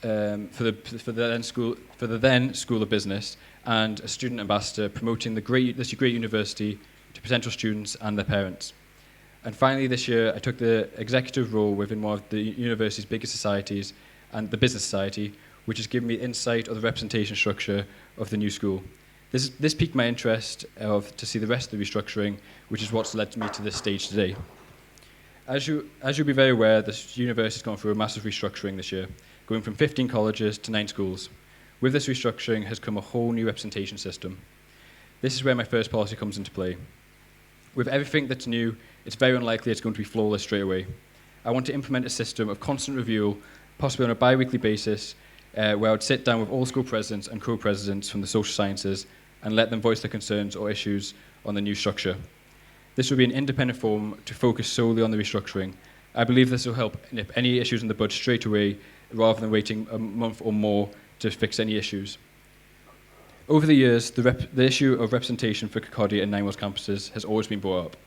for the then School of Business and a student ambassador promoting this great university to potential students and their parents. And finally, this year, I took the executive role within one of the university's biggest societies, and the Business Society, which has given me insight of the representation structure of the new school. This piqued my interest to see the rest of the restructuring, which is what's led me to this stage today. As you'll be very aware, the university has gone through a massive restructuring this year, going from 15 colleges to 9 schools. With this restructuring has come a whole new representation system. This is where my first policy comes into play. With everything that's new, it's very unlikely it's going to be flawless straight away. I want to implement a system of constant review, possibly on a bi-weekly basis, where I would sit down with all school presidents and co-presidents from the social sciences and let them voice their concerns or issues on the new structure. This will be an independent forum to focus solely on the restructuring. I believe this will help nip any issues in the budget straight away, rather than waiting a month or more to fix any issues. Over the years, the issue of representation for Kirkcaldy and Nine Wells campuses has always been brought up.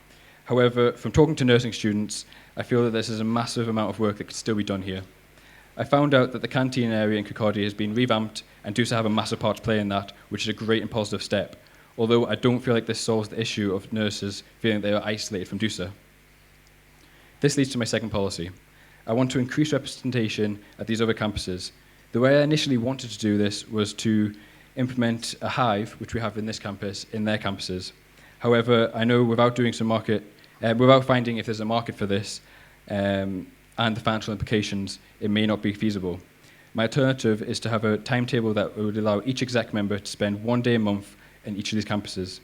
However, from talking to nursing students, I feel that this is a massive amount of work that could still be done here. I found out that the canteen area in Kirkcaldy has been revamped, and DUSA have a massive part to play in that, which is a great and positive step, although I don't feel like this solves the issue of nurses feeling they are isolated from DUSA. This leads to my second policy. I want to increase representation at these other campuses. The way I initially wanted to do this was to implement a hive, which we have in this campus, in their campuses. However, I know without finding if there's a market for this and the financial implications, it may not be feasible. My alternative is to have a timetable that would allow each exec member to spend 1 day a month in each of these campuses.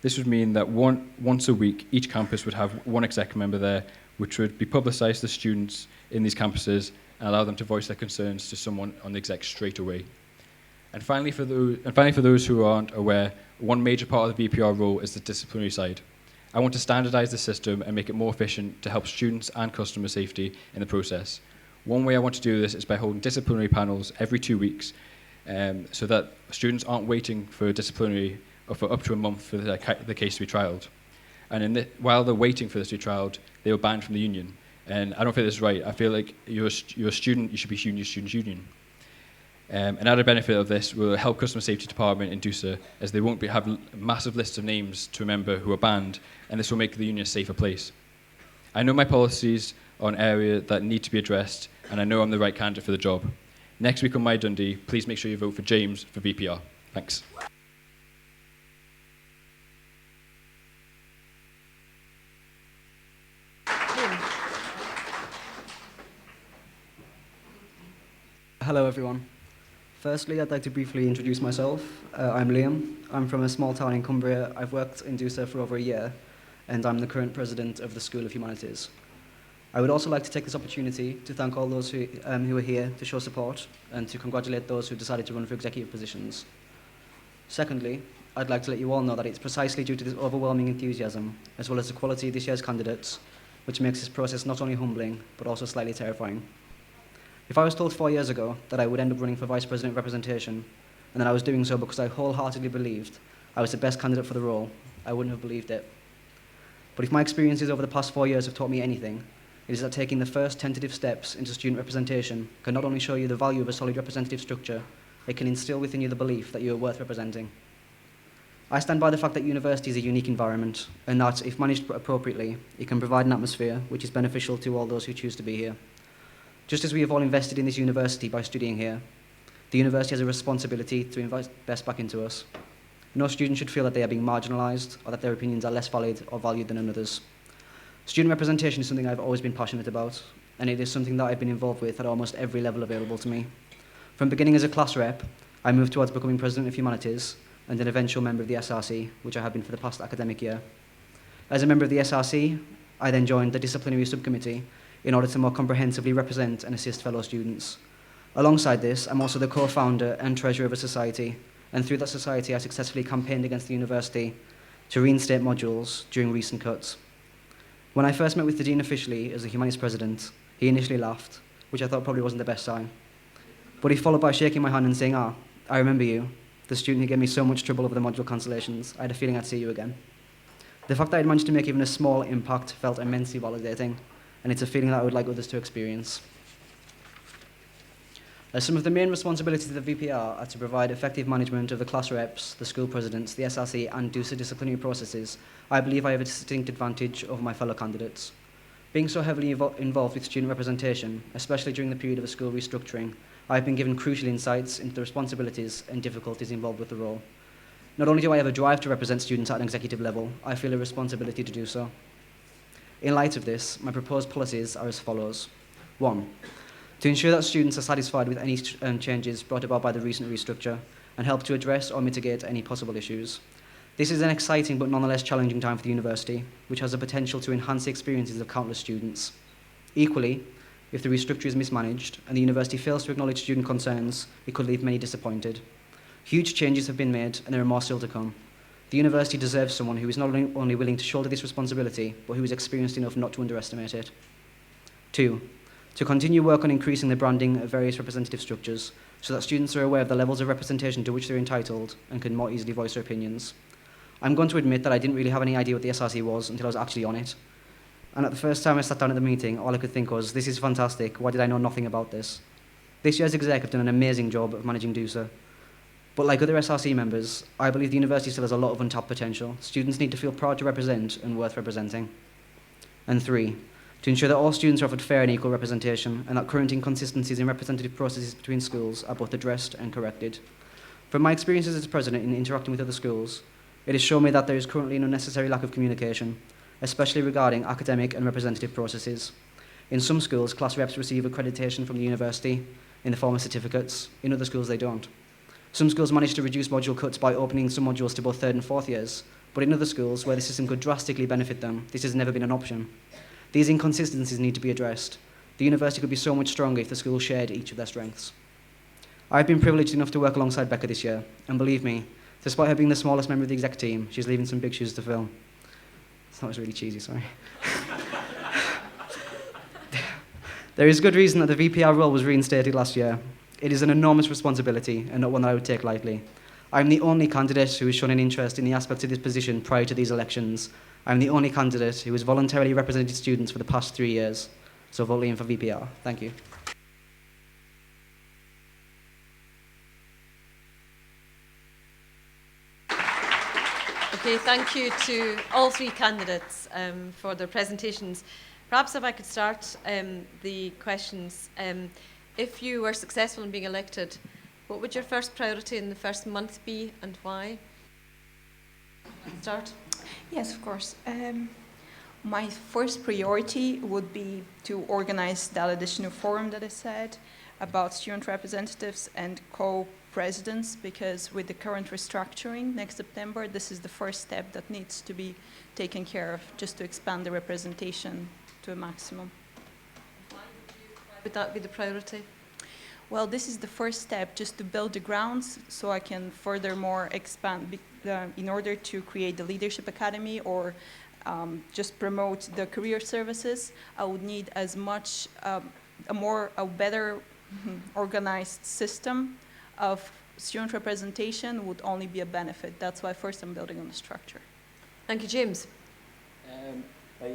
This would mean that once a week, each campus would have one exec member there, which would be publicised to the students in these campuses and allow them to voice their concerns to someone on the exec straight away. And finally, for those who aren't aware, one major part of the VPR role is the disciplinary side. I want to standardise the system and make it more efficient to help students and customer safety in the process. One way I want to do this is by holding disciplinary panels every 2 weeks so that students aren't waiting for disciplinary or for up to a month for the case to be trialled. And while they're waiting for this to be trialled, they were banned from the union. And I don't feel this is right. I feel like you're a student, you should be your student's union. Another benefit of this will help Customer Safety Department in DUSA, as they won't have massive lists of names to remember who are banned, and this will make the union a safer place. I know my policies are an area that need to be addressed, and I know I'm the right candidate for the job. Next week on My Dundee, please make sure you vote for James for VPR. Thanks. Hello everyone. Firstly, I'd like to briefly introduce myself. I'm Liam. I'm from a small town in Cumbria. I've worked in DUSA for over a year, and I'm the current president of the School of Humanities. I would also like to take this opportunity to thank all those who are here to show support and to congratulate those who decided to run for executive positions. Secondly, I'd like to let you all know that it's precisely due to this overwhelming enthusiasm, as well as the quality of this year's candidates, which makes this process not only humbling, but also slightly terrifying. If I was told 4 years ago that I would end up running for Vice President of Representation, and that I was doing so because I wholeheartedly believed I was the best candidate for the role, I wouldn't have believed it. But if my experiences over the past 4 years have taught me anything, it is that taking the first tentative steps into student representation can not only show you the value of a solid representative structure, it can instill within you the belief that you are worth representing. I stand by the fact that university is a unique environment, and that, if managed appropriately, it can provide an atmosphere which is beneficial to all those who choose to be here. Just as we have all invested in this university by studying here, the university has a responsibility to invite best back into us. No student should feel that they are being marginalised or that their opinions are less valid or valued than others. Student representation is something I've always been passionate about, and it is something that I've been involved with at almost every level available to me. From beginning as a class rep, I moved towards becoming President of Humanities and an eventual member of the SRC, which I have been for the past academic year. As a member of the SRC, I then joined the disciplinary subcommittee in order to more comprehensively represent and assist fellow students. Alongside this, I'm also the co-founder and treasurer of a society, and through that society I successfully campaigned against the university to reinstate modules during recent cuts. When I first met with the dean officially as the Humanities president, he initially laughed, which I thought probably wasn't the best sign. But he followed by shaking my hand and saying, I remember you, the student who gave me so much trouble over the module cancellations. I had a feeling I'd see you again. The fact that I'd managed to make even a small impact felt immensely validating, and it's a feeling that I would like others to experience. Some of the main responsibilities of the VPR are to provide effective management of the class reps, the school presidents, the SRC and DUSA disciplinary processes. I believe I have a distinct advantage over my fellow candidates. Being so heavily involved with student representation, especially during the period of a school restructuring, I have been given crucial insights into the responsibilities and difficulties involved with the role. Not only do I have a drive to represent students at an executive level, I feel a responsibility to do so. In light of this, my proposed policies are as follows. 1. To ensure that students are satisfied with any changes brought about by the recent restructure and help to address or mitigate any possible issues. This is an exciting but nonetheless challenging time for the university, which has the potential to enhance the experiences of countless students. Equally, if the restructure is mismanaged and the university fails to acknowledge student concerns, it could leave many disappointed. Huge changes have been made and there are more still to come. The university deserves someone who is not only willing to shoulder this responsibility, but who is experienced enough not to underestimate it. 2. To continue work on increasing the branding of various representative structures so that students are aware of the levels of representation to which they're entitled and can more easily voice their opinions. I'm going to admit that I didn't really have any idea what the SRC was until I was actually on it. And at the first time I sat down at the meeting, all I could think was, this is fantastic, why did I know nothing about this? This year's exec have done an amazing job of managing DUSA. But like other SRC members, I believe the university still has a lot of untapped potential. Students need to feel proud to represent and worth representing. And 3, to ensure that all students are offered fair and equal representation and that current inconsistencies in representative processes between schools are both addressed and corrected. From my experiences as president in interacting with other schools, it has shown me that there is currently an unnecessary lack of communication, especially regarding academic and representative processes. In some schools, class reps receive accreditation from the university in the form of certificates. In other schools, they don't. Some schools manage to reduce module cuts by opening some modules to both 3rd and 4th years, but in other schools, where the system could drastically benefit them, this has never been an option. These inconsistencies need to be addressed. The university could be so much stronger if the schools shared each of their strengths. I've been privileged enough to work alongside Becca this year, and believe me, despite her being the smallest member of the exec team, she's leaving some big shoes to fill. That was really cheesy, sorry. There is good reason that the VPR role was reinstated last year. It is an enormous responsibility and not one that I would take lightly. I'm the only candidate who has shown an interest in the aspects of this position prior to these elections. I'm the only candidate who has voluntarily represented students for the past 3 years. So vote in for VPR. Thank you. Okay, thank you to all 3 candidates for their presentations. Perhaps if I could start the questions. If you were successful in being elected, what would your first priority in the first month be and why? Start. Yes, of course. My first priority would be to organize that additional forum that I said about student representatives and co-presidents, because with the current restructuring next September, this is the first step that needs to be taken care of, just to expand the representation to a maximum. Why would that be the priority? Well, this is the first step, just to build the grounds so I can furthermore expand in order to create the Leadership Academy or just promote the career services. I would need as much, a better organized system of student representation would only be a benefit. That's why first I'm building on the structure. Thank you, James.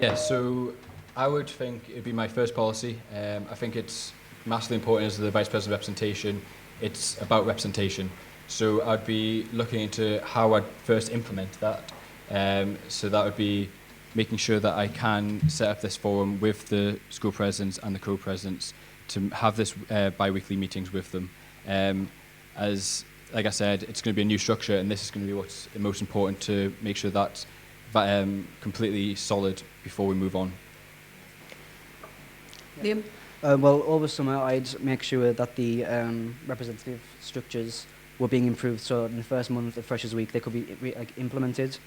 Yeah, so I would think it'd be my first policy. I think it's massively important as the Vice President representation. It's about representation. So I'd be looking into how I'd first implement that. So that would be making sure that I can set up this forum with the school presidents and the co-presidents to have this bi-weekly meetings with them. As, like I said, it's going to be a new structure, and this is going to be what's most important to make sure that's completely solid before we move on. Liam? Well, over summer, I'd make sure that the representative structures were being improved, so in the first month of Freshers Week, they could be implemented.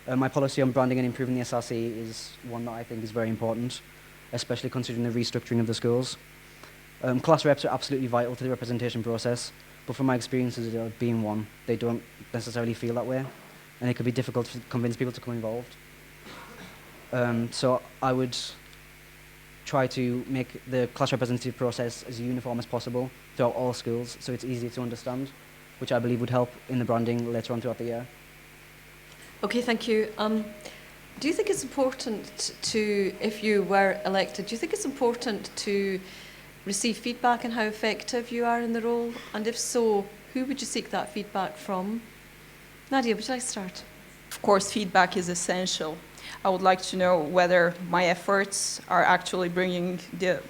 My policy on branding and improving the SRC is one that I think is very important, especially considering the restructuring of the schools. Class reps are absolutely vital to the representation process, but from my experiences of being one, they don't necessarily feel that way, and it could be difficult to convince people to come involved. So I would try to make the class representative process as uniform as possible throughout all schools, so it's easy to understand, which I believe would help in the branding later on throughout the year. Okay, thank you. Do you think it's important to, if you were elected, do you think it's important to receive feedback on how effective you are in the role? And if so, who would you seek that feedback from? Nadia, would you like to start? Of course, feedback is essential. I would like to know whether my efforts are actually bringing the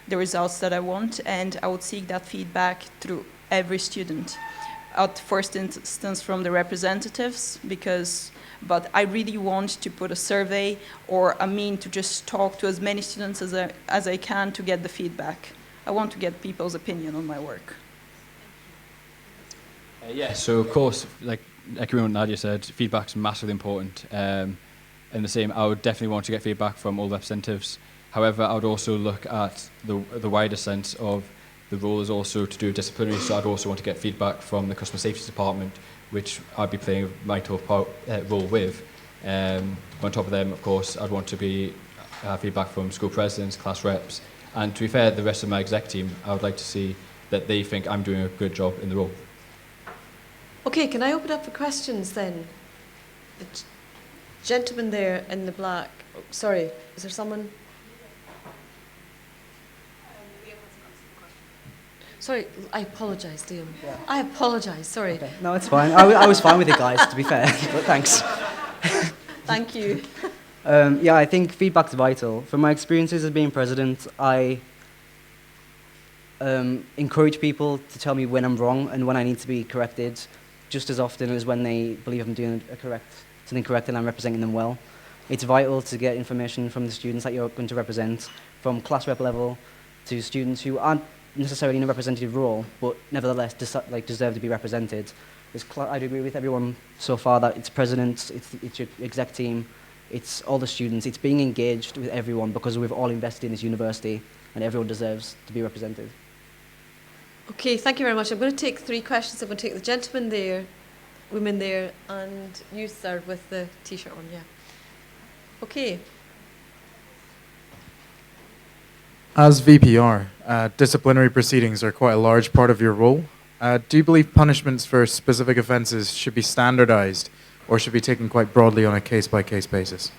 results that I want, and I would seek that feedback through every student. At first instance from the representatives, but I really want to put a survey or a mean to just talk to as many students as I can to get the feedback. I want to get people's opinion on my work. Yeah, so of course, like what Nadia said, feedback's massively important. And the same, I would definitely want to get feedback from all representatives. However, I would also look at the wider sense of the role is also to do with disciplinary, so I'd also want to get feedback from the customer safety department, which I'd be playing a vital role with. On top of them, of course, I'd want to have feedback from school presidents, class reps, and to be fair, the rest of my exec team, I would like to see that they think I'm doing a good job in the role. Okay, can I open up for questions then? The gentleman there in the black. Oh, sorry, is there someone? Sorry, I apologise, Liam. Yeah. I apologise, sorry. Okay. No, it's fine. I was fine with it, guys, to be fair, but thanks. Thank you. Yeah, I think feedback's vital. From my experiences as being president, I encourage people to tell me when I'm wrong and when I need to be corrected, just as often as when they believe I'm doing something correct and I'm representing them well. It's vital to get information from the students that you're going to represent, from class rep level to students who aren't necessarily in a representative role, but nevertheless deserve to be represented. I'd agree with everyone so far that it's president, it's your exec team, it's all the students, it's being engaged with everyone because we've all invested in this university and everyone deserves to be represented. Okay, thank you very much. I'm going to take 3 questions. I'm going to take the gentleman there, women there, and you, sir, with the T-shirt on, yeah. Okay. As VPR, disciplinary proceedings are quite a large part of your role. Do you believe punishments for specific offences should be standardised or should be taken quite broadly on a case-by-case basis?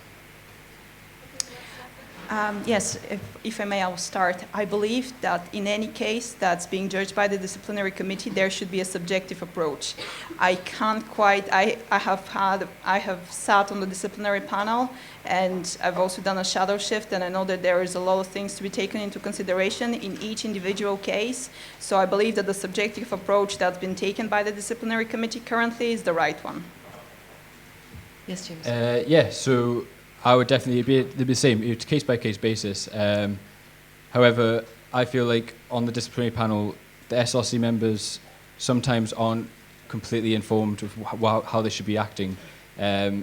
Yes, if I may, I'll start. I believe that in any case that's being judged by the disciplinary committee, there should be a subjective approach. I have sat on the disciplinary panel, and I've also done a shadow shift, and I know that there is a lot of things to be taken into consideration in each individual case. So I believe that the subjective approach that's been taken by the disciplinary committee currently is the right one. Yes, James. Yeah, so I would definitely be the same. It's case-by-case basis. However, I feel like on the disciplinary panel, the SRC members sometimes aren't completely informed of how they should be acting.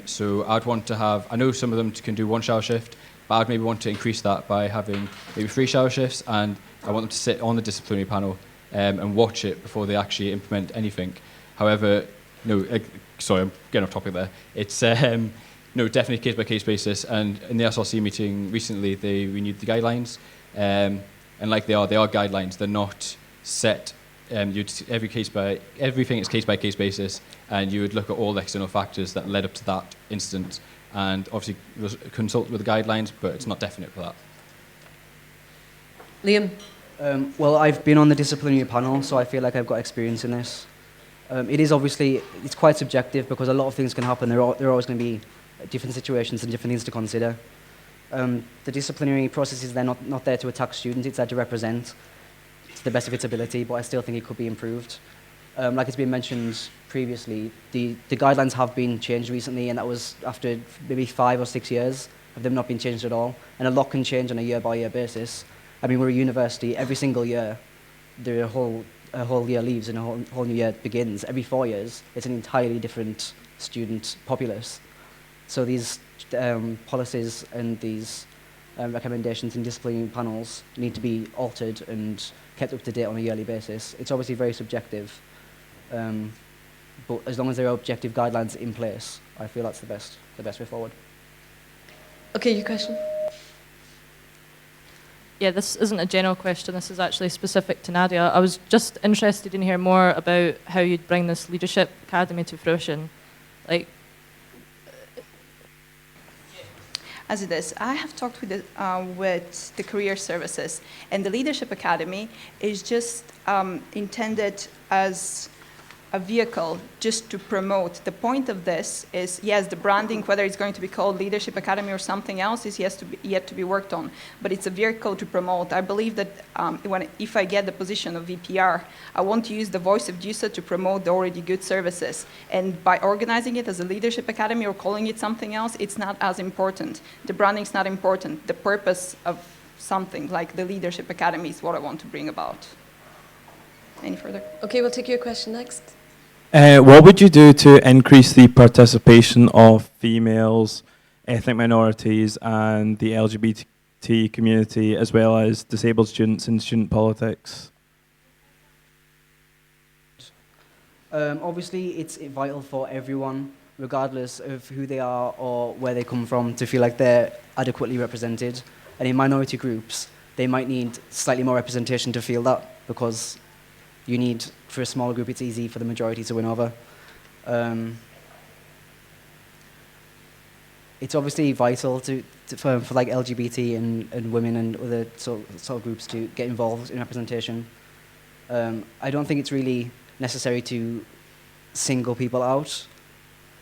So I'd want to have, I know some of them can do 1 shower shift, but I'd maybe want to increase that by having maybe 3 shower shifts, and I want them to sit on the disciplinary panel and watch it before they actually implement anything. However, no, sorry, I'm getting off topic there. It's no, definitely case-by-case basis, and in the SRC meeting recently, they renewed the guidelines, and like they are guidelines, they're not set. Everything is case-by-case basis, and you would look at all the external factors that led up to that incident, and obviously consult with the guidelines, but it's not definite for that. Liam? Well, I've been on the disciplinary panel, so I feel like I've got experience in this. It is obviously, it's quite subjective because a lot of things can happen. There are always going to be different situations and different things to consider. The disciplinary process is not there to attack students, it's there to represent to the best of its ability, but I still think it could be improved. Like it's been mentioned previously, the guidelines have been changed recently, and that was after maybe 5 or 6 years of them not being changed at all, and a lot can change on a year-by-year basis. I mean, we're a university, every single year, a whole year leaves and a whole new year begins. Every 4 years, it's an entirely different student populace. So these policies and these recommendations in disciplinary panels need to be altered and kept up to date on a yearly basis. It's obviously very subjective, but as long as there are objective guidelines in place, I feel that's the best way forward. Okay, your question? Yeah, this isn't a general question, this is actually specific to Nadia. I was just interested in hearing more about how you'd bring this leadership academy to fruition. Like, as it is. I have talked with the career services, and the Leadership Academy is just intended as a vehicle just to promote. The point of this is, yes, the branding, whether it's going to be called Leadership Academy or something else, is yet to be worked on, but it's a vehicle to promote. I believe that if I get the position of VPR, I want to use the voice of DUSA to promote the already good services. And by organizing it as a Leadership Academy or calling it something else, it's not as important. The branding's not important. The purpose of something like the Leadership Academy is what I want to bring about. Any further? Okay, we'll take your question next. What would you do to increase the participation of females, ethnic minorities, and the LGBT community, as well as disabled students in student politics? Obviously, it's vital for everyone, regardless of who they are or where they come from, to feel like they're adequately represented. And in minority groups, they might need slightly more representation to feel that, because you need, for a small group, it's easy for the majority to win over. It's obviously vital for like LGBT and women and other sort of groups to get involved in representation. I don't think it's really necessary to single people out.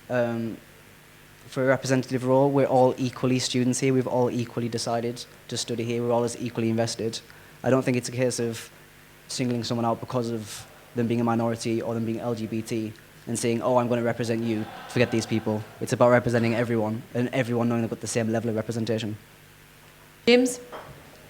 For a representative role, we're all equally students here. We've all equally decided to study here. We're all as equally invested. I don't think it's a case of singling someone out because of them being a minority or them being LGBT and saying, oh, I'm going to represent you, forget these people. It's about representing everyone and everyone knowing they've got the same level of representation. James?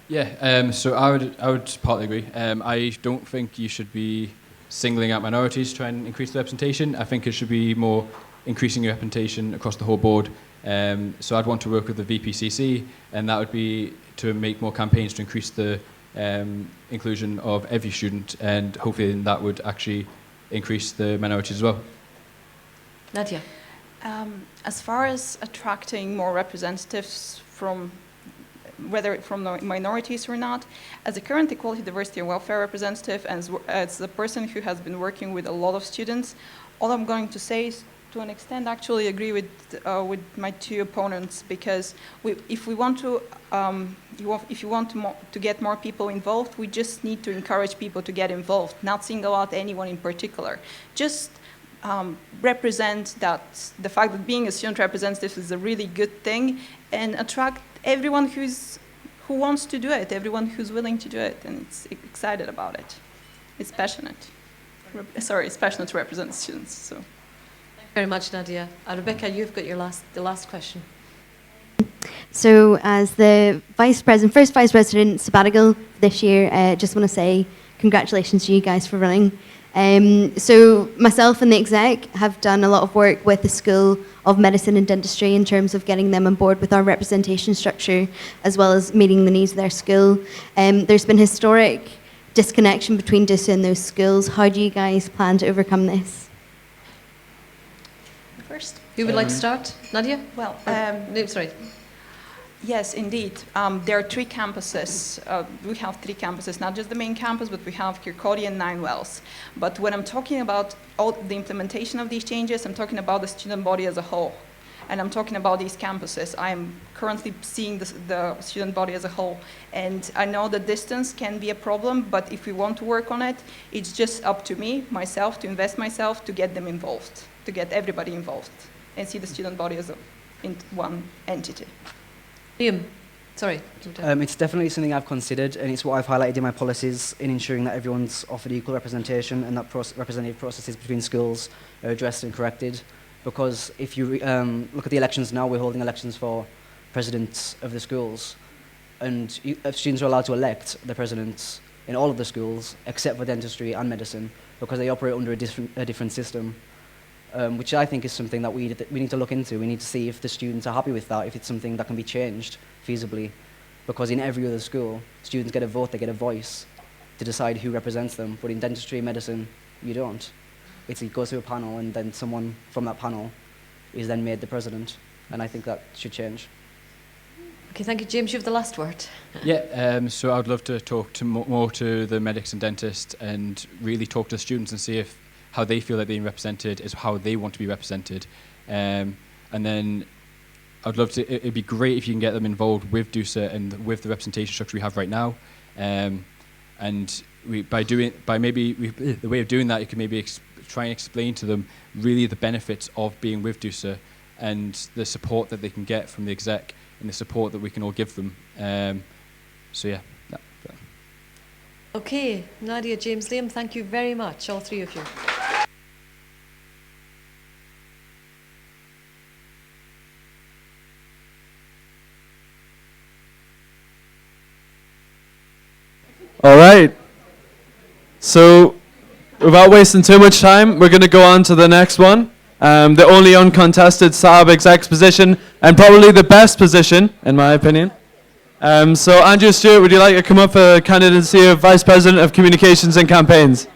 Yeah, so I would partly agree. I don't think you should be singling out minorities to try and increase the representation. I think it should be more increasing your representation across the whole board. So I'd want to work with the VPCC, and that would be to make more campaigns to increase the inclusion of every student, and hopefully that would actually increase the minorities as well. Nadia? As far as attracting more representatives from whether from the minorities or not, as a current equality, diversity and welfare representative, and as the person who has been working with a lot of students, all I'm going to say is, to an extent, actually agree with my two opponents, because if you want to get more people involved, we just need to encourage people to get involved, not single out anyone in particular. Just represent that the fact that being a student representative is a really good thing, and attract everyone who wants to do it, everyone who's willing to do it, and is excited about it. It's passionate. It's passionate to represent students. So. Very much, Nadia. Rebecca, you've got the last question. So, as the first vice president sabbatical this year, just want to say congratulations to you guys for running. So, myself and the exec have done a lot of work with the School of Medicine and Dentistry in terms of getting them on board with our representation structure, as well as meeting the needs of their school. There's been historic disconnection between DUSA and those schools. How do you guys plan to overcome this? First, who would like to start? Nadia? Well, no, sorry. Yes, indeed. There are 3 campuses. We have 3 campuses, not just the main campus, but we have Kirkcaldy and Nine Wells. But when I'm talking about all the implementation of these changes, I'm talking about the student body as a whole. And I'm talking about these campuses. I am currently seeing the student body as a whole. And I know the distance can be a problem, but if we want to work on it, it's just up to me, myself, to invest myself, to get them involved, to get everybody involved, and see the student body as one entity. Liam, sorry. It's definitely something I've considered, and it's what I've highlighted in my policies in ensuring that everyone's offered equal representation and that representative processes between schools are addressed and corrected. Because if you look at the elections now, we're holding elections for presidents of the schools, and students are allowed to elect the presidents in all of the schools except for dentistry and medicine, because they operate under a different system. Which I think is something that we need to look into. We need to see if the students are happy with that, if it's something that can be changed feasibly. Because in every other school, students get a vote, they get a voice to decide who represents them. But in dentistry, medicine, you don't. It goes to a panel, and then someone from that panel is then made the president. And I think that should change. Okay, thank you. James, you have the last word. Yeah, so I'd love to talk more to the medics and dentists and really talk to the students and see if how they feel like being represented is how they want to be represented. And then I'd love to. It'd be great if you can get them involved with DUSA and with the representation structure we have right now. And the way of doing that, you can maybe try and explain to them really the benefits of being with DUSA and the support that they can get from the exec and the support that we can all give them. So yeah. Okay, Nadia, James, Liam, thank you very much, all three of you. All right. So, without wasting too much time, we're going to go on to the next one. The only uncontested SAB exec position, and probably the best position, in my opinion. So, Andrew Stewart, would you like to come up for candidacy of Vice President of Communications and Campaigns?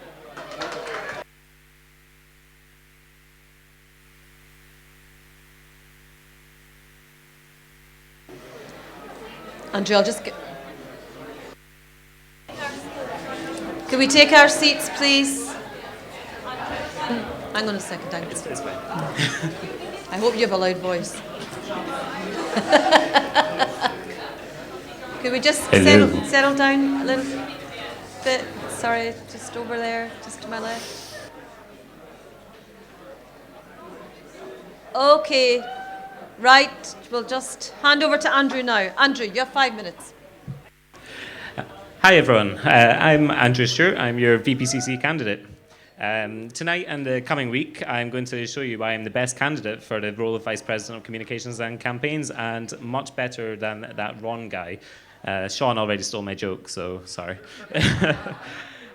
Andrew, I'll just get... Can we take our seats, please? Hang on a second, It's fine. I hope you have a loud voice. Could we just settle down a little bit? Sorry, just over there, just to my left. Okay, right, we'll just hand over to Andrew now. Andrew, you have 5 minutes. Hi everyone, I'm Andrew Stewart, I'm your VPCC candidate. Tonight and the coming week, I'm going to show you why I'm the best candidate for the role of Vice President of Communications and Campaigns, and much better than that Ron guy. Sean already stole my joke, so sorry.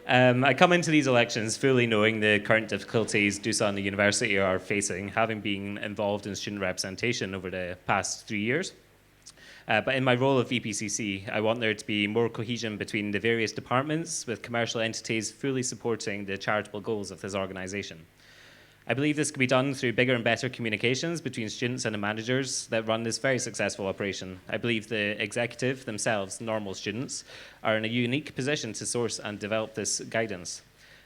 I come into these elections fully knowing the current difficulties DUSA and the university are facing, having been involved in student representation over the past 3 years. But in my role of VPCC, I want there to be more cohesion between the various departments, with commercial entities fully supporting the charitable goals of this organisation. I believe this can be done through bigger and better communications between students and the managers that run this very successful operation. I believe the executive themselves, normal students, are in a unique position to source and develop this guidance.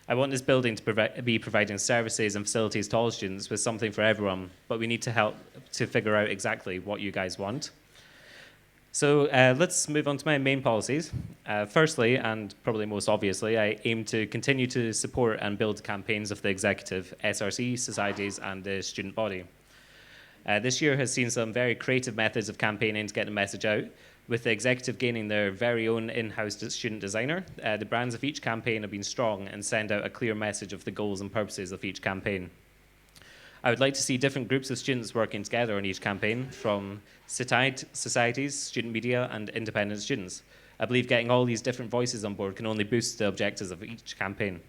I want this building to be providing services and facilities to all students with something for everyone, but we need to help to figure out exactly what you guys want. So let's move on to my main policies. Firstly, and probably most obviously, I aim to continue to support and build campaigns of the executive, SRC, societies, and the student body. This year has seen some very creative methods of campaigning to get the message out, with the executive gaining their very own in-house student designer. The brands of each campaign have been strong and send out a clear message of the goals and purposes of each campaign. I would like to see different groups of students working together on each campaign, from societies, student media, and independent students. I believe getting all these different voices on board can only boost the objectives of each campaign.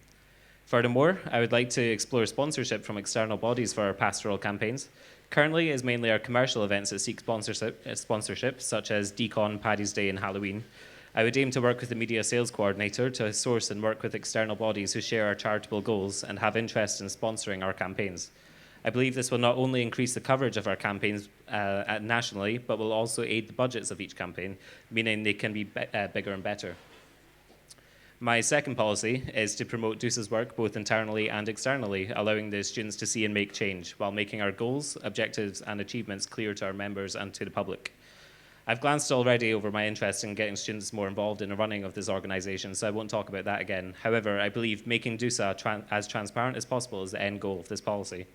Furthermore, I would like to explore sponsorship from external bodies for our pastoral campaigns. Currently, it is mainly our commercial events that seek sponsorship, such as Decon, Paddy's Day, and Halloween. I would aim to work with the media sales coordinator to source and work with external bodies who share our charitable goals and have interest in sponsoring our campaigns. I believe this will not only increase the coverage of our campaigns nationally, but will also aid the budgets of each campaign, meaning they can be bigger and better. My second policy is to promote DUSA's work both internally and externally, allowing the students to see and make change, while making our goals, objectives, and achievements clear to our members and to the public. I've glanced already over my interest in getting students more involved in the running of this organisation, so I won't talk about that again. However, I believe making DUSA as transparent as possible is the end goal of this policy.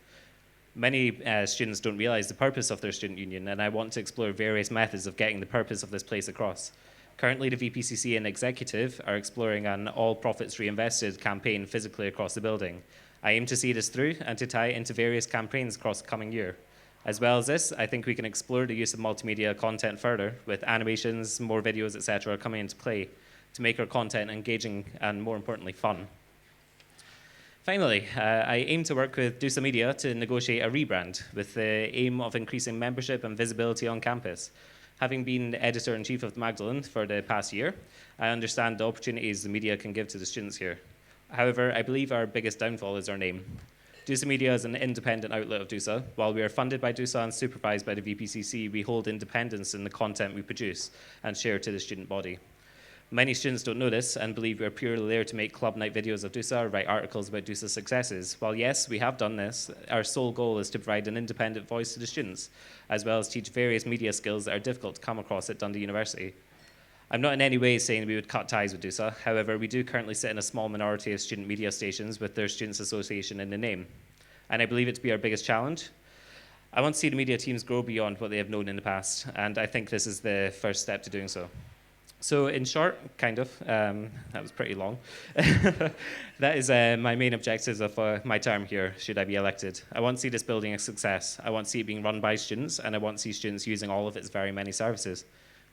Many students don't realise the purpose of their student union, and I want to explore various methods of getting the purpose of this place across. Currently, the VPCC and executive are exploring an all profits reinvested campaign physically across the building. I aim to see this through and to tie it into various campaigns across the coming year. As well as this, I think we can explore the use of multimedia content further, with animations, more videos, etc. coming into play to make our content engaging and, more importantly, fun. Finally, I aim to work with DUSA Media to negotiate a rebrand with the aim of increasing membership and visibility on campus. Having been the editor-in-chief of the Magdalene for the past year, I understand the opportunities the media can give to the students here. However, I believe our biggest downfall is our name. DUSA Media is an independent outlet of DUSA. While we are funded by DUSA and supervised by the VPCC, we hold independence in the content we produce and share to the student body. Many students don't know this and believe we're purely there to make club night videos of DUSA or write articles about DUSA successes. While yes, we have done this, our sole goal is to provide an independent voice to the students, as well as teach various media skills that are difficult to come across at Dundee University. I'm not in any way saying we would cut ties with DUSA. However, we do currently sit in a small minority of student media stations with their Students' Association in the name. And I believe it to be our biggest challenge. I want to see the media teams grow beyond what they have known in the past, and I think this is the first step to doing so. So in short, kind of, that was pretty long. That is my main objectives of my term here, should I be elected. I want to see this building a success. I want to see it being run by students, and I want to see students using all of its very many services.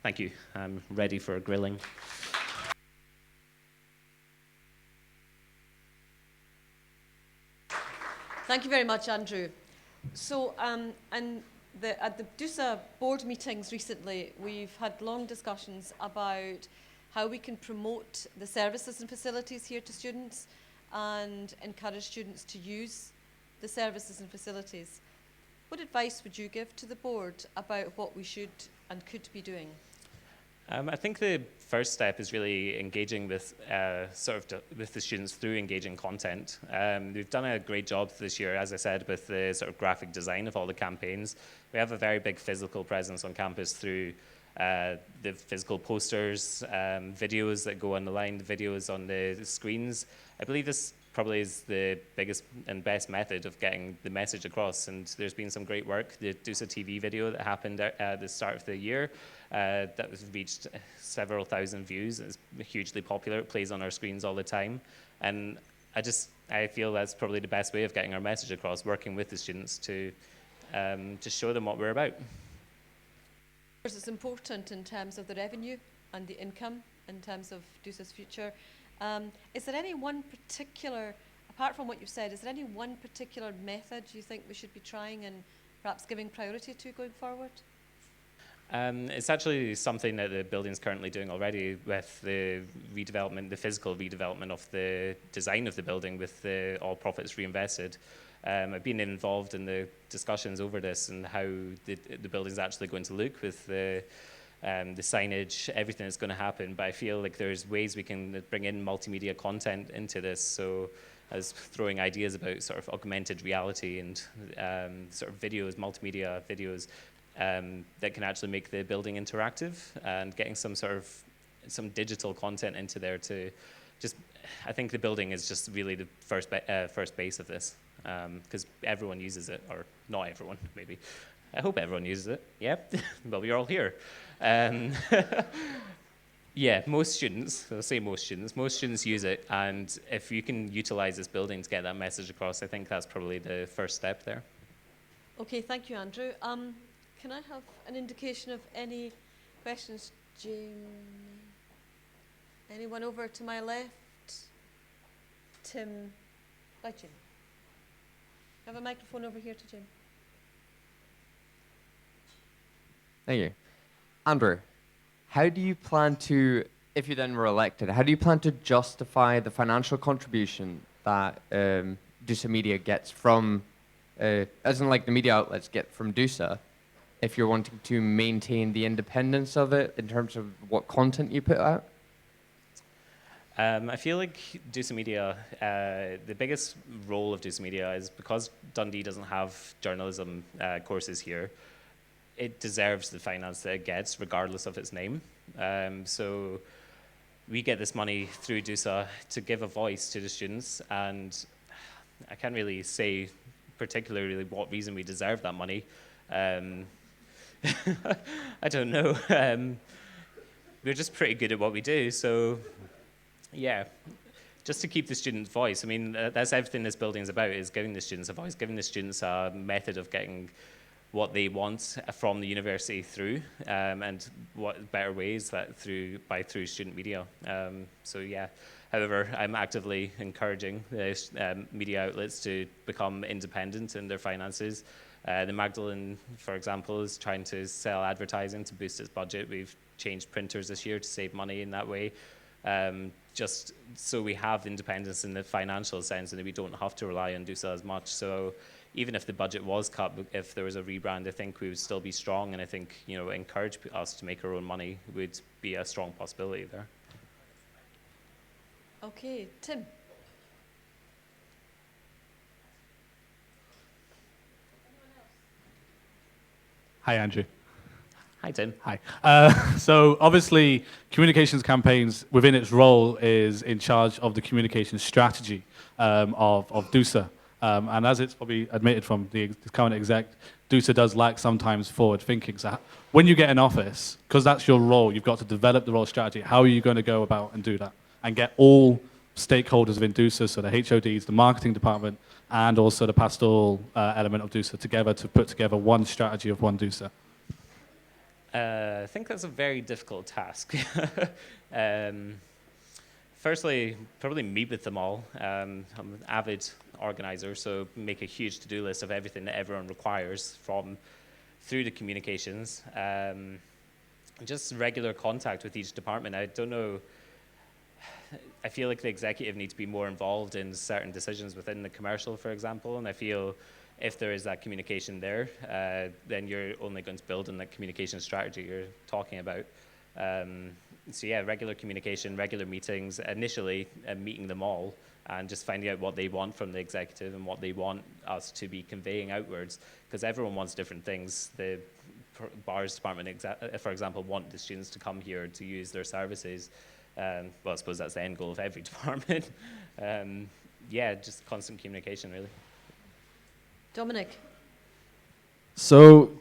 Thank you. I'm ready for a grilling. Thank you very much, Andrew. So, at the DUSA board meetings recently, we've had long discussions about how we can promote the services and facilities here to students and encourage students to use the services and facilities. What advice would you give to the board about what we should and could be doing? I think the first step is really engaging with with the students through engaging content. We've done a great job this year, as I said, with the sort of graphic design of all the campaigns. We have a very big physical presence on campus through the physical posters, videos that go on the line, videos on the screens. I believe this probably is the biggest and best method of getting the message across, and there's been some great work. The DUSA TV video that happened at the start of the year, that was reached several thousand views. It's hugely popular. It plays on our screens all the time, and I feel that's probably the best way of getting our message across, working with the students to just show them what we're about. It's important in terms of the revenue and the income in terms of DUSA's future. Is there any one particular, apart from what you've said, is there any one particular method you think we should be trying and perhaps giving priority to going forward? It's actually something that the building's currently doing already with the redevelopment, the physical redevelopment of the design of the building with all profits reinvested. I've been involved in the discussions over this and how the building's actually going to look with the signage, everything that's going to happen. But I feel like there's ways we can bring in multimedia content into this. So I was throwing ideas about sort of augmented reality and sort of videos, multimedia videos that can actually make the building interactive, and getting some digital content into there to just, I think the building is just really the first base of this, because everyone uses it, or not everyone, maybe. I hope everyone uses it. Yeah, well, we're all here. Yeah, most students, I'll say most students use it, and if you can utilize this building to get that message across, I think that's probably the first step there. Okay, thank you, Andrew. Can I have an indication of any questions, Jim? Anyone over to my left? Tim? Right, Jim. Have a microphone over here to Jim. Thank you. Andrew, how do you plan to, if you then were elected, how do you plan to justify the financial contribution that DUSA Media gets from, as in like the media outlets get from DUSA, if you're wanting to maintain the independence of it in terms of what content you put out? I feel like DUSA Media, the biggest role of DUSA Media is because Dundee doesn't have journalism courses here, it deserves the finance that it gets, regardless of its name. So we get this money through DUSA to give a voice to the students, and I can't really say particularly what reason we deserve that money. I don't know. We're just pretty good at what we do, so yeah, just to keep the student's voice. I mean, that's everything this building is about, is giving the students a voice, giving the students a method of getting what they want from the university through, and what better ways that through student media. So yeah, however, I'm actively encouraging the media outlets to become independent in their finances. The Magdalene, for example, is trying to sell advertising to boost its budget. We've changed printers this year to save money in that way, just so we have independence in the financial sense and that we don't have to rely on DUSA as much. So even if the budget was cut, if there was a rebrand, I think we would still be strong, and I think, you know, encourage us to make our own money would be a strong possibility there. Okay, Tim. Hi, Andrew. Hi, Tim. Hi. So obviously, communications campaigns within its role is in charge of the communication strategy of DUSA. And as it's probably admitted from the current exec, DUSA does lack sometimes forward thinking. So when you get in office, because that's your role, you've got to develop the role strategy. How are you going to go about and do that? And get all stakeholders within DUSA, so the HODs, the marketing department, and also the pastoral element of DUSA together to put together one strategy of one DUSA? I think that's a very difficult task. Firstly, probably meet with them all. I'm an avid organizer, so make a huge to-do list of everything that everyone requires through the communications. Just regular contact with each department. I don't know, I feel like the executive needs to be more involved in certain decisions within the commercial, for example, and I feel if there is that communication there, then you're only going to build on that communication strategy you're talking about. So yeah, regular communication, regular meetings, initially meeting them all and just finding out what they want from the executive and what they want us to be conveying outwards, because everyone wants different things. The bars department, for example, want the students to come here to use their services. Well, I suppose that's the end goal of every department. Yeah, just constant communication, really. Dominic. So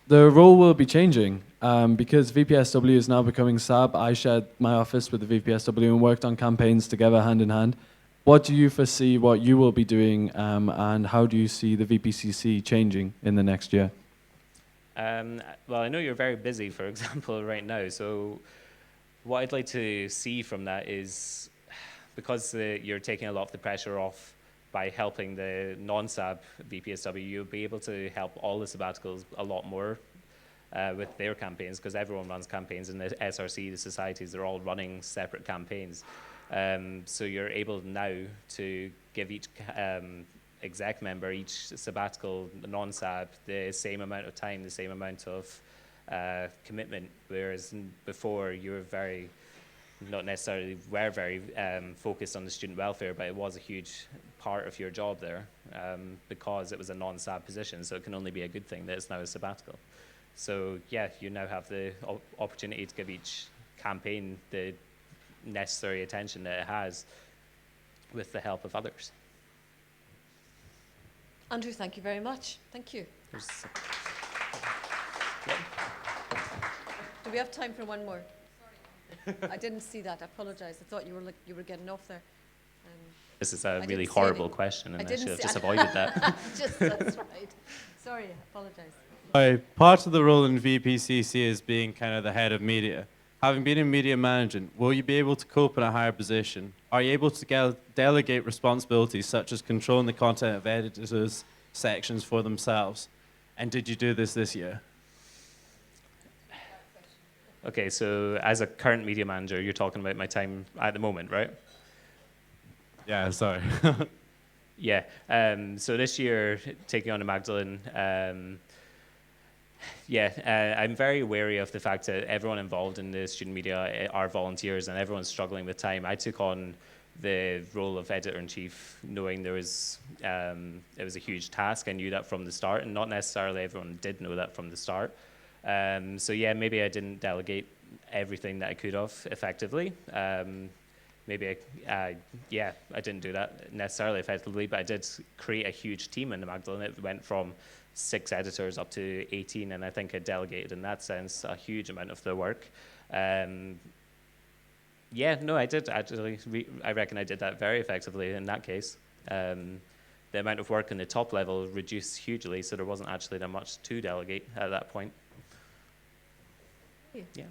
the role will be changing because VPSW is now becoming SAB. I shared my office with the VPSW and worked on campaigns together hand in hand. What do you foresee what you will be doing and how do you see the VPCC changing in the next year? Well, I know you're very busy, for example, right now. So what I'd like to see from that is, because you're taking a lot of the pressure off by helping the non-SAB VPSW, you'll be able to help all the sabbaticals a lot more with their campaigns, because everyone runs campaigns in the SRC, the societies, they're all running separate campaigns. So you're able now to give each exec member, each sabbatical, non-SAB, the same amount of time, the same amount of commitment, whereas before you were very focused on the student welfare, but it was a huge part of your job there because it was a non-SAB position, so it can only be a good thing that it's now a sabbatical. So yeah, you now have the opportunity to give each campaign the necessary attention that it has with the help of others. Andrew, thank you very much. Thank you. Do we have time for one more? I didn't see that. I apologise. I thought you were getting off there. This is a really horrible question, and I should have just avoided that. That's right. Sorry, I apologise. Part of the role in VPCC is being kind of the head of media. Having been in media management, will you be able to cope in a higher position? Are you able to delegate responsibilities such as controlling the content of editors' sections for themselves? And did you do this year? Okay, so as a current media manager, you're talking about my time at the moment, right? Yeah, sorry. Yeah, so this year, taking on the Magdalene, I'm very wary of the fact that everyone involved in the student media are volunteers and everyone's struggling with time. I took on the role of editor-in-chief knowing it was a huge task. I knew that from the start, and not necessarily everyone did know that from the start. So yeah, maybe I didn't delegate everything that I could have effectively. Maybe I didn't do that necessarily effectively, but I did create a huge team in the Magdalene. It went from 6 editors up to 18, and I think I delegated in that sense a huge amount of the work. I did actually. I reckon I did that very effectively in that case. The amount of work in the top level reduced hugely, so there wasn't actually that much to delegate at that point. Yeah.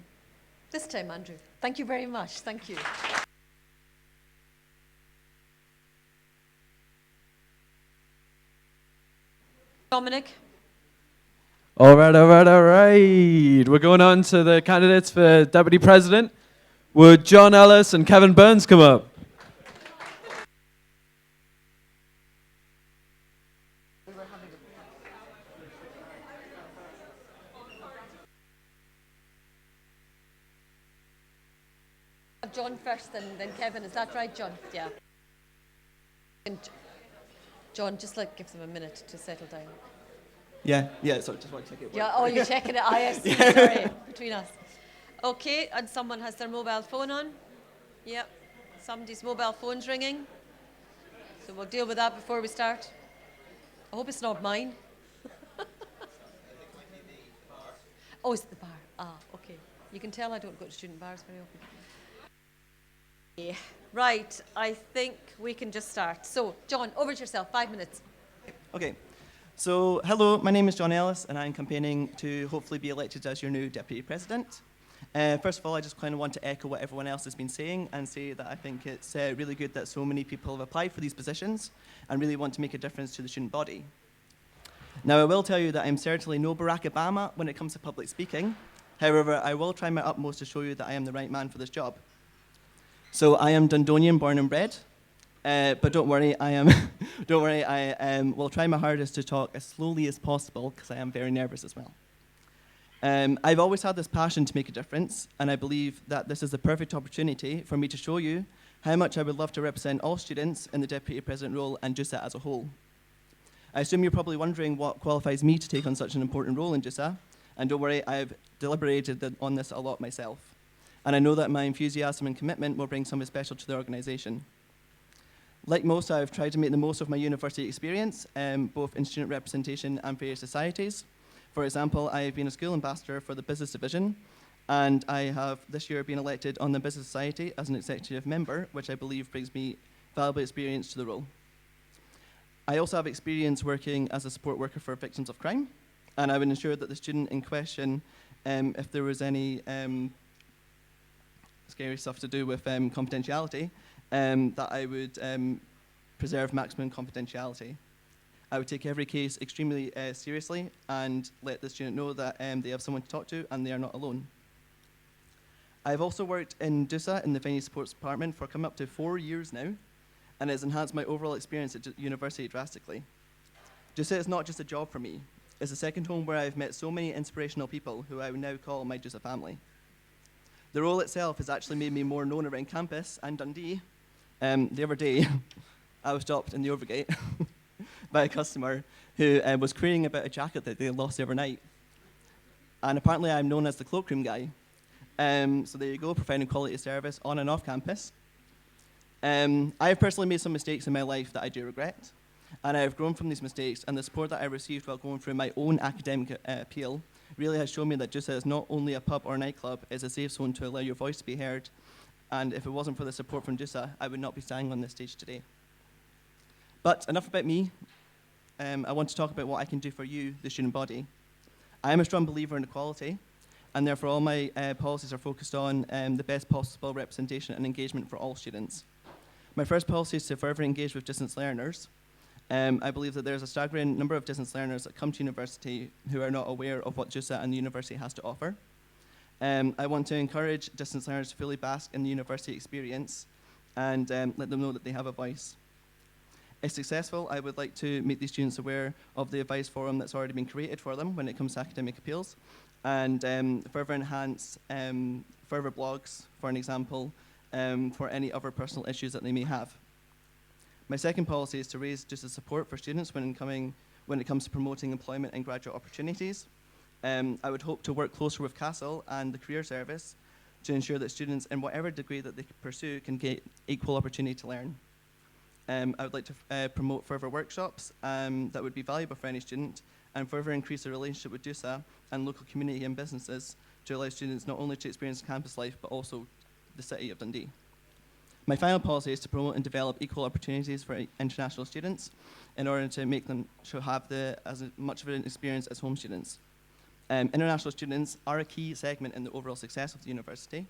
This time, Andrew. Thank you very much. Thank you. Dominic. All right. We're going on to the candidates for Deputy President. Would John Ellis and Kevin Burns come up? John first, then Kevin. Is that right, John? Yeah. And John, just give them a minute to settle down. Yeah, sorry, just want to check it. Yeah, oh, you're checking it. ISC, sorry, between us. Okay, and someone has their mobile phone on. Yep, somebody's mobile phone's ringing. So we'll deal with that before we start. I hope it's not mine. Oh, is it the bar? Ah, okay. You can tell I don't go to student bars very often. Yeah. Right, I think we can just start. So, John, over to yourself, 5 minutes. Okay, so hello, my name is John Ellis, and I'm campaigning to hopefully be elected as your new Deputy President. First of all, I just kind of want to echo what everyone else has been saying and say that I think it's really good that so many people have applied for these positions and really want to make a difference to the student body. Now, I will tell you that I'm certainly no Barack Obama when it comes to public speaking. However, I will try my utmost to show you that I am the right man for this job. So I am Dundonian, born and bred, but don't worry, I will try my hardest to talk as slowly as possible because I am very nervous as well. I've always had this passion to make a difference, and I believe that this is the perfect opportunity for me to show you how much I would love to represent all students in the Deputy President role and DUSA as a whole. I assume you're probably wondering what qualifies me to take on such an important role in DUSA, and don't worry, I've deliberated on this a lot myself. And I know that my enthusiasm and commitment will bring something special to the organisation. Like most, I've tried to make the most of my university experience, both in student representation and various societies. For example, I have been a school ambassador for the business division, and I have this year been elected on the business society as an executive member, which I believe brings me valuable experience to the role. I also have experience working as a support worker for victims of crime, and I would ensure that the student in question, if there was any scary stuff to do with confidentiality, that I would preserve maximum confidentiality. I would take every case extremely seriously and let the student know that they have someone to talk to and they are not alone. I've also worked in DUSA in the venue sports department for coming up to 4 years now, and it's enhanced my overall experience at university drastically. DUSA is not just a job for me. It's a second home where I've met so many inspirational people who I would now call my DUSA family. The role itself has actually made me more known around campus and Dundee. The other day, I was stopped in the overgate by a customer who was querying about a jacket that they lost overnight. And apparently I'm known as the cloakroom guy. So there you go, providing quality service on and off campus. I have personally made some mistakes in my life that I do regret. And I have grown from these mistakes, and the support that I received while going through my own academic appeal really has shown me that DUSA is not only a pub or nightclub, it's a safe zone to allow your voice to be heard. And if it wasn't for the support from DUSA, I would not be standing on this stage today. But enough about me. I want to talk about what I can do for you, the student body. I am a strong believer in equality, and therefore all my policies are focused on the best possible representation and engagement for all students. My first policy is to further engage with distance learners. I believe that there's a staggering number of distance learners that come to university who are not aware of what DUSA and the university has to offer. I want to encourage distance learners to fully bask in the university experience and let them know that they have a voice. If successful, I would like to make these students aware of the advice forum that's already been created for them when it comes to academic appeals, and further enhance further blogs, for an example, for any other personal issues that they may have. My second policy is to raise DUSA support for students when it comes to promoting employment and graduate opportunities. I would hope to work closer with CASTLE and the Career Service to ensure that students in whatever degree that they pursue can get equal opportunity to learn. I would like to promote further workshops that would be valuable for any student and further increase the relationship with DUSA and local community and businesses to allow students not only to experience campus life but also the city of Dundee. My final policy is to promote and develop equal opportunities for international students in order to make them have as much of an experience as home students. International students are a key segment in the overall success of the university,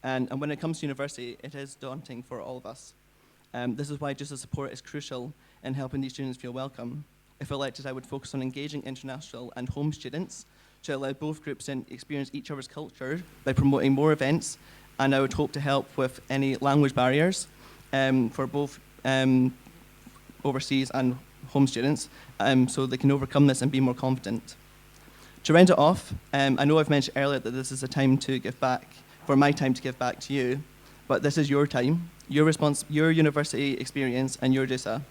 and when it comes to university, it is daunting for all of us. This is why DUSA support is crucial in helping these students feel welcome. If elected, I would focus on engaging international and home students to allow both groups to experience each other's culture by promoting more events, and I would hope to help with any language barriers for both overseas and home students so they can overcome this and be more confident. To round it off, I know I've mentioned earlier that this is a time to give back, for my time to give back to you, but this is your time, your university experience, and your DUSA.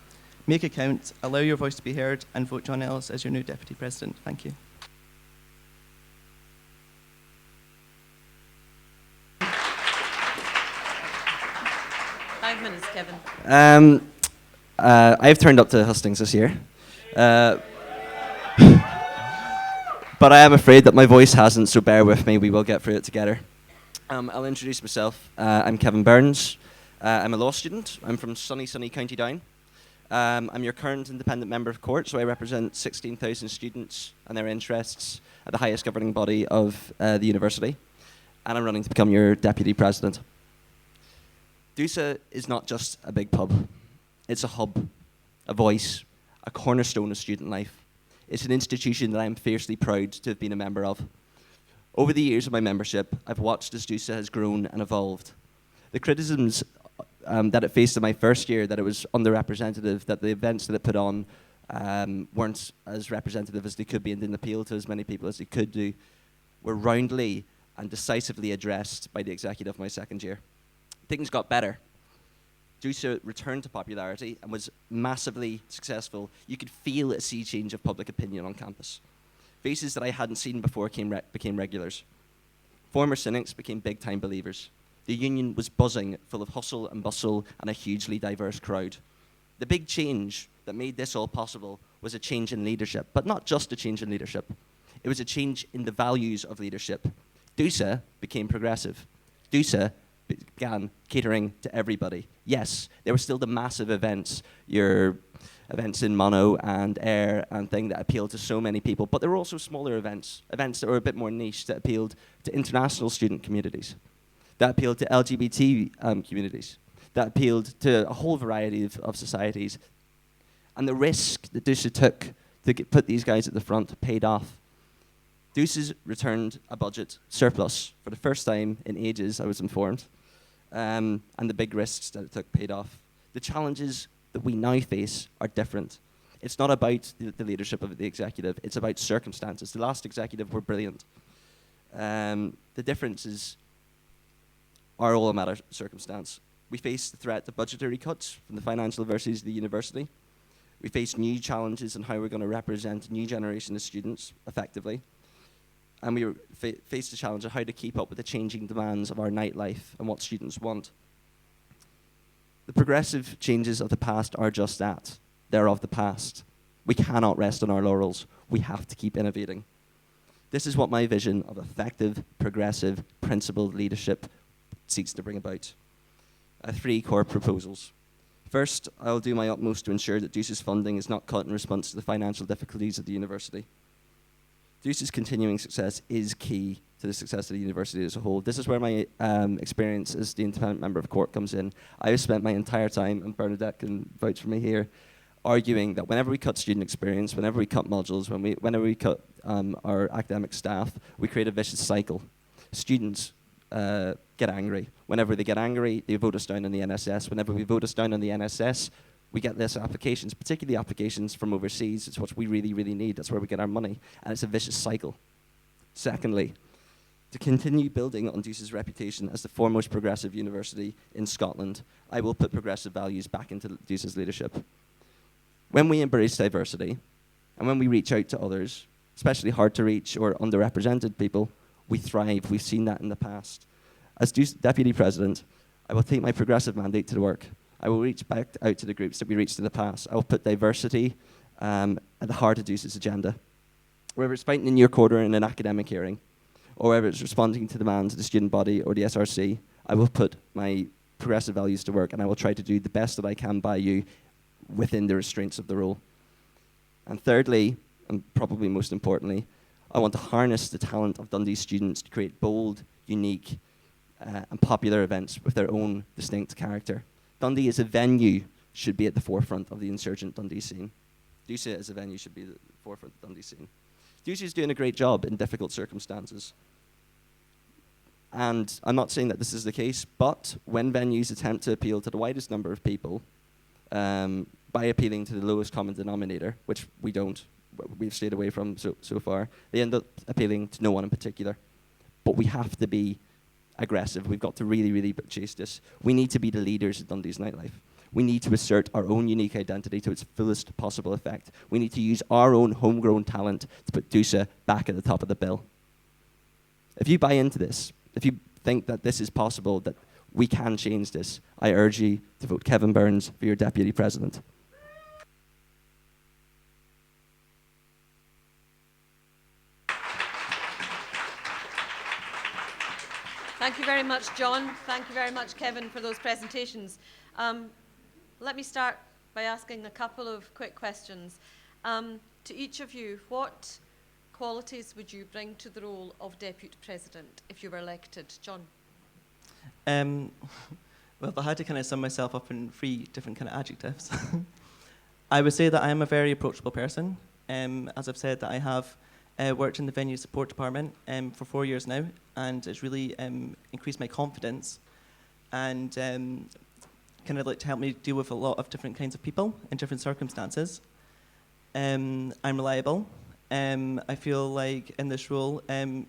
Make it count, allow your voice to be heard, and vote John Ellis as your new Deputy President. Thank you. Kevin. I've turned up to Hustings this year. But I am afraid that my voice hasn't, so bear with me, we will get through it together. I'll introduce myself. I'm Kevin Burns. I'm a law student. I'm from sunny County Down. I'm your current independent member of court, so I represent 16,000 students and their interests at the highest governing body of the university. And I'm running to become your deputy president. DUSA is not just a big pub. It's a hub, a voice, a cornerstone of student life. It's an institution that I am fiercely proud to have been a member of. Over the years of my membership, I've watched as DUSA has grown and evolved. The criticisms that it faced in my first year, that it was underrepresented, that the events that it put on weren't as representative as they could be and didn't appeal to as many people as they could do, were roundly and decisively addressed by the executive my second year. Things got better. DUSA returned to popularity and was massively successful. You could feel a sea change of public opinion on campus. Faces that I hadn't seen before became regulars. Former cynics became big-time believers. The union was buzzing, full of hustle and bustle and a hugely diverse crowd. The big change that made this all possible was a change in leadership, but not just a change in leadership. It was a change in the values of leadership. DUSA became progressive. DUSA began catering to everybody. Yes, there were still the massive events, your events in Mono and Air and thing that appealed to so many people, but there were also smaller events that were a bit more niche, that appealed to international student communities, that appealed to LGBT communities, that appealed to a whole variety of societies. And the risk that DUSA took to put these guys at the front paid off. DUSA's returned a budget surplus for the first time in ages, I was informed, and the big risks that it took paid off. The challenges that we now face are different. It's not about the leadership of the executive, it's about circumstances. The last executive were brilliant. The differences are all a matter of circumstance. We face the threat of budgetary cuts from the financial adversities of the university. We face new challenges in how we're going to represent a new generation of students effectively. And we face the challenge of how to keep up with the changing demands of our nightlife and what students want. The progressive changes of the past are just that. They're of the past. We cannot rest on our laurels. We have to keep innovating. This is what my vision of effective, progressive, principled leadership seeks to bring about. 3 core proposals. First, I'll do my utmost to ensure that DUSA's funding is not cut in response to the financial difficulties of the university. DUSA's continuing success is key to the success of the university as a whole. This is where my experience as the independent member of court comes in. I have spent my entire time, and Bernadette can vouch for me here, arguing that whenever we cut student experience, whenever we cut modules, whenever we cut our academic staff, we create a vicious cycle. Students get angry. Whenever they get angry, they vote us down on the NSS. Whenever we vote us down on the NSS, we get less applications, particularly applications from overseas. It's what we really, really need. That's where we get our money. And it's a vicious cycle. Secondly, to continue building on DUSA's reputation as the foremost progressive university in Scotland, I will put progressive values back into DUSA's leadership. When we embrace diversity, and when we reach out to others, especially hard to reach or underrepresented people, we thrive. We've seen that in the past. As Deputy President, I will take my progressive mandate to the work. I will reach back out to the groups that we reached in the past. I will put diversity at the heart of DUSA's agenda. Whether it's fighting in your corner in an academic hearing, or whether it's responding to demands of the student body or the SRC, I will put my progressive values to work, and I will try to do the best that I can by you within the restraints of the role. And thirdly, and probably most importantly, I want to harness the talent of Dundee students to create bold, unique, and popular events with their own distinct character. Dundee as a venue should be at the forefront of the insurgent Dundee scene. DUSA as a venue should be at the forefront of the Dundee scene. DUSA is doing a great job in difficult circumstances. And I'm not saying that this is the case, but when venues attempt to appeal to the widest number of people by appealing to the lowest common denominator, which we've stayed away from so far, they end up appealing to no one in particular. But we have to be aggressive. We've got to really, really chase this. We need to be the leaders of Dundee's nightlife. We need to assert our own unique identity to its fullest possible effect. We need to use our own homegrown talent to put DUSA back at the top of the bill. If you buy into this, if you think that this is possible, that we can change this, I urge you to vote Kevin Burns for your Deputy President. Thank you very much, John. Thank you very much, Kevin, for those presentations. Let me start by asking a couple of quick questions. To each of you, what qualities would you bring to the role of Deputy President if you were elected? John? Well, if I had to kind of sum myself up in 3 different kind of adjectives, I would say that I am a very approachable person. As I've said, that I have worked in the venue support department for 4 years now, and it's really increased my confidence and kind of like to help me deal with a lot of different kinds of people in different circumstances. I'm reliable. I feel like in this role,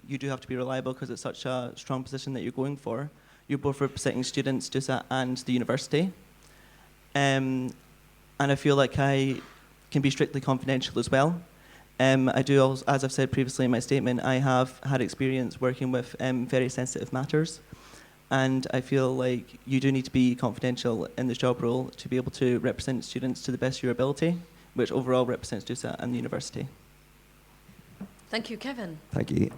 you do have to be reliable because it's such a strong position that you're going for. You're both representing students, DUSA, and the university. And I feel like I can be strictly confidential as well. I do, also, as I've said previously in my statement, I have had experience working with very sensitive matters. And I feel like you do need to be confidential in this job role to be able to represent students to the best of your ability, which overall represents DUSA and the university. Thank you, Kevin. Thank you.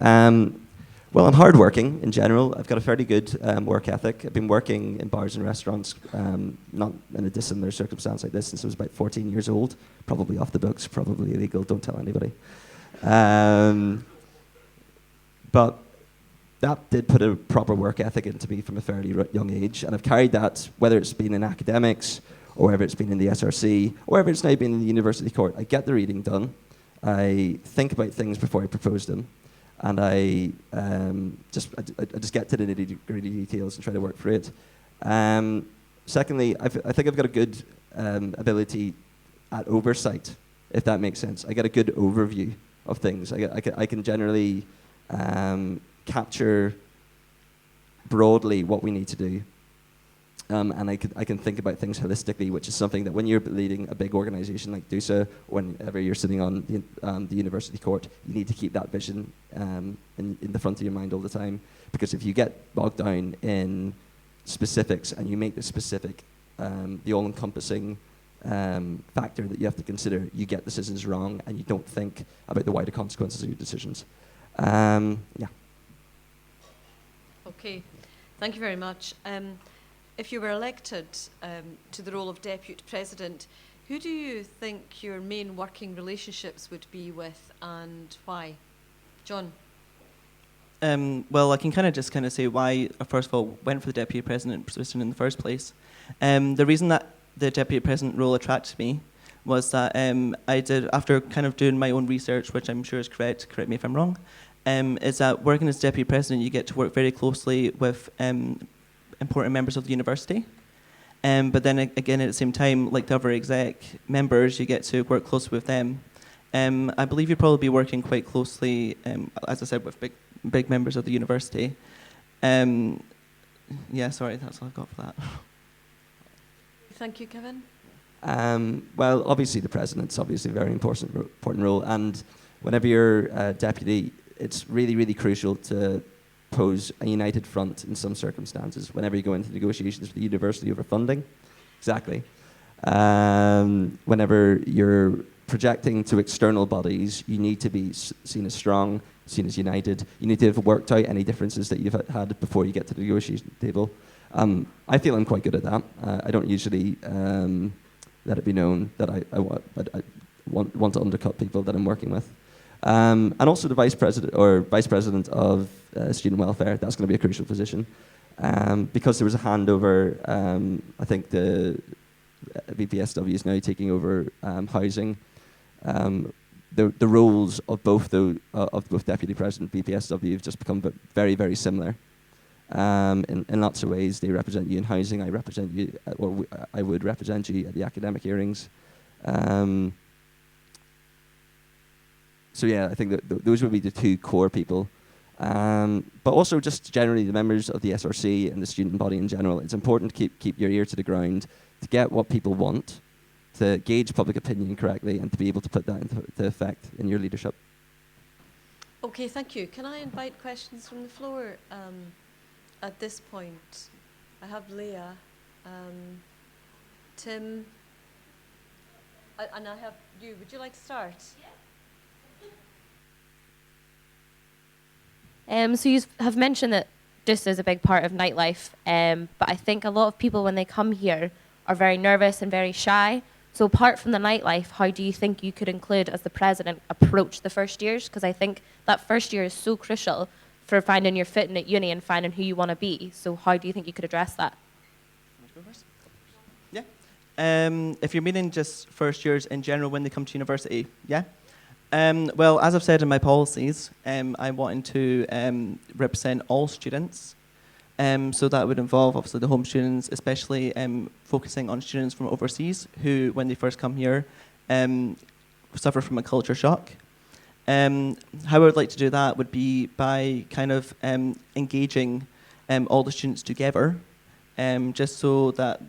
Well, I'm hardworking in general. I've got a fairly good work ethic. I've been working in bars and restaurants, not in a dissimilar circumstance like this, since I was about 14 years old. Probably off the books, probably illegal, don't tell anybody. But that did put a proper work ethic into me from a fairly young age, and I've carried that, whether it's been in academics, or whether it's been in the SRC, or whether it's now been in the university court. I get the reading done. I think about things before I propose them. And I just get to the nitty-gritty details and try to work through it. Secondly, I think I've got a good ability at oversight, if that makes sense. I get a good overview of things. I can generally capture broadly what we need to do. And I can think about things holistically, which is something that when you're leading a big organization like DUSA, whenever you're sitting on the university court, you need to keep that vision in the front of your mind all the time. Because if you get bogged down in specifics and you make the specific the all-encompassing factor that you have to consider, you get decisions wrong and you don't think about the wider consequences of your decisions. Yeah. Okay, thank you very much. If you were elected to the role of Deputy President, who do you think your main working relationships would be with and why? John? Well, I can kind of say why I first of all went for the Deputy President position in the first place. The reason that the Deputy President role attracted me was that I did, after kind of doing my own research, which I'm sure is correct me if I'm wrong, is that working as Deputy President you get to work very closely with important members of the university. But then again, at the same time, like the other exec members, you get to work closely with them. I believe you'll probably be working quite closely, as I said, with big members of the university. Yeah, sorry, that's all I've got for that. Thank you, Kevin. Well, obviously the president's obviously a very important role, and whenever you're deputy, it's really, really crucial to pose a united front in some circumstances whenever you go into negotiations with the university over funding. Exactly. Whenever you're projecting to external bodies, you need to be seen as strong, seen as united. You need to have worked out any differences that you've had before you get to the negotiation table. I feel I'm quite good at that. I don't usually let it be known that I want to undercut people that I'm working with. And also the vice president of student welfare. That's going to be a crucial position because there was a handover. I think the VPSW is now taking over housing. The roles of both deputy president and VPSW have just become very, very similar. In lots of ways, they represent you in housing. I represent you, or I would represent you at the academic hearings. So yeah, I think that those would be the two core people. But also just generally the members of the SRC and the student body in general, it's important to keep your ear to the ground, to get what people want, to gauge public opinion correctly, and to be able to put that into effect in your leadership. Okay, thank you. Can I invite questions from the floor at this point? I have Leah, Tim, and I have you. Would you like to start? So you have mentioned that DUSA is a big part of nightlife, but I think a lot of people when they come here are very nervous and very shy. So apart from the nightlife, how do you think you could include, as the president, approach the first years? Because I think that first year is so crucial for finding your footing at uni and finding who you want to be. So how do you think you could address that? Yeah. If you're meaning just first years in general when they come to university, yeah? Well, as I've said in my policies, I'm wanting to represent all students. So that would involve, obviously, the home students, especially focusing on students from overseas who, when they first come here, suffer from a culture shock. How I would like to do that would be by kind of engaging all the students together, just so that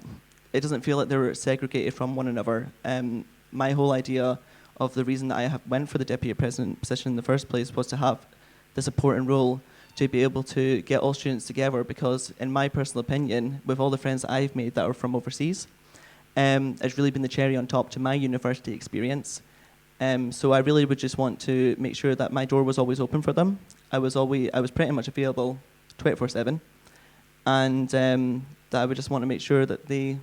it doesn't feel like they're segregated from one another. My whole idea of the reason that I went for the deputy president position in the first place was to have the support and role to be able to get all students together, because in my personal opinion, with all the friends that I've made that are from overseas, it's really been the cherry on top to my university experience. So I really would just want to make sure that my door was always open for them. I was pretty much available 24/7, and that I would just want to make sure that they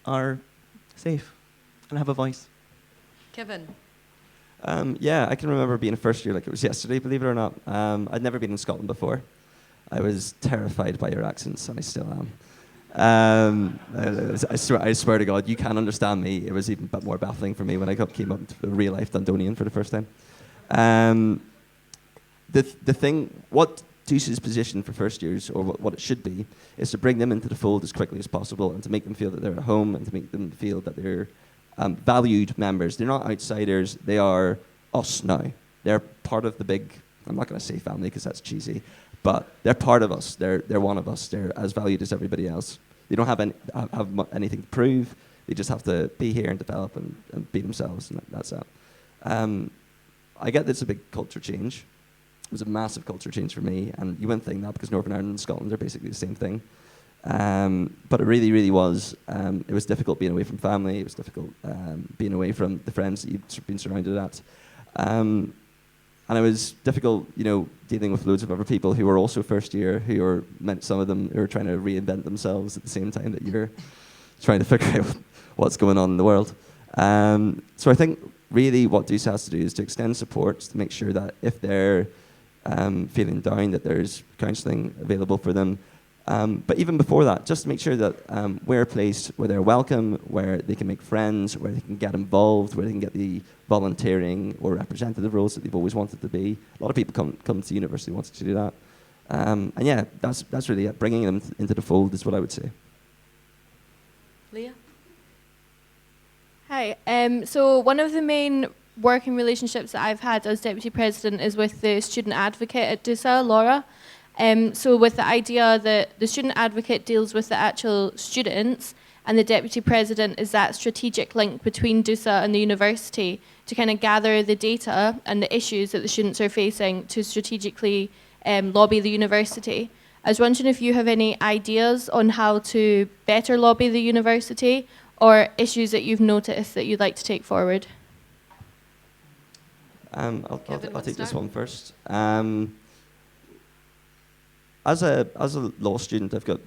are safe and have a voice. Kevin. Yeah, I can remember being a first year like it was yesterday, believe it or not. I'd never been in Scotland before. I was terrified by your accents, and I still am. I swear to God, you can't understand me. It was even a bit more baffling for me when I came up to a real-life Dundonian for the first time. The thing, what DUSA's position for first years, or what it should be, is to bring them into the fold as quickly as possible and to make them feel that they're at home and to make them feel that they're valued members. They're not outsiders. They are us now. They're part of the big, I'm not going to say family because that's cheesy, but they're part of us. They're one of us. They're as valued as everybody else. They don't have anything to prove. They just have to be here and develop and be themselves, and that's that. I get that's a big culture change. It was a massive culture change for me, and you wouldn't think that because Northern Ireland and Scotland are basically the same thing. But it really, really was. It was difficult being away from family. It was difficult being away from the friends that you've been surrounded at. And it was difficult, dealing with loads of other people who were also first year, some of them who are trying to reinvent themselves at the same time that you're trying to figure out what's going on in the world. So I think really what DUSA has to do is to extend support to make sure that if they're feeling down, that there's counselling available for them. But even before that, just to make sure that we're a place where they're welcome, where they can make friends, where they can get involved, where they can get the volunteering or representative roles that they've always wanted to be. A lot of people come to university wanting to do that. And yeah, that's really it. Bringing them into the fold is what I would say. Leah? Hi. So one of the main working relationships that I've had as deputy president is with the student advocate at DUSA, Laura. So with the idea that the student advocate deals with the actual students and the deputy president is that strategic link between DUSA and the university to kind of gather the data and the issues that the students are facing to strategically lobby the university. I was wondering if you have any ideas on how to better lobby the university or issues that you've noticed that you'd like to take forward. I'll take this one first. As a law student, I've got,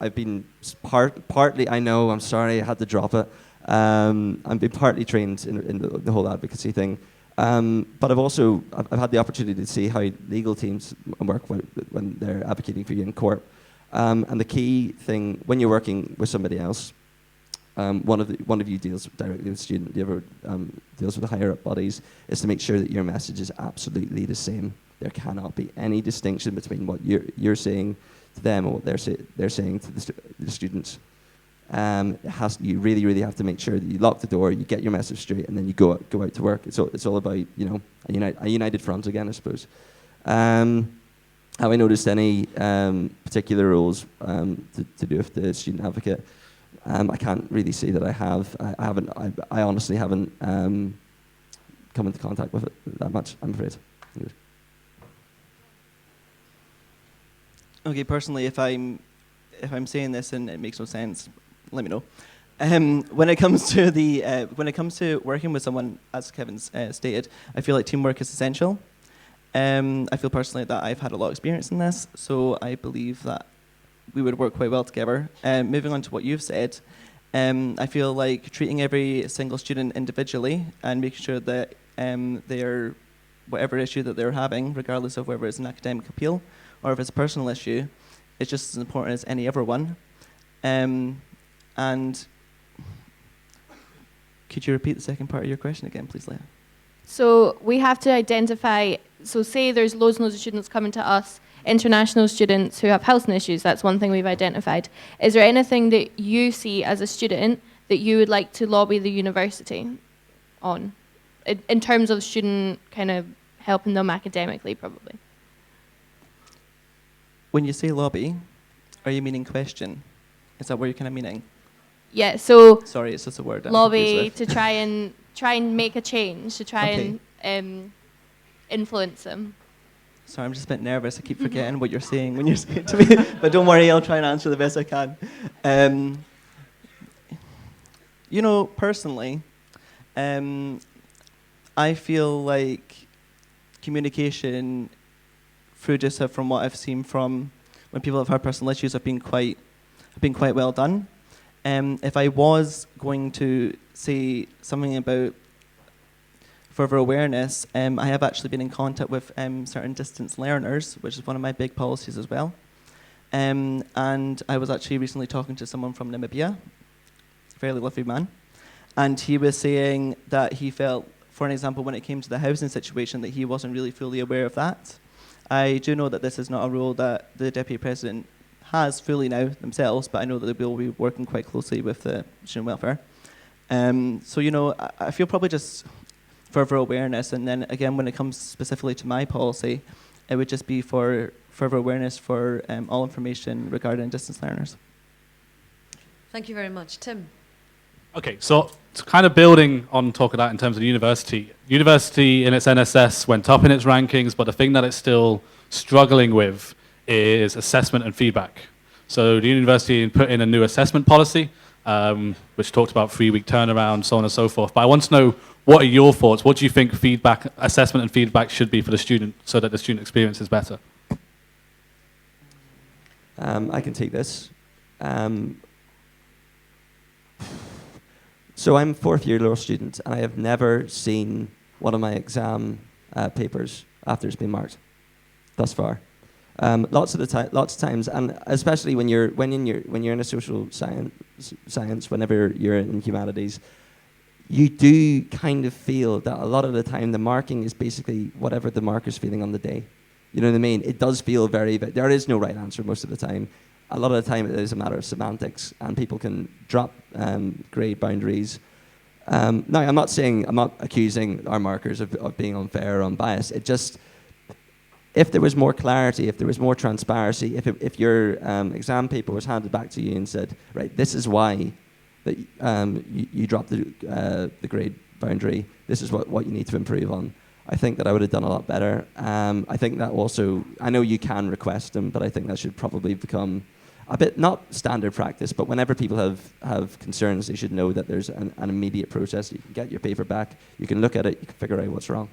I've been partly, I know, I'm sorry, I had to drop it. I've been partly trained in the whole advocacy thing. But I've had the opportunity to see how legal teams work when they're advocating for you in court. And the key thing, when you're working with somebody else, one of you deals directly with the student, the other deals with the higher up bodies, is to make sure that your message is absolutely the same. There cannot be any distinction between what you're saying to them and what they're saying to the students. You really, really have to make sure that you lock the door, you get your message straight, and then you go out to work. It's all about a united front again, I suppose. Have I noticed any particular roles to do with the student advocate? I can't really say that I have. I haven't. I honestly haven't come into contact with it that much, I'm afraid. Okay, personally, if I'm saying this and it makes no sense, let me know. When it comes to working with someone, as Kevin's stated, I feel like teamwork is essential. I feel personally that I've had a lot of experience in this, so I believe that we would work quite well together. Moving on to what you've said, I feel like treating every single student individually and making sure that their whatever issue that they're having, regardless of whether it's an academic appeal or if it's a personal issue, is just as important as any other one. And could you repeat the second part of your question again, please, Leah? So we have to identify, so say there's loads and loads of students coming to us, international students who have housing issues, that's one thing we've identified. Is there anything that you see as a student that you would like to lobby the university on, in terms of student kind of helping them academically, probably? When you say lobby, are you meaning question? Is that what you're kind of meaning? Yeah, so sorry, it's just a word. Lobby to try and make a change, to try and influence them. Sorry, I'm just a bit nervous. I keep forgetting what you're saying when you're saying it to me. But don't worry, I'll try and answer the best I can. You know, personally, I feel like communication through DUSA, from what I've seen from when people have had personal issues, have been quite well done. If I was going to say something about further awareness, I have actually been in contact with certain distance learners, which is one of my big policies as well. And I was actually recently talking to someone from Namibia, a fairly lovely man, and he was saying that he felt, for an example, when it came to the housing situation, that he wasn't really fully aware of that. I do know that this is not a role that the Deputy President has fully now themselves, but I know that they will be working quite closely with the student welfare. So, you know, I feel probably just further awareness, and then again, when it comes specifically to my policy, it would just be for further awareness for all information regarding distance learners. Thank you very much. Tim? Okay, so kind of building on talk of that in terms of the university. University in its NSS went up in its rankings, but the thing that it's still struggling with is assessment and feedback. So the university put in a new assessment policy, which talked about 3-week turnaround, so on and so forth. But I want to know, what are your thoughts? What do you think feedback, assessment and feedback should be for the student so that the student experience is better? I can take this. So I'm a 4th year law student, and I have never seen one of my exam papers after it's been marked thus far. Lots of times, and especially when you're in a social science, whenever you're in humanities, you do kind of feel that a lot of the time the marking is basically whatever the marker's feeling on the day. You know what I mean? It does feel there is no right answer most of the time. A lot of the time it is a matter of semantics, and people can drop grade boundaries. Now, I'm not accusing our markers of being unfair or unbiased. It just, if there was more clarity, if there was more transparency, if your exam paper was handed back to you and said, right, this is why that you dropped the grade boundary, this is what you need to improve on, I think that I would have done a lot better. I think that also, I know you can request them, but I think that should probably become a bit, not standard practice, but whenever people have concerns, they should know that there's an immediate process. You can get your paper back, you can look at it, you can figure out what's wrong.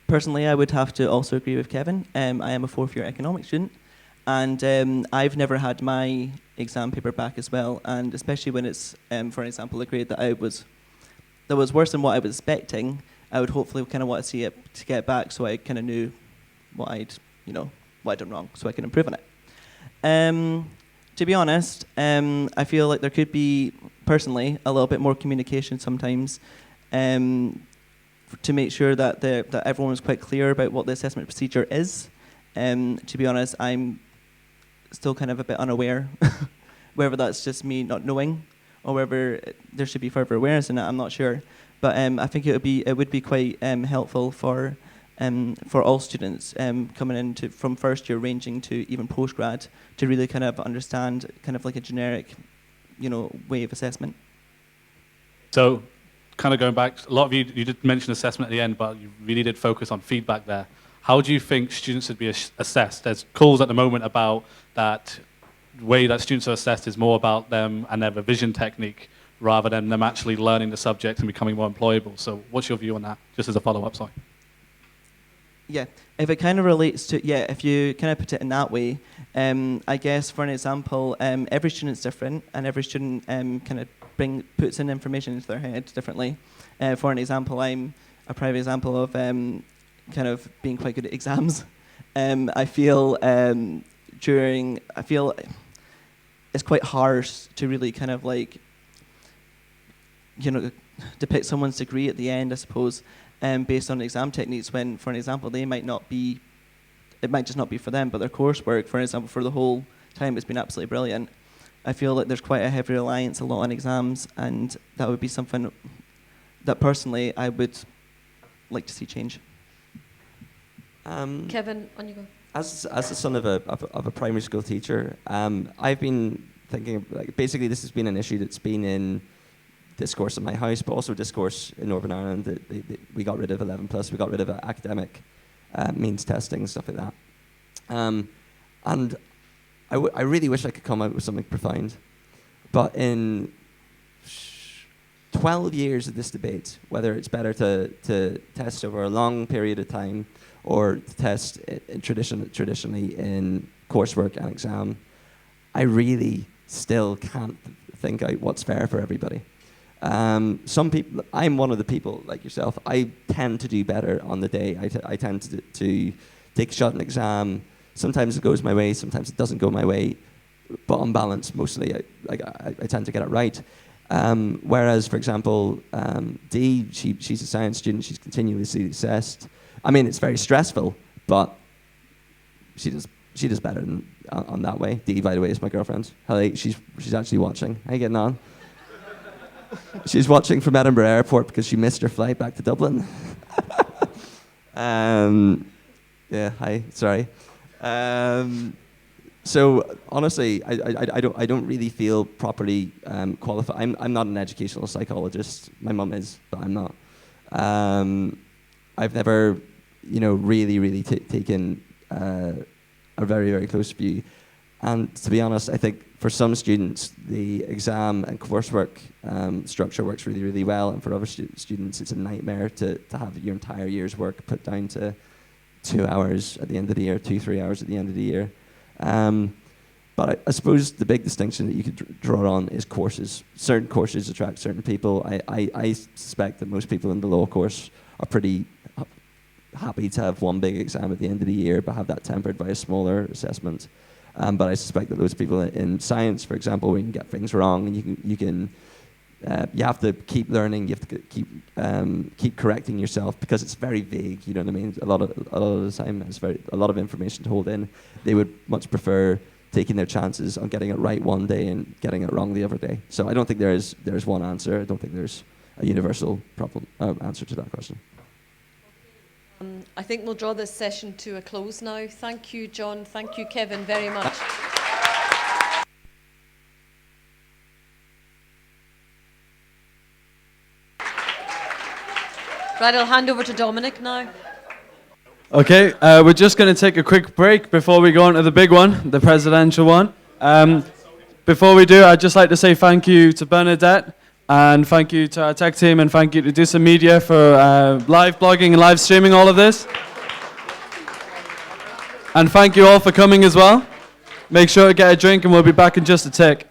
Personally, I would have to also agree with Kevin. I am a 4th year economics student, and I've never had my exam paper back as well, and especially when it's, for example, a grade that was worse than what I was expecting, I would hopefully kind of want to see it to get back, so I kind of knew what I'd done wrong, so I can improve on it. To be honest, I feel like there could be, personally, a little bit more communication sometimes, to make sure that everyone is quite clear about what the assessment procedure is. To be honest, I'm still kind of a bit unaware, whether that's just me not knowing, or whether there should be further awareness in it, I'm not sure. but I think it would be quite helpful for all students coming into from first year ranging to even postgrad to really kind of understand kind of like a generic, way of assessment. So, kind of going back, a lot of you did mention assessment at the end, but you really did focus on feedback there. How do you think students should be assessed? There's calls at the moment about that way that students are assessed is more about them and their revision technique rather than them actually learning the subject and becoming more employable. So what's your view on that, just as a follow-up, sorry? Yeah, if it kind of relates to, if you kind of put it in that way, I guess for an example, every student's different and every student kind of puts in information into their head differently. For an example, I'm a private example of kind of being quite good at exams. I feel it's quite hard to really kind of like, depict someone's degree at the end, I suppose, based on exam techniques when, for an example, it might just not be for them, but their coursework, for example, for the whole time has been absolutely brilliant. I feel like there's quite a heavy reliance a lot on exams, and that would be something that personally I would like to see change. Kevin, on you go. As the son of a primary school teacher, I've been thinking, like, basically this has been an issue that's been in discourse in my house, but also discourse in Northern Ireland. We got rid of 11+, we got rid of academic means testing and stuff like that. And I really wish I could come out with something profound, but in 12 years of this debate, whether it's better to test over a long period of time or to test traditionally in coursework and exam, I really still can't think out what's fair for everybody. Some people, I'm one of the people like yourself, I tend to do better on the day. I tend to take a shot in an exam. Sometimes it goes my way, sometimes it doesn't go my way, but on balance, mostly I tend to get it right. Whereas, for example, Dee, she's a science student, she's continuously assessed. I mean, it's very stressful, but she does better on that way. Dee, by the way, is my girlfriend. Hello, she's actually watching. How you getting on? She's watching from Edinburgh Airport because she missed her flight back to Dublin. Yeah, hi, sorry. So honestly, I don't really feel properly qualified. I'm not an educational psychologist. My mum is, but I'm not. I've never, really taken a very, very close view. And to be honest, I think for some students, the exam and coursework structure works really, really well. And for other students, it's a nightmare to have your entire year's work put down to 2 hours at the end of the year, 2-3 hours at the end of the year. But I suppose the big distinction that you could draw on is courses. Certain courses attract certain people. I suspect that most people in the law course are pretty happy to have one big exam at the end of the year, but have that tempered by a smaller assessment. But I suspect that those people in science, for example, where you can get things wrong, and you have to keep learning. You have to keep correcting yourself because it's very vague. You know what I mean? A lot of the time, it's a lot of information to hold in. They would much prefer taking their chances on getting it right one day and getting it wrong the other day. So I don't think there's one answer. I don't think there's a universal answer to that question. I think we'll draw this session to a close now. Thank you, John. Thank you, Kevin, very much. Right, I'll hand over to Dominic now. Okay, we're just going to take a quick break before we go on to the big one, the presidential one. Before we do, I'd just like to say thank you to Bernadette, and thank you to our tech team, and thank you to DUSA Media for live blogging and live streaming all of this. And thank you all for coming as well. Make sure to get a drink, and we'll be back in just a tick.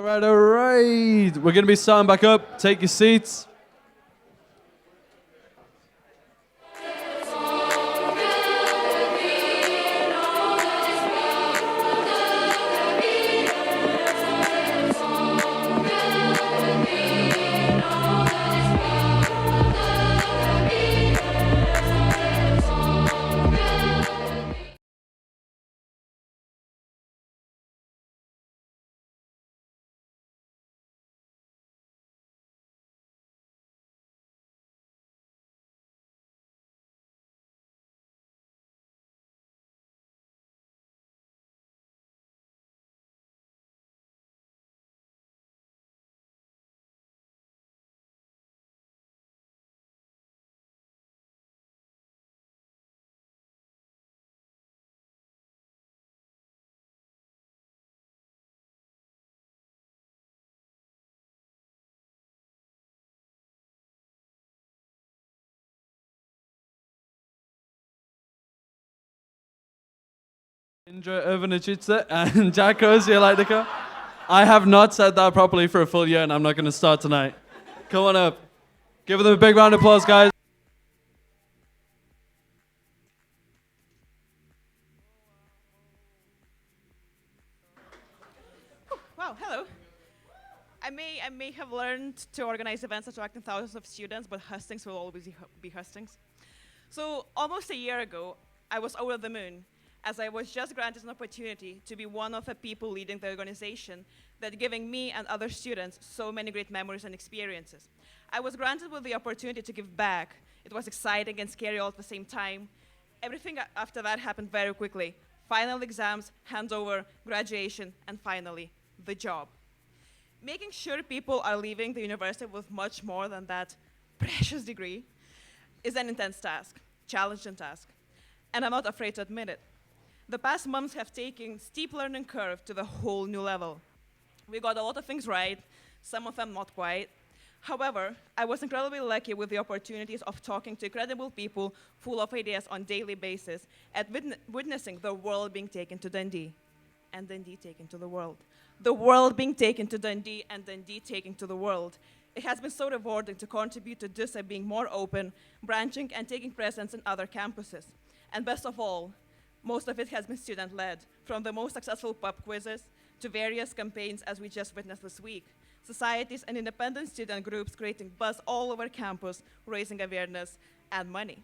right, all right. We're going to be starting back up. Take your seats. Indra Irvinichitsa and Jack Osielaidika. I have not said that properly for a full year, and I'm not going to start tonight. Come on up. Give them a big round of applause, guys. Wow, hello. I may have learned to organize events attracting thousands of students, but Hustings will always be Hustings. So almost a year ago, I was over the moon, as I was just granted an opportunity to be one of the people leading the organization that giving me and other students so many great memories and experiences. I was granted with the opportunity to give back. It was exciting and scary all at the same time. Everything after that happened very quickly. Final exams, handover, graduation, and finally, the job. Making sure people are leaving the university with much more than that precious degree is an intense task, challenging task, and I'm not afraid to admit it. The past months have taken steep learning curve to the whole new level. We got a lot of things right, some of them not quite. However, I was incredibly lucky with the opportunities of talking to incredible people full of ideas on a daily basis and witnessing the world being taken to Dundee and Dundee taken to the world. The world being taken to Dundee and Dundee taken to the world. It has been so rewarding to contribute to DUSA being more open, branching, and taking presence in other campuses. And best of all, most of it has been student-led, from the most successful pub quizzes to various campaigns as we just witnessed this week. Societies and independent student groups creating buzz all over campus, raising awareness and money.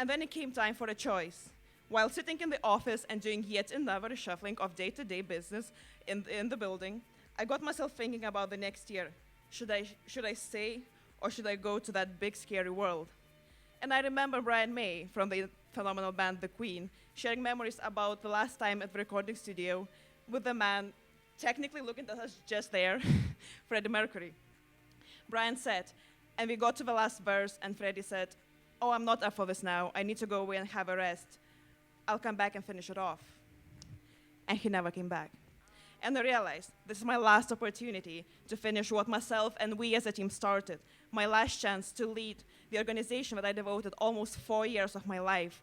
And then it came time for a choice. While sitting in the office and doing yet another shuffling of day-to-day business in the building, I got myself thinking about the next year. Should I stay or should I go to that big scary world? And I remember Brian May from the phenomenal band The Queen sharing memories about the last time at the recording studio with the man technically looking at us just there, Freddie Mercury. Brian said, and we got to the last verse and Freddie said, "Oh, I'm not up for this now. I need to go away and have a rest. I'll come back and finish it off." And he never came back. And I realized this is my last opportunity to finish what myself and we as a team started, my last chance to lead the organization that I devoted almost 4 years of my life,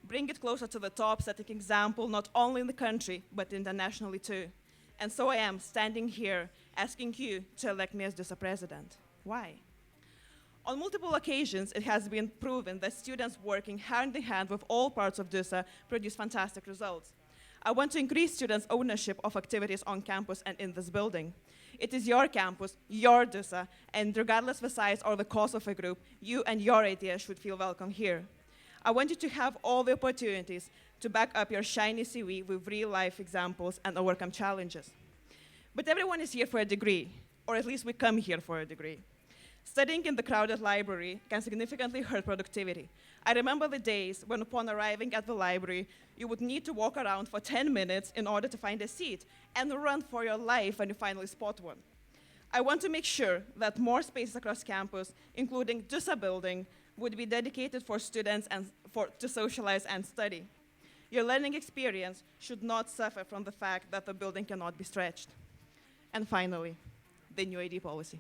bring it closer to the top, setting example not only in the country, but internationally too. And so I am standing here asking you to elect me as DUSA president. Why? On multiple occasions, it has been proven that students working hand in hand with all parts of DUSA produce fantastic results. I want to increase students' ownership of activities on campus and in this building. It is your campus, your DUSA, and regardless of the size or the cost of a group, you and your ideas should feel welcome here. I want you to have all the opportunities to back up your shiny CV with real-life examples and overcome challenges. But everyone is here for a degree, or at least we come here for a degree. Studying in the crowded library can significantly hurt productivity. I remember the days when upon arriving at the library, you would need to walk around for 10 minutes in order to find a seat and run for your life when you finally spot one. I want to make sure that more spaces across campus, including DUSA building, would be dedicated for students and to socialize and study. Your learning experience should not suffer from the fact that the building cannot be stretched. And finally, the new ID policy.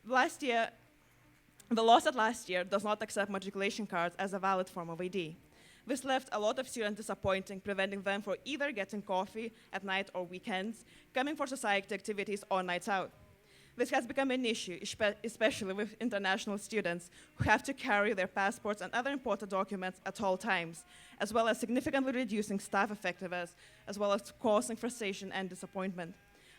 The law said last year does not accept matriculation cards as a valid form of ID. This left a lot of students disappointed, preventing them from either getting coffee at night or weekends, coming for society activities or nights out. This has become an issue, especially with international students who have to carry their passports and other important documents at all times, as well as significantly reducing staff effectiveness, as well as causing frustration and disappointment.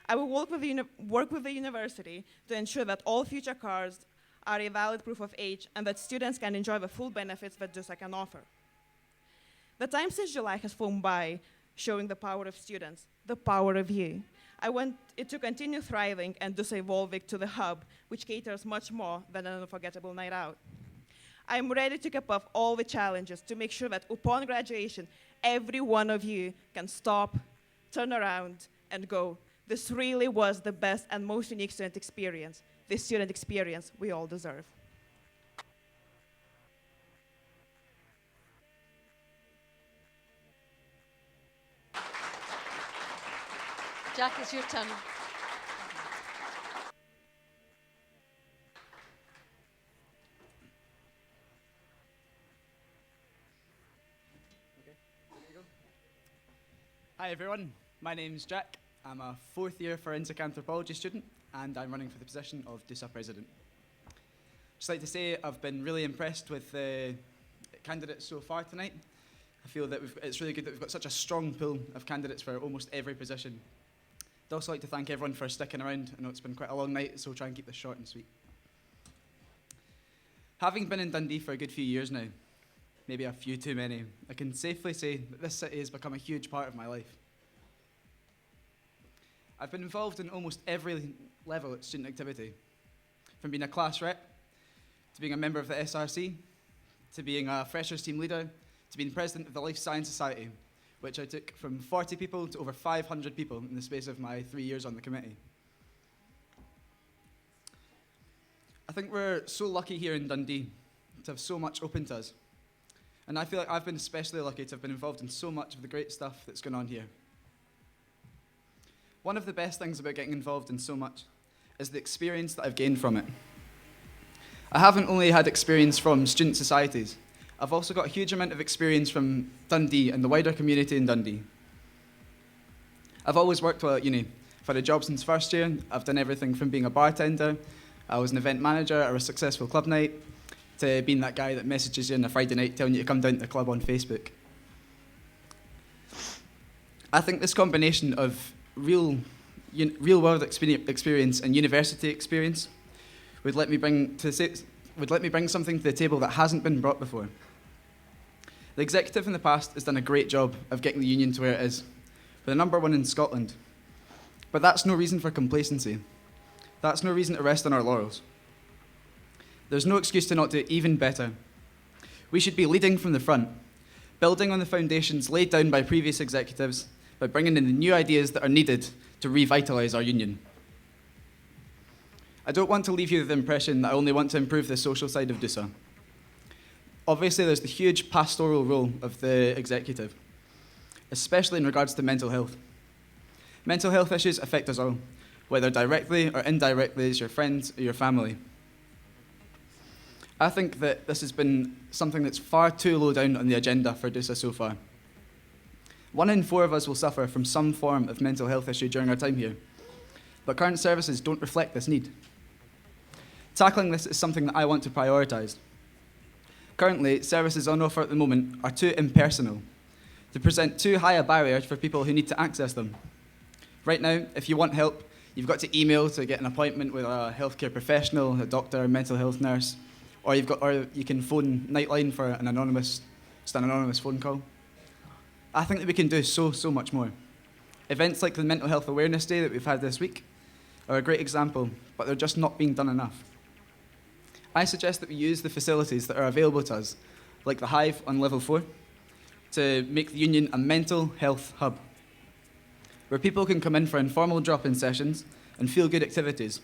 I will work with the university to ensure that all future cards are a valid proof of age and that students can enjoy the full benefits that DUSA can offer. The time since July has flown by, showing the power of students, the power of you. I want it to continue thriving and DUSA evolving to the hub, which caters much more than an unforgettable night out. I am ready to keep up all the challenges to make sure that upon graduation, every one of you can stop, turn around, and go. This really was the best and most unique student experience, the student experience we all deserve. Jack, it's your turn. Hi everyone, my name's Jack. I'm a fourth year forensic anthropology student and I'm running for the position of DUSA president. Just like to say I've been really impressed with the candidates so far tonight. I feel that it's really good that we've got such a strong pool of candidates for almost every position. I'd also like to thank everyone for sticking around. I know it's been quite a long night, so we'll try and keep this short and sweet. Having been in Dundee for a good few years now, maybe a few too many, I can safely say that this city has become a huge part of my life. I've been involved in almost every level at student activity, from being a class rep, to being a member of the SRC, to being a freshers team leader, to being president of the Life Science Society, which I took from 40 people to over 500 people in the space of my 3 years on the committee. I think we're so lucky here in Dundee to have so much open to us. And I feel like I've been especially lucky to have been involved in so much of the great stuff that's going on here. One of the best things about getting involved in so much is the experience that I've gained from it. I haven't only had experience from student societies, I've also got a huge amount of experience from Dundee and the wider community in Dundee. I've always worked well at uni. I've had a job since first year. I've done everything from being a bartender, I was an event manager at a successful club night, to being that guy that messages you on a Friday night telling you to come down to the club on Facebook. I think this combination of real world experience and university experience would let me bring something to the table that hasn't been brought before. The executive in the past has done a great job of getting the union to where it is. We're the #1 in Scotland. But that's no reason for complacency. That's no reason to rest on our laurels. There's no excuse to not do even better. We should be leading from the front, building on the foundations laid down by previous executives, by bringing in the new ideas that are needed to revitalise our union. I don't want to leave you with the impression that I only want to improve the social side of DUSA. Obviously, there's the huge pastoral role of the executive, especially in regards to mental health. Mental health issues affect us all, whether directly or indirectly as your friends or your family. I think that this has been something that's far too low down on the agenda for DUSA so far. 1 in 4 of us will suffer from some form of mental health issue during our time here, but current services don't reflect this need. Tackling this is something that I want to prioritise. Currently, services on offer at the moment are too impersonal. They present too high a barrier for people who need to access them. Right now, if you want help, you've got to email to get an appointment with a healthcare professional, a doctor, a mental health nurse, or you can phone Nightline for an anonymous phone call. I think that we can do so much more. Events like the Mental Health Awareness Day that we've had this week are a great example, but they're just not being done enough. I suggest that we use the facilities that are available to us, like the Hive on level 4, to make the union a mental health hub, where people can come in for informal drop-in sessions and feel-good activities.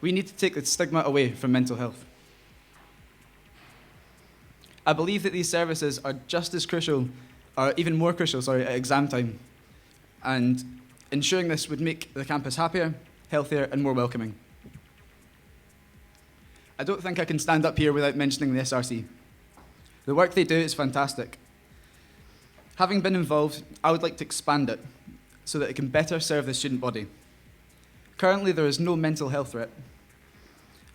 We need to take the stigma away from mental health. I believe that these services are just as crucial, or even more crucial, at exam time, and ensuring this would make the campus happier, healthier, and more welcoming. I don't think I can stand up here without mentioning the SRC. The work they do is fantastic. Having been involved, I would like to expand it so that it can better serve the student body. Currently, there is no mental health rep.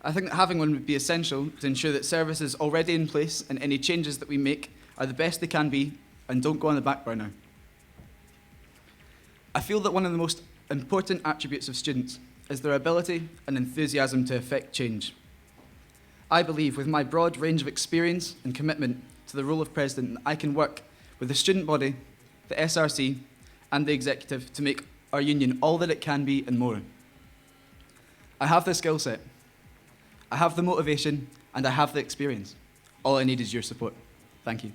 I think that having one would be essential to ensure that services already in place and any changes that we make are the best they can be and don't go on the back burner. I feel that one of the most important attributes of students is their ability and enthusiasm to effect change. I believe with my broad range of experience and commitment to the role of president, I can work with the student body, the SRC, and the executive to make our union all that it can be and more. I have the skill set, I have the motivation, and I have the experience. All I need is your support. Thank you.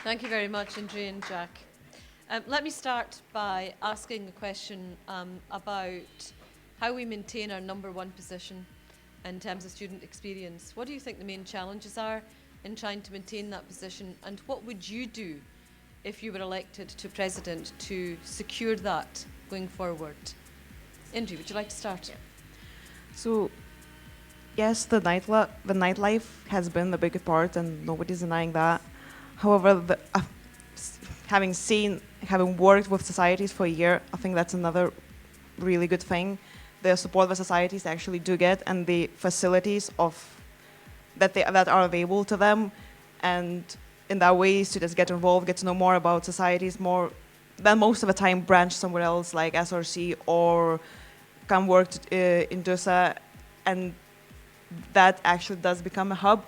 Thank you very much, Andrea and Jack. Let me start by asking a question about how we maintain our #1 position in terms of student experience. What do you think the main challenges are in trying to maintain that position, and what would you do if you were elected to president to secure that going forward? Andrea, would you like to start? So, yes, the nightlife has been the bigger part, and nobody's denying that. However, having worked with societies for a year, I think that's another really good thing. The support that societies actually do get, and the facilities that are available to them, and in that way, students get involved, get to know more about societies, more than most of the time branch somewhere else like SRC or come work in DUSA, and that actually does become a hub.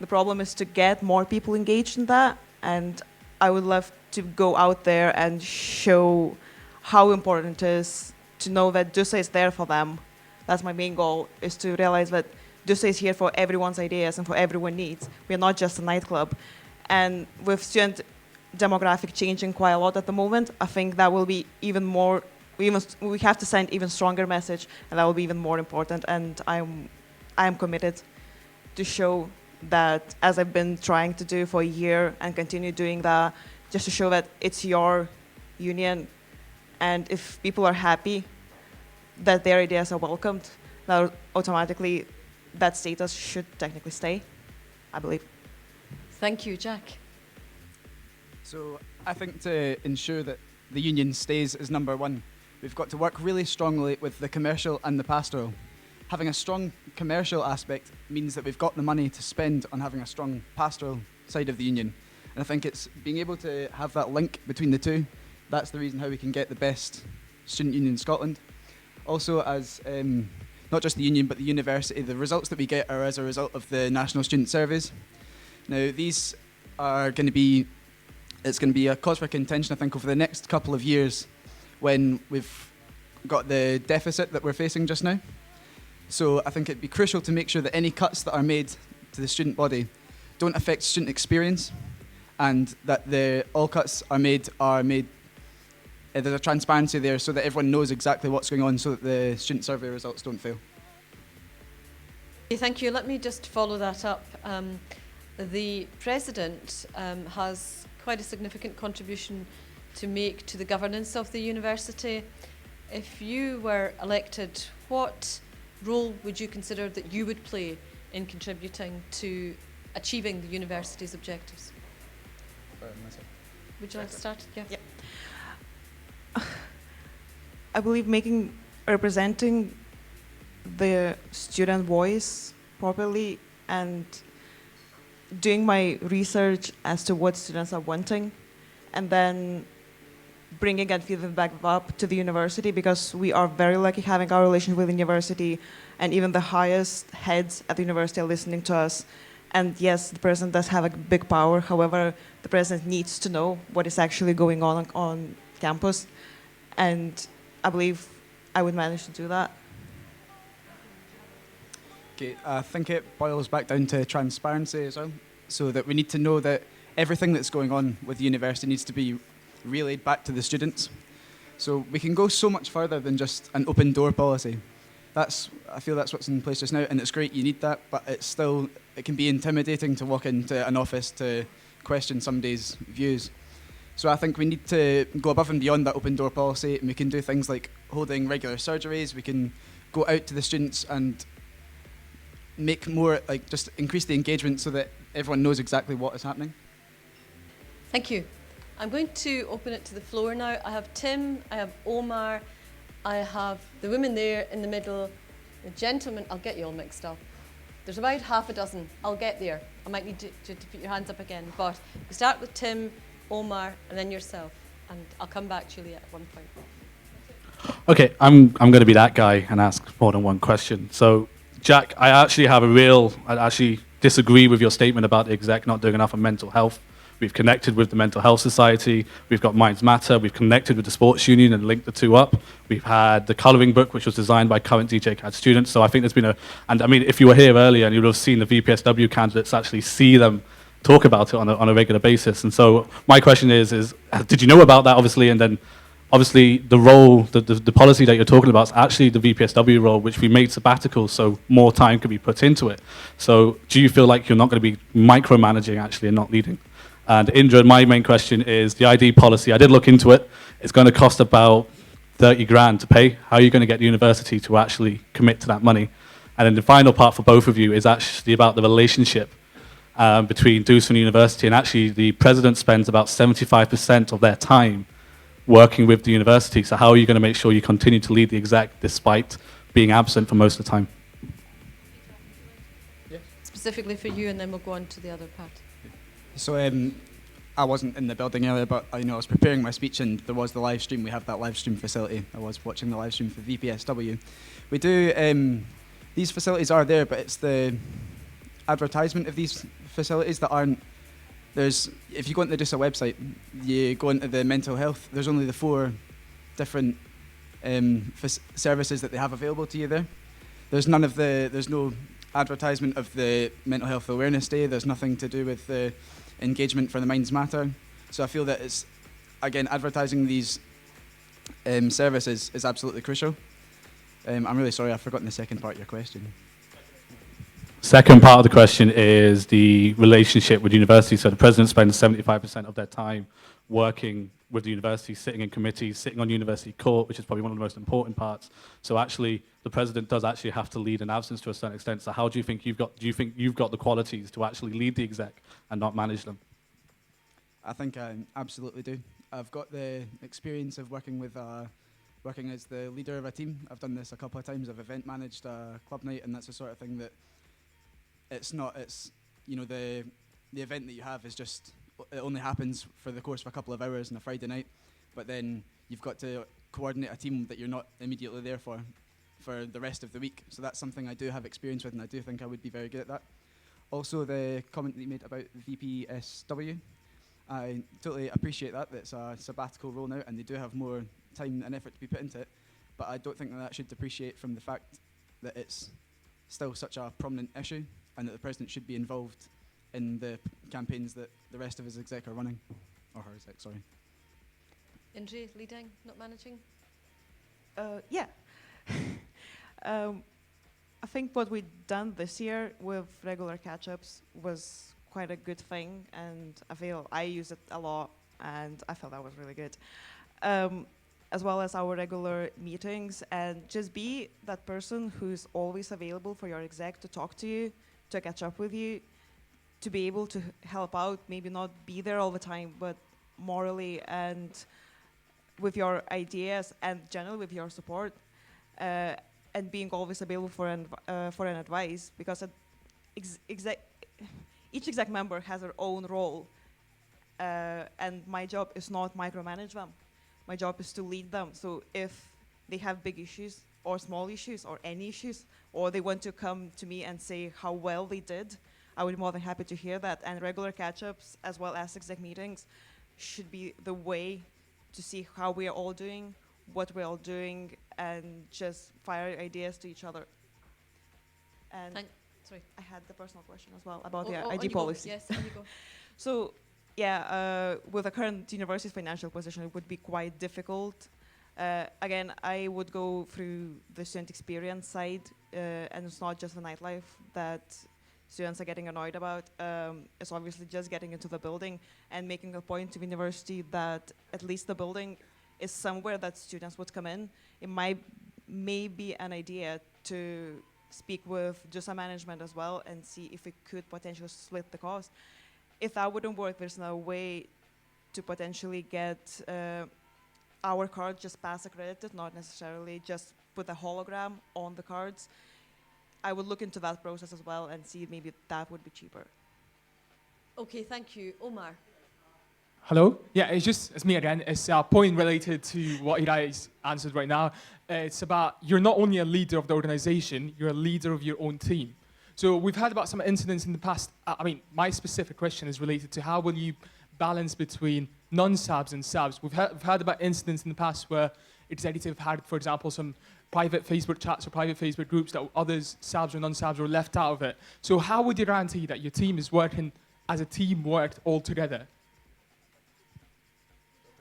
The problem is to get more people engaged in that, and I would love to go out there and show how important it is to know that DUSA is there for them. That's my main goal, is to realize that DUSA is here for everyone's ideas and for everyone's needs. We are not just a nightclub. And with student demographic changing quite a lot at the moment, I think that will be even more, we have to send even stronger message, and that will be even more important. And I am committed to show that, as I've been trying to do for a year and continue doing that, just to show that it's your union, and if people are happy that their ideas are welcomed, now automatically that status should technically stay, I believe. Thank you, Jack. So I think to ensure that the union stays as #1, we've got to work really strongly with the commercial and the pastoral. Having a strong commercial aspect means that we've got the money to spend on having a strong pastoral side of the union. And I think it's being able to have that link between the two. That's the reason how we can get the best student union in Scotland. Also, as not just the union but the university, the results that we get are as a result of the national student surveys. Now, these are going to be, it's going to be a cause for contention, I think, over the next couple of years when we've got the deficit that we're facing just now. So I think it'd be crucial to make sure that any cuts that are made to the student body don't affect student experience, and that all cuts are made, there's a transparency there so that everyone knows exactly what's going on, so that the student survey results don't fail. Okay, thank you. Let me just follow that up. The President has quite a significant contribution to make to the governance of the university. If you were elected, what role would you consider that you would play in contributing to achieving the university's objectives? Would you like to start? Yeah. I believe representing the student voice properly and doing my research as to what students are wanting, and then bringing and feeding back up to the university, because we are very lucky having our relationship with the university, and even the highest heads at the university are listening to us. And yes, the president does have a big power. However, the president needs to know what is actually going on campus, and I believe I would manage to do that. Okay, I think it boils back down to transparency as well, so that we need to know that everything that's going on with the university needs to be relayed back to the students. So we can go so much further than just an open door policy. I feel that's what's in place just now, and it's great, you need that, but it can be intimidating to walk into an office to question somebody's views. So I think we need to go above and beyond that open door policy, and we can do things like holding regular surgeries, we can go out to the students and make more, like, just increase the engagement so that everyone knows exactly what is happening? Thank you. I'm going to open it to the floor now. I have Tim, I have Omar, I have the woman there in the middle, the gentleman. I'll get you all mixed up. There's about half a dozen. I'll get there. I might need to put your hands up again. But we start with Tim, Omar, and then yourself. And I'll come back to you at one point. Okay, I'm going to be that guy and ask more than one question. So, Jack, I actually disagree with your statement about the exec not doing enough on mental health. We've connected with the Mental Health Society, we've got Minds Matter, we've connected with the sports union and linked the two up. We've had the colouring book, which was designed by current DJ CAD students. So I think there's been and I mean, if you were here earlier, and you would have seen the VPSW candidates actually see them talk about it on a regular basis. And so my question is, did you know about that, obviously, and then obviously the role, the policy that you're talking about is actually the VPSW role, which we made sabbatical so more time could be put into it. So do you feel like you're not going to be micromanaging actually and not leading? And Indra, my main question is the ID policy. I did look into it. It's going to cost about 30 grand to pay. How are you going to get the university to actually commit to that money? And then the final part for both of you is actually about the relationship between DUSA and university. And actually the president spends about 75% of their time working with the university. So how are you going to make sure you continue to lead the exec despite being absent for most of the time? Specifically for you, and then we'll go on to the other part. So I wasn't in the building earlier, but I was preparing my speech and there was the live stream. We have that live stream facility. I was watching the live stream for VPSW. We do, these facilities are there, but it's the advertisement of these facilities that aren't, if you go into the DUSA website, you go into the mental health, there's only the 4 different services that they have available to you there. There's no advertisement of the Mental Health Awareness Day, there's nothing to do with the engagement for the Minds Matter. So I feel that it's, again, advertising these services is absolutely crucial. I'm really sorry, I've forgotten the second part of your question. Second part of the question is the relationship with university. So the president spends 75% of their time working with the university, sitting in committees, sitting on university court, which is probably one of the most important parts. So actually, the president does actually have to lead in absence to a certain extent. So how do you think you've got the qualities to actually lead the exec and not manage them? I think I absolutely do. I've got the experience of working as the leader of a team. I've done this a couple of times. I've event managed a club night, and that's the sort of thing that the event that you have is just, it only happens for the course of a couple of hours on a Friday night, but then you've got to coordinate a team that you're not immediately there for the rest of the week. So that's something I do have experience with, and I do think I would be very good at that. Also, the comment that you made about VPSW, I totally appreciate that. It's a sabbatical role now, and they do have more time and effort to be put into it, but I don't think that should depreciate from the fact that it's still such a prominent issue, and that the president should be involved in the campaigns that the rest of his exec are running, or her exec, sorry. Indra, leading, not managing? Yeah. I think what we've done this year with regular catch-ups was quite a good thing, and I feel I use it a lot, and I felt that was really good. As well as our regular meetings, and just be that person who's always available for your exec to talk to you, to catch up with you, to be able to help out, maybe not be there all the time, but morally and with your ideas and generally with your support, and being always available for an advice, because each exec member has their own role, and my job is not micromanage them. My job is to lead them. So if they have big issues or small issues or any issues, or they want to come to me and say how well they did, I would be more than happy to hear that. And regular catch-ups as well as exec meetings should be the way to see how we are all doing, what we're all doing, and just fire ideas to each other. And sorry, I had the personal question as well about the ID policy. Yes, on you go. So, yeah, with the current university's financial position, it would be quite difficult. Again, I would go through the student experience side, and it's not just the nightlife that students are getting annoyed about. It's obviously just getting into the building and making a point to the university that at least the building is somewhere that students would come in. It may be an idea to speak with DUSA management as well and see if we could potentially split the cost. If that wouldn't work, there's no way to potentially get our card just pass accredited, not necessarily just put a hologram on the cards. I would look into that process as well and see maybe that would be cheaper. Okay, thank you. Omar. Hello? Yeah, it's me again. It's a point related to what you guys answered right now. It's about you're not only a leader of the organization, you're a leader of your own team. So we've heard about some incidents in the past. I mean, my specific question is related to how will you balance between non-SABs and SABs. We've heard about incidents in the past where executives had, for example, some private Facebook chats or private Facebook groups that others, SABs or non-SABs, were left out of it. So how would you guarantee that your team is working as a team worked all together?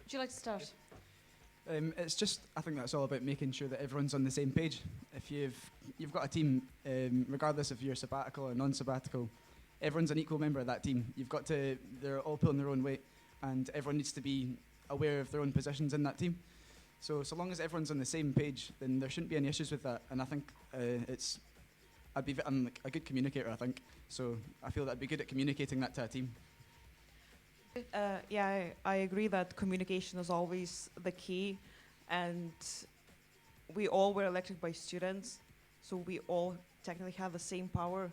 Would you like to start? It's just, I think that's all about making sure that everyone's on the same page. If you've got a team, regardless if you're sabbatical or non-sabbatical, everyone's an equal member of that team. They're all pulling their own weight, and everyone needs to be aware of their own positions in that team. So long as everyone's on the same page, then there shouldn't be any issues with that. And I think I'm like a good communicator, I think. So I feel that I'd be good at communicating that to a team. Yeah, I agree that communication is always the key, and we all were elected by students, so we all technically have the same power,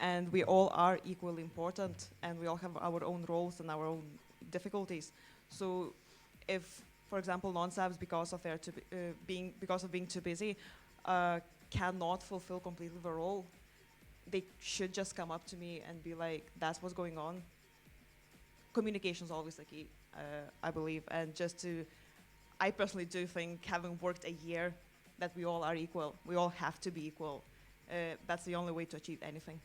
and we all are equally important, and we all have our own roles and our own difficulties. So if, for example, non-SABs, because of being too busy, cannot fulfill completely the role, they should just come up to me and be like, that's what's going on. Communication is always the key, I believe, and I personally do think, having worked a year, that we all are equal. We all have to be equal. That's the only way to achieve anything.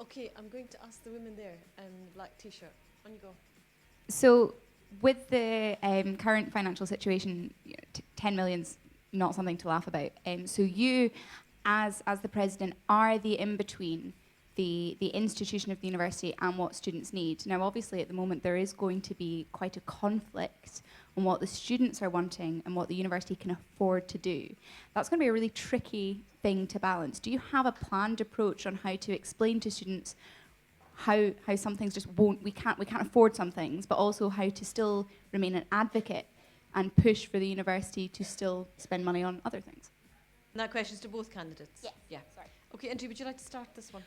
Okay, I'm going to ask the woman there in the black t-shirt. On you go. So with the current financial situation, 10 million's not something to laugh about. So you, as the president, are the in-between the institution of the university and what students need. Now, obviously, at the moment, there is going to be quite a conflict on what the students are wanting and what the university can afford to do. That's going to be a really tricky thing to balance. Do you have a planned approach on how to explain to students how some things just won't, we can't afford some things, but also how to still remain an advocate and push for the university to still spend money on other things? And that question's to both candidates? Yes. Yeah. Sorry. Okay, Andrew, would you like to start this one?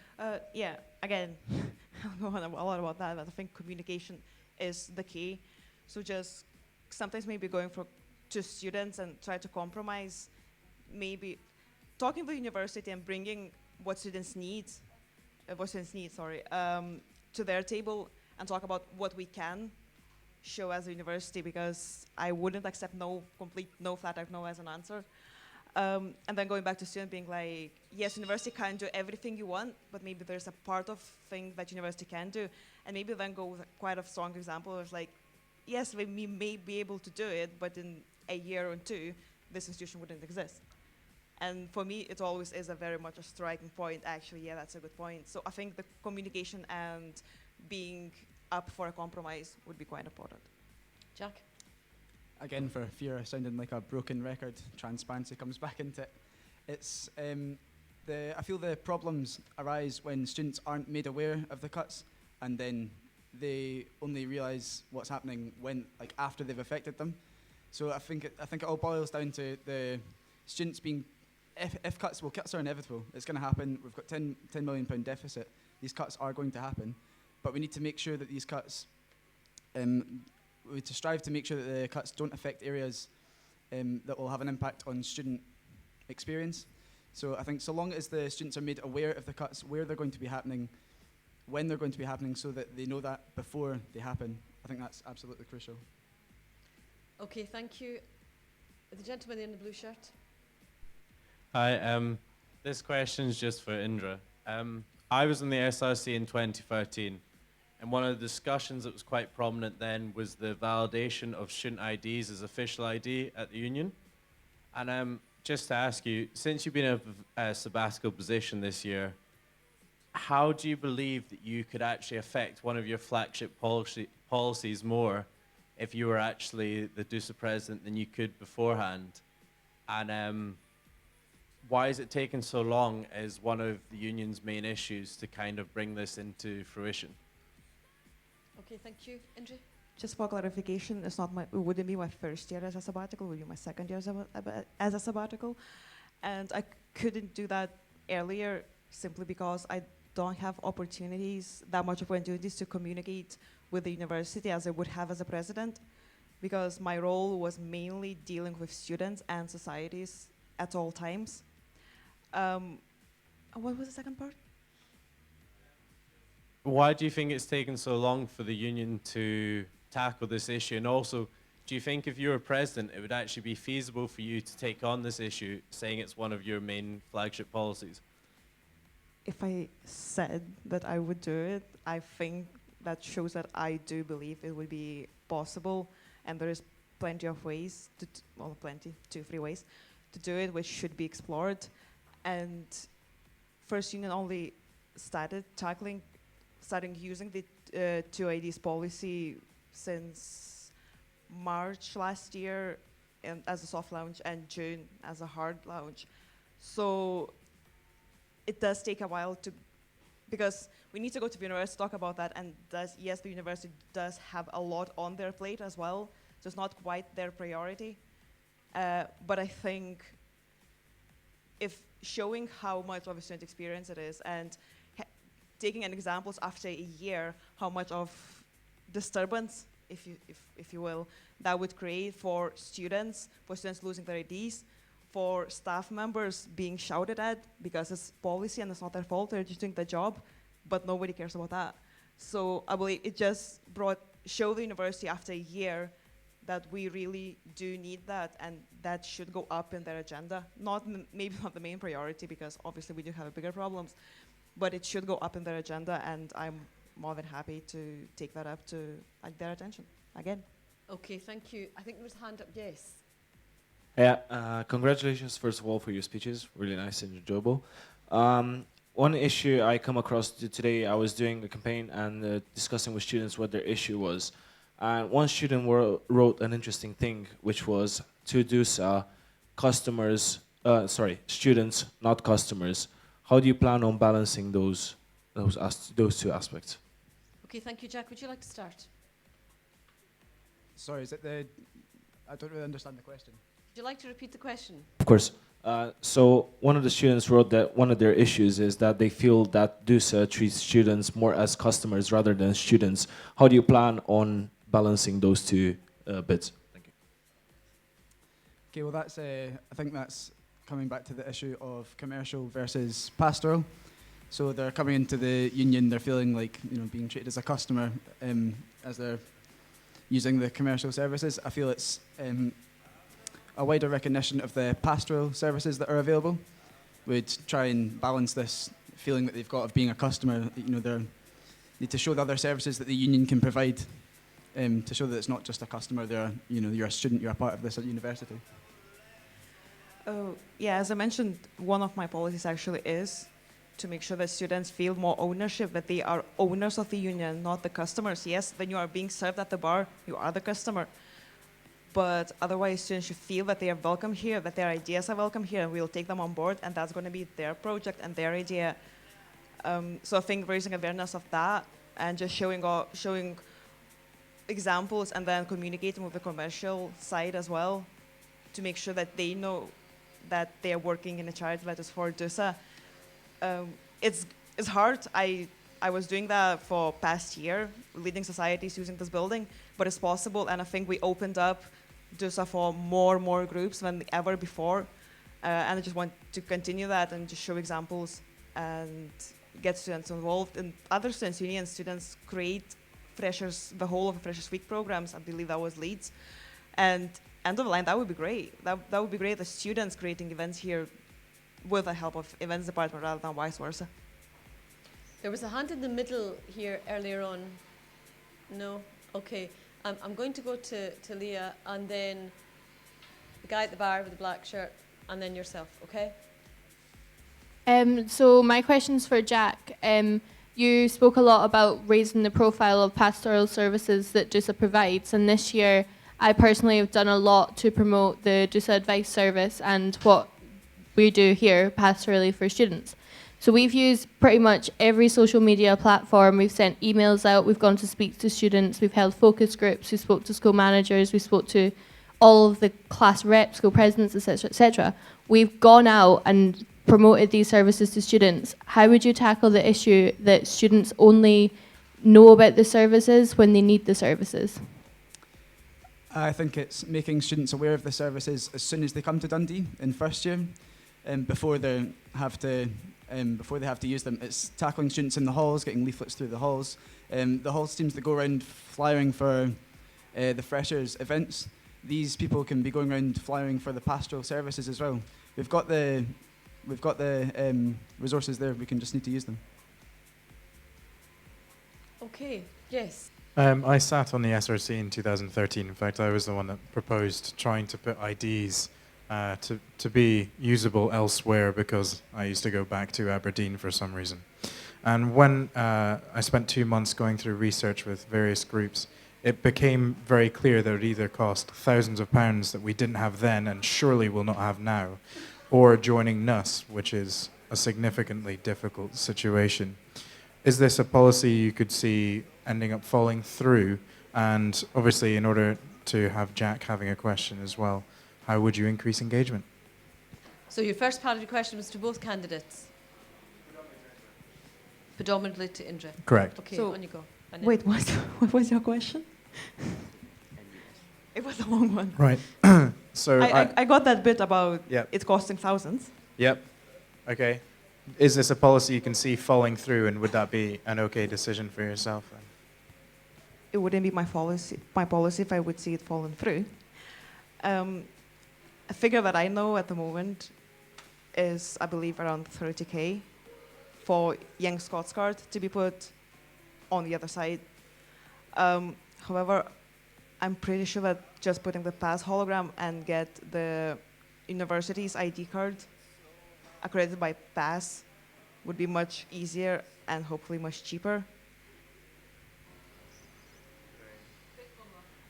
Yeah, again, I don't know a lot about that, but I think communication is the key. So just sometimes maybe going to students and try to compromise, maybe talking to the university and bringing what students need, to their table and talk about what we can show as a university, because I wouldn't accept no flat out no as an answer. And then going back to students being like, yes, university can't do everything you want, but maybe there's a part of thing that university can do. And maybe then go with quite a strong example of like, yes, we may be able to do it, but in a year or two, this institution wouldn't exist. And for me, it always is a very much a striking point. Actually, yeah, that's a good point. So I think the communication and being up for a compromise would be quite important. Jack? Again, for fear of sounding like a broken record, transparency comes back into it. It's I feel the problems arise when students aren't made aware of the cuts, and then they only realise what's happening after they've affected them. So I think it all boils down to the students being, if cuts are inevitable. It's going to happen. We've got £10 million deficit. These cuts are going to happen, but we need to make sure that these cuts. We need to strive to make sure that the cuts don't affect areas that will have an impact on student experience. So I think so long as the students are made aware of the cuts, where they're going to be happening, when they're going to be happening, so that they know that before they happen, I think that's absolutely crucial. Okay, thank you. The gentleman in the blue shirt. Hi, this question is just for Indra. I was in the SRC in 2013. And one of the discussions that was quite prominent then was the validation of student IDs as official ID at the union. And just to ask you, since you've been in a sabbatical position this year, how do you believe that you could actually affect one of your flagship policies more if you were actually the DUSA president than you could beforehand? And why is it taking so long as one of the union's main issues to kind of bring this into fruition? Okay, thank you. Indri? Just for clarification, it wouldn't be my first year as a sabbatical, it would be my second year as a sabbatical. And I couldn't do that earlier simply because I don't have that much opportunities to communicate with the university as I would have as a president, because my role was mainly dealing with students and societies at all times. What was the second part? Why do you think it's taken so long for the union to tackle this issue? And also, do you think if you were president, it would actually be feasible for you to take on this issue, saying it's one of your main flagship policies? If I said that I would do it, I think that shows that I do believe it would be possible, and there is plenty of ways, well, plenty, 2-3 ways to do it, which should be explored. And First Union only starting using the 2 IDs policy since March last year and as a soft launch, and June as a hard launch. So it does take a while because we need to go to the university to talk about that, and yes, the university does have a lot on their plate as well, so it's not quite their priority. But I think if showing how much of a student experience it is, and taking an examples after a year, how much of disturbance, if you will, that would create for students losing their IDs, for staff members being shouted at because it's policy and it's not their fault, they're just doing the job, but nobody cares about that. So I believe it just showed the university after a year that we really do need that, and that should go up in their agenda. Maybe not the main priority, because obviously we do have bigger problems, but it should go up in their agenda, and I'm more than happy to take that up to their attention again. Okay, thank you. I think there was a hand up, yes. Yeah, congratulations first of all for your speeches, really nice and enjoyable. One issue I come across today, I was doing a campaign and discussing with students what their issue was. And one student wrote an interesting thing, which was to DUSA, students, not customers. How do you plan on balancing those two aspects? Okay, thank you. Jack, would you like to start? Sorry, is it I don't really understand the question. Would you like to repeat the question? Of course. So one of the students wrote that one of their issues is that they feel that DUSA treats students more as customers rather than students. How do you plan on balancing those two bits? Thank you. Okay, well I think that's coming back to the issue of commercial versus pastoral. So they're coming into the union, they're feeling like being treated as a customer as they're using the commercial services. I feel it's a wider recognition of the pastoral services that are available would try and balance this feeling that they've got of being a customer. They need to show the other services that the union can provide, to show that it's not just a customer. You're a student, you're a part of this university. Oh, yeah, as I mentioned, one of my policies actually is to make sure that students feel more ownership, that they are owners of the union, not the customers. Yes, when you are being served at the bar, you are the customer. But otherwise, students should feel that they are welcome here, that their ideas are welcome here, and we'll take them on board, and that's going to be their project and their idea. So I think raising awareness of that and just showing examples and then communicating with the commercial side as well to make sure that they know that they're working in a charity that is for DUSA. It's hard. I was doing that for past year, leading societies using this building, but it's possible, and I think we opened up DUSA for more groups than ever before, and I just want to continue that and just show examples and get students involved. And other students, union students, create the whole of the Freshers Week programs. I believe that was Leeds, and end of the line, that would be great. That would be great, the students creating events here with the help of events department rather than vice versa. There was a hand in the middle here earlier on. No? Okay. I'm going to go to Leah, and then the guy at the bar with the black shirt, and then yourself, okay? So my question's for Jack. You spoke a lot about raising the profile of pastoral services that DUSA provides, and this year I personally have done a lot to promote the DUSA Advice Service and what we do here pastorally for students. So we've used pretty much every social media platform. We've sent emails out. We've gone to speak to students. We've held focus groups. We spoke to school managers. We spoke to all of the class reps, school presidents, etc., etc. We've gone out and promoted these services to students. How would you tackle the issue that students only know about the services when they need the services? I think it's making students aware of the services as soon as they come to Dundee in first year, before they have to use them. It's tackling students in the halls, getting leaflets through the halls. The halls teams that go around flyering for the freshers events, these people can be going around flyering for the pastoral services as well. We've got the resources there. We can just need to use them. Okay. Yes. I sat on the SRC in 2013. In fact, I was the one that proposed trying to put IDs to be usable elsewhere, because I used to go back to Aberdeen for some reason. And when I spent 2 months going through research with various groups, it became very clear that it would either cost thousands of pounds that we didn't have then and surely will not have now, or joining NUS, which is a significantly difficult situation. Is this a policy you could see ending up falling through? And obviously, in order to have Jack having a question as well, how would you increase engagement? So your first part of your question was to both candidates? Predominantly to Indra. Correct. Okay, So, on you go. Wait, what was your question? It was a long one. Right. So I got that bit about Yep. it costing thousands. Yep. Okay. Is this a policy you can see falling through, and would that be an okay decision for yourself then? It wouldn't be my policy if I would see it falling through. A figure that I know at the moment is, I believe, around 30k for Young Scots card to be put on the other side. However, I'm pretty sure that just putting the pass hologram and get the university's ID card accredited by pass would be much easier and hopefully much cheaper.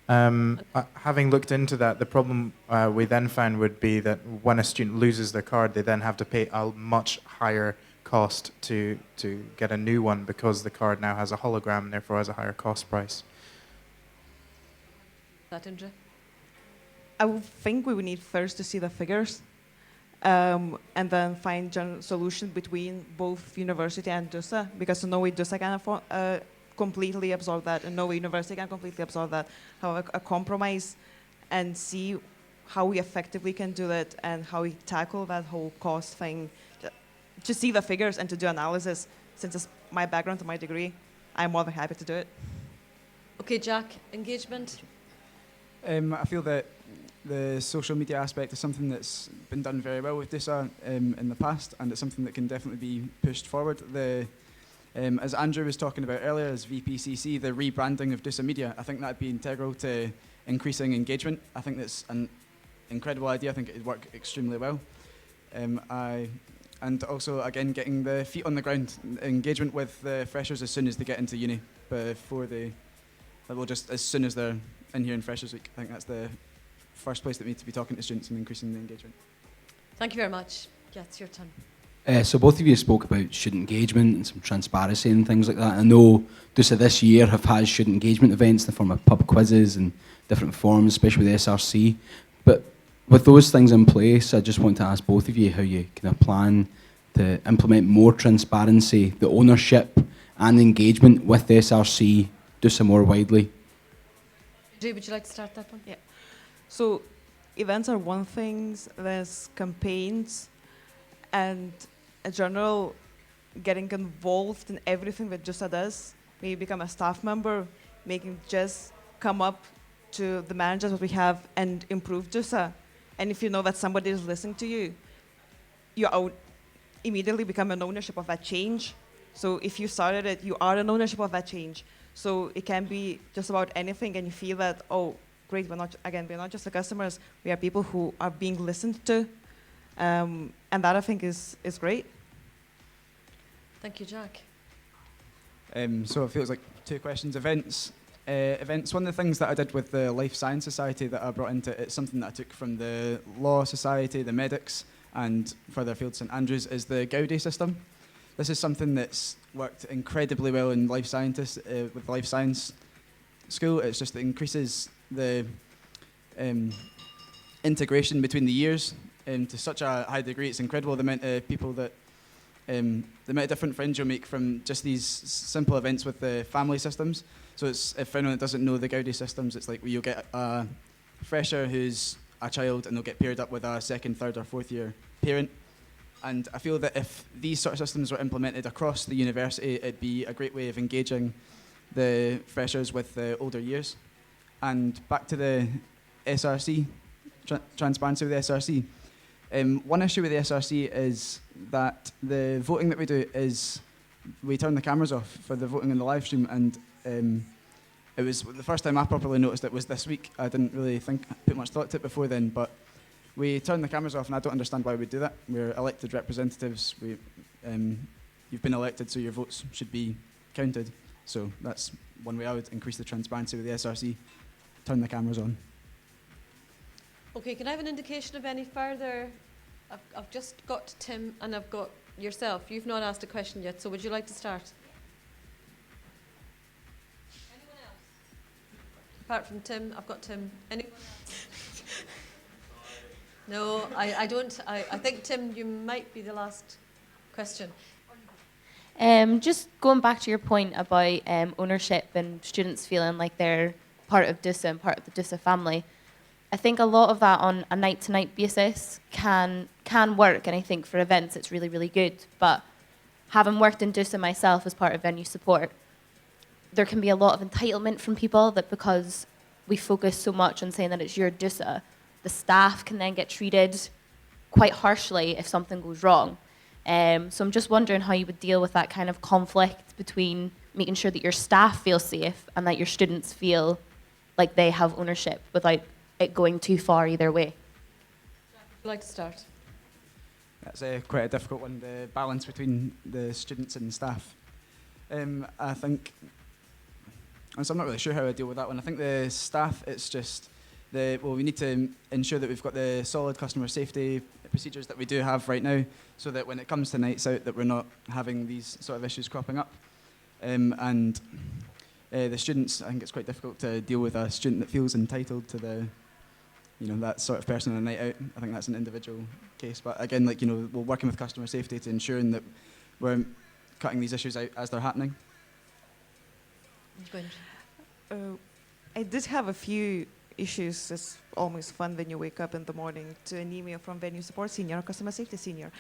Having looked into that, the problem we then found would be that when a student loses their card, they then have to pay a much higher cost to get a new one, because the card now has a hologram and therefore has a higher cost price. That Indra? I would think we would need first to see the figures, and then find general solution between both university and DUSA, because no way DUSA can completely absorb that, and no way university can completely absorb that. However, a compromise and see how we effectively can do it and how we tackle that whole cost thing. To see the figures and to do analysis, since it's my background and my degree, I'm more than happy to do it. Okay, Jack, engagement? I feel that the social media aspect is something that's been done very well with DUSA in the past, and it's something that can definitely be pushed forward. As Andrew was talking about earlier, as VPCC, the rebranding of DUSA Media, I think that'd be integral to increasing engagement. I think that's an incredible idea. I think it'd work extremely well. And also, again, getting the feet on the ground, engagement with the freshers as soon as they get into uni, as soon as they're in here in Freshers Week. I think that's the first place that we need to be talking to students and increasing the engagement. Thank you very much. Yeah, it's your turn. So both of you spoke about student engagement and some transparency and things like that. I know DUSA this year have had student engagement events in the form of pub quizzes and different forums, especially with the SRC. But with those things in place, I just want to ask both of you how you kind of plan to implement more transparency, the ownership and engagement with the SRC, DUSA more widely. Jay, would you like to start that one? Yeah. So events are one thing, there's campaigns, and in general, getting involved in everything that DUSA does. Maybe become a staff member, making just come up to the managers that we have and improve DUSA. And if you know that somebody is listening to you, you immediately become an ownership of that change. So if you started it, you are an ownership of that change. So it can be just about anything, and you feel that, oh, great, we're not just the customers, we are people who are being listened to. And that, I think, is great. Thank you, Jack. So it feels like two questions. Events. One of the things that I did with the Life Science Society that I brought into it, it's something that I took from the Law Society, the medics, and further afield St Andrews, is the Gaudi system. This is something that's worked incredibly well in life scientists with life science school. It's just it increases the integration between the years to such a high degree. It's incredible the amount of people that the amount of different friends you'll make from just these simple events with the family systems. So it's, if anyone that doesn't know the Gaudi systems, it's like where you'll get a fresher who's a child and they'll get paired up with a second, third or fourth year parent. And I feel that if these sort of systems were implemented across the university, it'd be a great way of engaging the freshers with the older years. And back to the SRC, transparency with the SRC. One issue with the SRC is that the voting that we do is we turn the cameras off for the voting in the live stream, and it was the first time I properly noticed it was this week. I didn't really put much thought to it before then, but we turn the cameras off, and I don't understand why we do that. We're elected representatives. You've been elected, so your votes should be counted. So that's one way I would increase the transparency with the SRC. Turn the cameras on. Okay, can I have an indication of any further? I've just got Tim and I've got yourself. You've not asked a question yet, so would you like to start? Anyone else? Apart from Tim, I've got Tim. Anyone else? No, I don't. I think, Tim, you might be the last question. Just going back to your point about ownership and students feeling like they're part of DUSA and part of the DUSA family, I think a lot of that on a night-to-night basis can work, and I think for events it's really, really good. But having worked in DUSA myself as part of venue support, there can be a lot of entitlement from people that because we focus so much on saying that it's your DUSA, the staff can then get treated quite harshly if something goes wrong. So I'm just wondering how you would deal with that kind of conflict between making sure that your staff feel safe and that your students feel like they have ownership without it going too far either way. Would you like to start? That's quite a difficult one, the balance between the students and staff. I think, so I'm not really sure how I deal with that one. I think the staff, it's just, we need to ensure that we've got the solid customer safety procedures that we do have right now, so that when it comes to nights out that we're not having these sort of issues cropping up. And the students, I think it's quite difficult to deal with a student that feels entitled to that sort of person on a night out. I think that's an individual case. But again, we're working with customer safety to ensuring that we're cutting these issues out as they're happening. I did have a few issues. It's always fun when you wake up in the morning to an email from venue support senior or customer safety senior.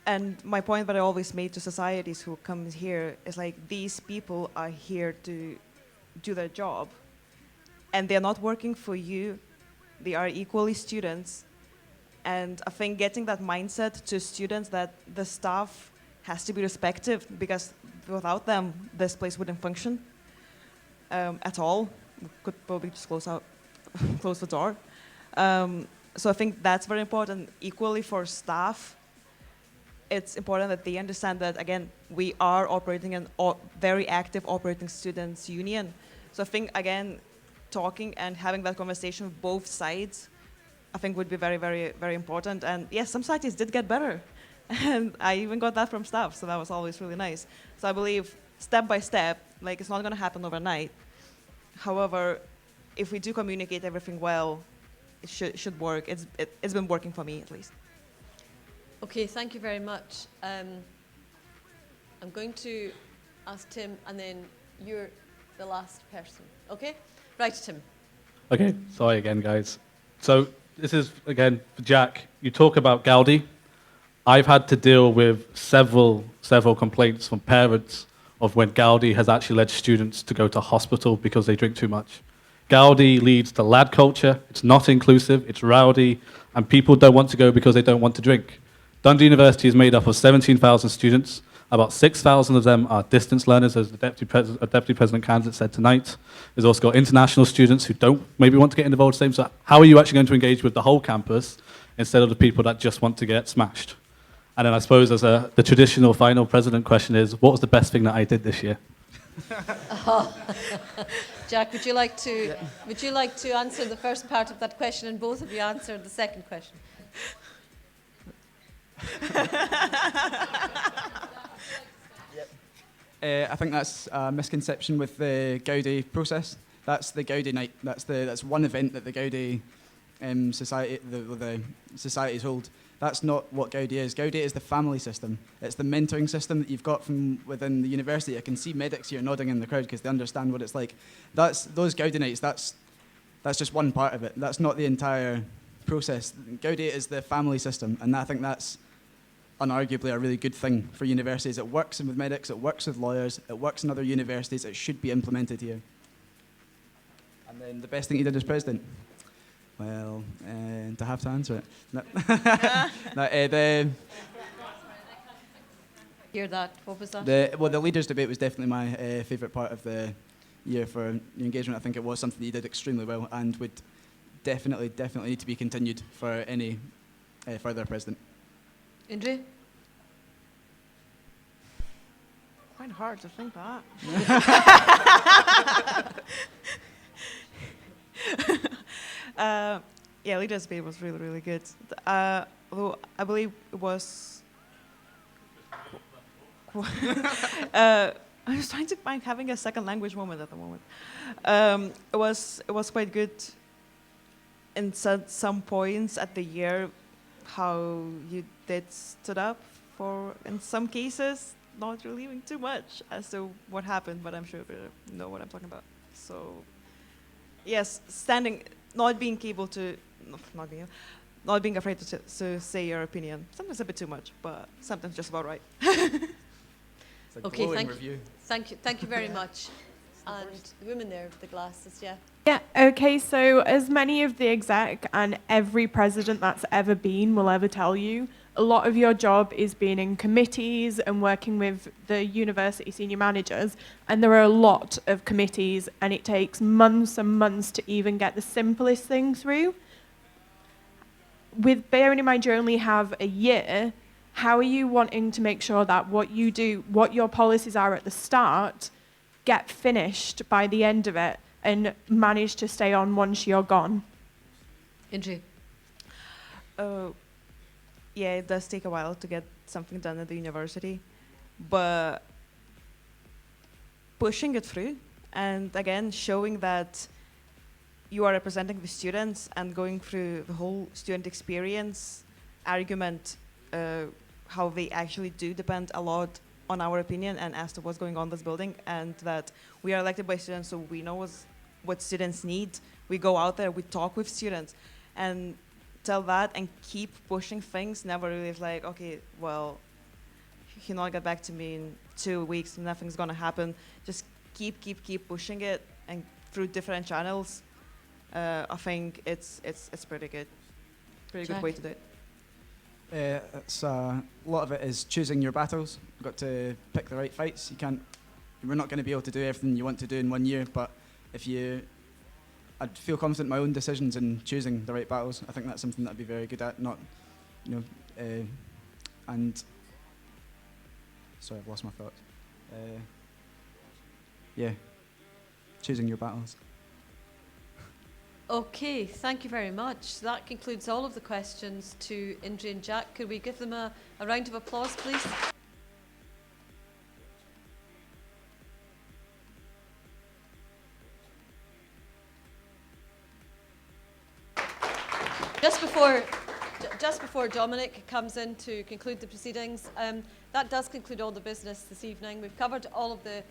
And my point that I always made to societies who come here is like, these people are here to do their job, and they're not working for you. They are equally students. And I think getting that mindset to students that the staff has to be respected, because without them, this place wouldn't function at all. We could probably just close the door. So I think that's very important. Equally for staff, it's important that they understand that, again, we are operating an very active operating students union. So I think, again, talking and having that conversation with both sides, I think would be very, very, very important. And yes, some societies did get better. And I even got that from staff, so that was always really nice. So I believe step by step, it's not gonna happen overnight. However, if we do communicate everything well, it should work. It's been working for me, at least. Okay, thank you very much. I'm going to ask Tim, and then you're the last person. Okay? Right, Tim. Okay, sorry again, guys. So this is, again, for Jack. You talk about Gaudi. I've had to deal with several complaints from parents of when Gaudi has actually led students to go to hospital because they drink too much. Gaudi leads to lad culture. It's not inclusive, it's rowdy, and people don't want to go because they don't want to drink. Dundee University is made up of 17,000 students. About 6,000 of them are distance learners, as the Deputy President candidate said tonight. There's also got international students who don't maybe want to get involved. So how are you actually going to engage with the whole campus instead of the people that just want to get smashed? And then I suppose the traditional final president question is, what was the best thing that I did this year? Jack, would you like to answer the first part of that question, and both of you answer the second question? I think that's a misconception with the Gaudi process. That's the Gaudi night. That's one event that the Gaudi the societies hold. That's not what Gaudi is. Gaudi is the family system. It's the mentoring system that you've got from within the university. I can see medics here nodding in the crowd because they understand what it's like. Those Gaudi nights. That's just one part of it. That's not the entire process. Gaudi is the family system, and I think that's unarguably a really good thing for universities. It works with medics, it works with lawyers, it works in other universities. It should be implemented here. And then the best thing he did as president? Well, to have to answer it. No. Hear that? What was that? The leaders' debate was definitely my favourite part of the year for new engagement. I think it was something that he did extremely well and would definitely need to be continued for any further president. Indri? Quite hard to think that. Yeah, leaders' debate was really, really good. Although I believe it was. I was trying to find having a second language moment at the moment. It was quite good in some points at the year. How you did stood up for, in some cases, not relieving too much as to what happened, but I'm sure you know what I'm talking about. So, yes, not being able to, not being afraid to say your opinion. Sometimes a bit too much, but sometimes just about right. Okay, thank you very much. And the woman there with the glasses, yeah. Yeah, okay, so as many of the exec and every president that's ever been will ever tell you, a lot of your job is being in committees and working with the university senior managers, and there are a lot of committees, and it takes months and months to even get the simplest thing through. With bearing in mind you only have a year, how are you wanting to make sure that what you do, what your policies are at the start, get finished by the end of it and manage to stay on once you're gone? Indri? Yeah, it does take a while to get something done at the university, but pushing it through and again showing that you are representing the students and going through the whole student experience argument, how they actually do depend a lot on our opinion and as to what's going on in this building, and that we are elected by students, so we know what students need. We go out there, we talk with students, and tell that and keep pushing things. Never really is like, okay, well, he'll not get back to me in 2 weeks, nothing's gonna happen. Just keep pushing it and through different channels. I think it's pretty good. Pretty good way to do it. A lot of it is choosing your battles. You've got to pick the right fights. We're not going to be able to do everything you want to do in 1 year, but I'd feel confident in my own decisions in choosing the right battles. I think that's something that I'd be very good at. And sorry, I've lost my thoughts. Choosing your battles. Okay, thank you very much. That concludes all of the questions to Indri and Jack. Could we give them a round of applause, please? Just before Dominic comes in to conclude the proceedings, that does conclude all the business this evening. We've covered all of the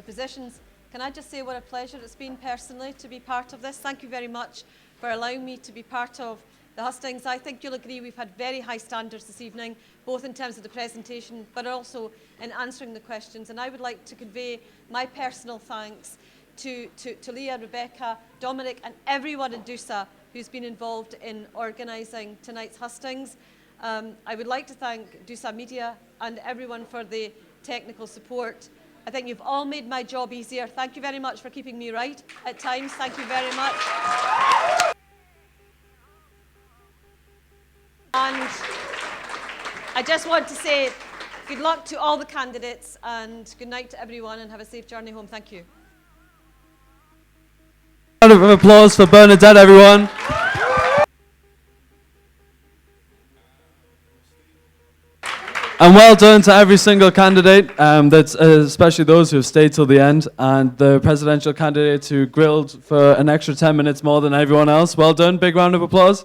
positions. Can I just say what a pleasure it's been personally to be part of this? Thank you very much for allowing me to be part of the Hustings. I think you'll agree we've had very high standards this evening, both in terms of the presentation, but also in answering the questions. And I would like to convey my personal thanks to Leah, Rebecca, Dominic, and everyone in DUSA who's been involved in organising tonight's Hustings. I would like to thank DUSA Media and everyone for the technical support. I think you've all made my job easier. Thank you very much for keeping me right at times. Thank you very much. And I just want to say good luck to all the candidates and good night to everyone and have a safe journey home. Thank you. Round of applause for Bernadette, everyone. And well done to every single candidate, that's, especially those who have stayed till the end, and the presidential candidates who grilled for an extra 10 minutes more than everyone else. Well done, big round of applause.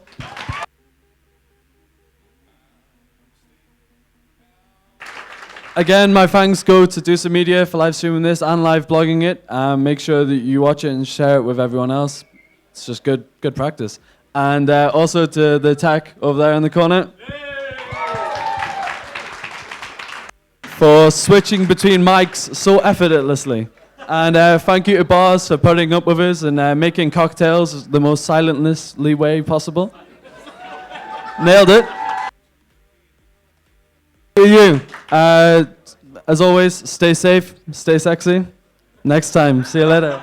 Again, my thanks go to DUSA Media for live streaming this and live blogging it. Make sure that you watch it and share it with everyone else. It's just good practice. And also to the tech over there in the corner for switching between mics so effortlessly. And thank you to Bars for putting up with us and making cocktails the most silentlessly way possible. Nailed it. You. As always, stay safe, stay sexy. Next time. See you later.